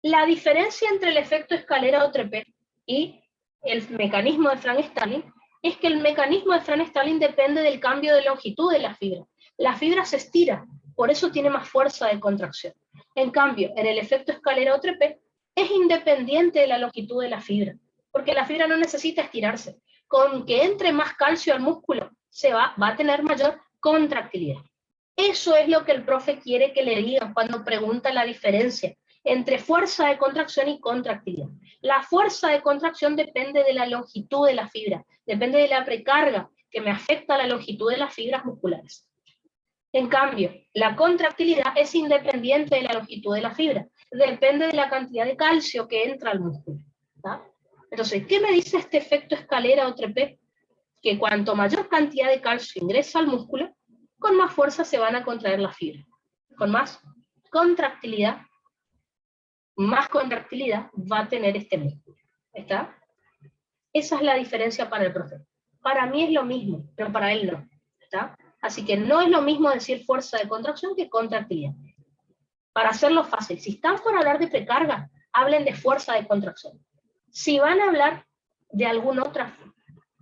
La diferencia entre el efecto escalera o trepé y el mecanismo de Frank-Starling es que el mecanismo de Frank-Starling depende del cambio de longitud de la fibra. La fibra se estira, por eso tiene más fuerza de contracción. En cambio, en el efecto escalera o trepé, es independiente de la longitud de la fibra, porque la fibra no necesita estirarse. Con que entre más calcio al músculo, va a tener mayor contractilidad. Eso es lo que el profe quiere que le digan cuando pregunta la diferencia entre fuerza de contracción y contractilidad. La fuerza de contracción depende de la longitud de la fibra, depende de la precarga que me afecta a la longitud de las fibras musculares. En cambio, la contractilidad es independiente de la longitud de la fibra, depende de la cantidad de calcio que entra al músculo. ¿Tá? Entonces, ¿qué me dice este efecto escalera o trepé? Que cuanto mayor cantidad de calcio ingresa al músculo, con más fuerza se van a contraer las fibras. Con más contractilidad va a tener este músculo. ¿Está? Esa es la diferencia para el profe. Para mí es lo mismo, pero para él no. ¿Está? Así que no es lo mismo decir fuerza de contracción que contractilidad. Para hacerlo fácil, si están por hablar de precarga, hablen de fuerza de contracción. Si van a hablar de alguna otra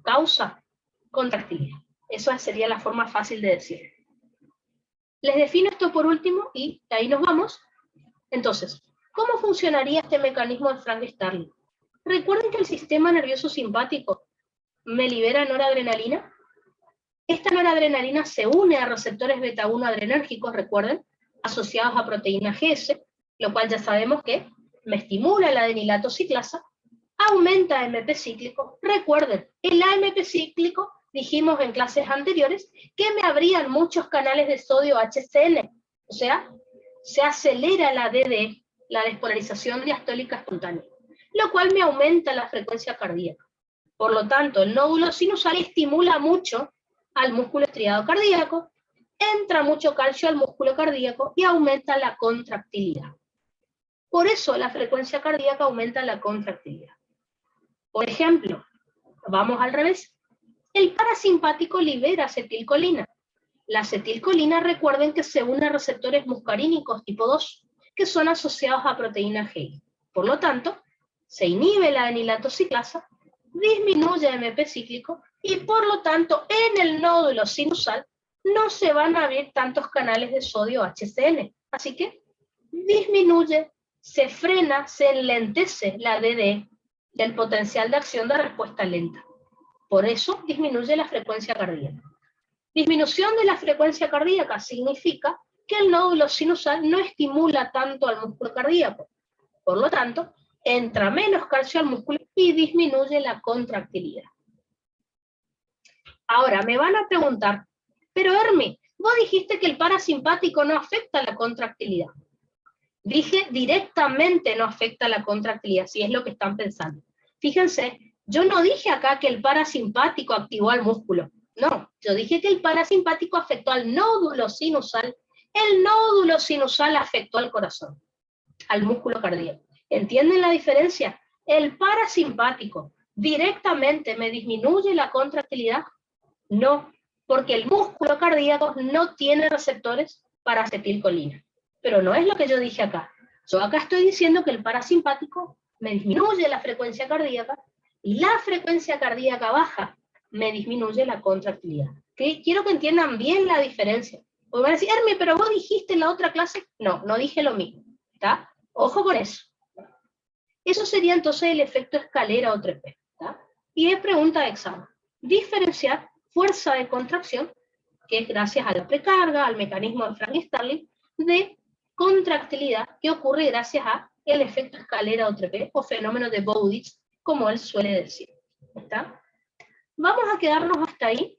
causa, contractilidad. Esa sería la forma fácil de decir. Les defino esto por último y ahí nos vamos. Entonces, ¿cómo funcionaría este mecanismo de Frank-Starling? Recuerden que el sistema nervioso simpático me libera noradrenalina. Esta noradrenalina se une a receptores beta-1 adrenérgicos, recuerden, asociados a proteína GS, lo cual ya sabemos que me estimula la adenilato ciclasa, aumenta AMP cíclico. Recuerden, el AMP cíclico dijimos en clases anteriores que me abrían muchos canales de sodio HCN, o sea, se acelera la DD, la despolarización diastólica espontánea, lo cual me aumenta la frecuencia cardíaca. Por lo tanto, el nódulo sinusal estimula mucho al músculo estriado cardíaco, entra mucho calcio al músculo cardíaco y aumenta la contractilidad. Por eso la frecuencia cardíaca aumenta la contractilidad. Por ejemplo, vamos al revés. El parasimpático libera acetilcolina. La acetilcolina, recuerden que se une a receptores muscarínicos tipo 2, que son asociados a proteína G. Por lo tanto, se inhibe la adenilato ciclasa, disminuye el AMP cíclico y por lo tanto en el nódulo sinusal no se van a abrir tantos canales de sodio HCN. Así que disminuye, se frena, se enlentece la DD del potencial de acción de respuesta lenta. Por eso disminuye la frecuencia cardíaca. Disminución de la frecuencia cardíaca significa que el nódulo sinusal no estimula tanto al músculo cardíaco. Por lo tanto, entra menos calcio al músculo y disminuye la contractilidad. Ahora, me van a preguntar, pero Hermi, vos dijiste que el parasimpático no afecta la contractilidad. Dije directamente no afecta la contractilidad, si es lo que están pensando. Fíjense, yo no dije acá que el parasimpático activó al músculo. No, yo dije que el parasimpático afectó al nódulo sinusal. El nódulo sinusal afectó al corazón, al músculo cardíaco. ¿Entienden la diferencia? El parasimpático directamente me disminuye la contractilidad. No, porque el músculo cardíaco no tiene receptores para acetilcolina. Pero no es lo que yo dije acá. Yo acá estoy diciendo que el parasimpático me disminuye la frecuencia cardíaca y la frecuencia cardíaca baja me disminuye la contractilidad. ¿Okay? Quiero que entiendan bien la diferencia. Porque van a decir, Hermi, pero vos dijiste en la otra clase. No, no dije lo mismo. ¿Está? Ojo con eso. Eso sería entonces el efecto escalera o trepé. Y es pregunta de examen. Diferenciar fuerza de contracción, que es gracias a la precarga, al mecanismo de Frank-Starling, de contractilidad, que ocurre gracias a el efecto escalera o trepé, o fenómeno de Bowditch, como él suele decir. ¿Está? Vamos a quedarnos hasta ahí.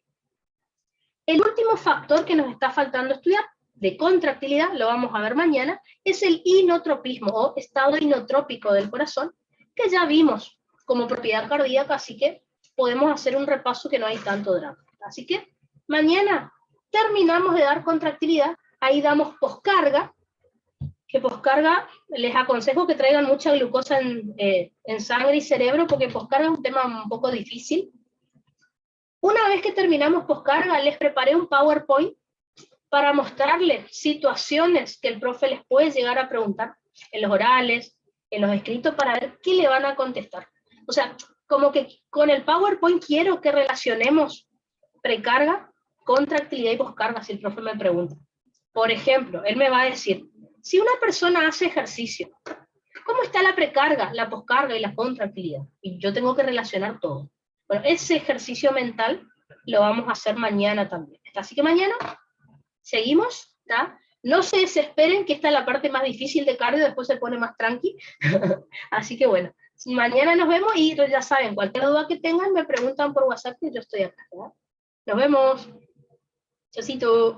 El último factor que nos está faltando estudiar, de contractilidad, lo vamos a ver mañana, es el inotropismo, o estado inotrópico del corazón, que ya vimos como propiedad cardíaca, así que podemos hacer un repaso que no hay tanto drama. Así que mañana terminamos de dar contractilidad, ahí damos poscarga, que poscarga les aconsejo que traigan mucha glucosa en sangre y cerebro, porque poscarga es un tema un poco difícil. Una vez que terminamos poscarga, les preparé un PowerPoint para mostrarles situaciones que el profe les puede llegar a preguntar en los orales, en los escritos, para ver qué le van a contestar. O sea, como que con el PowerPoint quiero que relacionemos precarga con tractilidad y poscarga, si el profe me pregunta. Por ejemplo, él me va a decir, si una persona hace ejercicio, ¿cómo está la precarga, la poscarga y la contractilidad? Y yo tengo que relacionar todo. Bueno, ese ejercicio mental lo vamos a hacer mañana también. Así que mañana seguimos, ¿tá? No se desesperen, que esta es la parte más difícil de cardio, después se pone más tranqui. Así que bueno, mañana nos vemos y ya saben, cualquier duda que tengan me preguntan por WhatsApp y yo estoy acá, ¿verdad? Nos vemos. Chocito.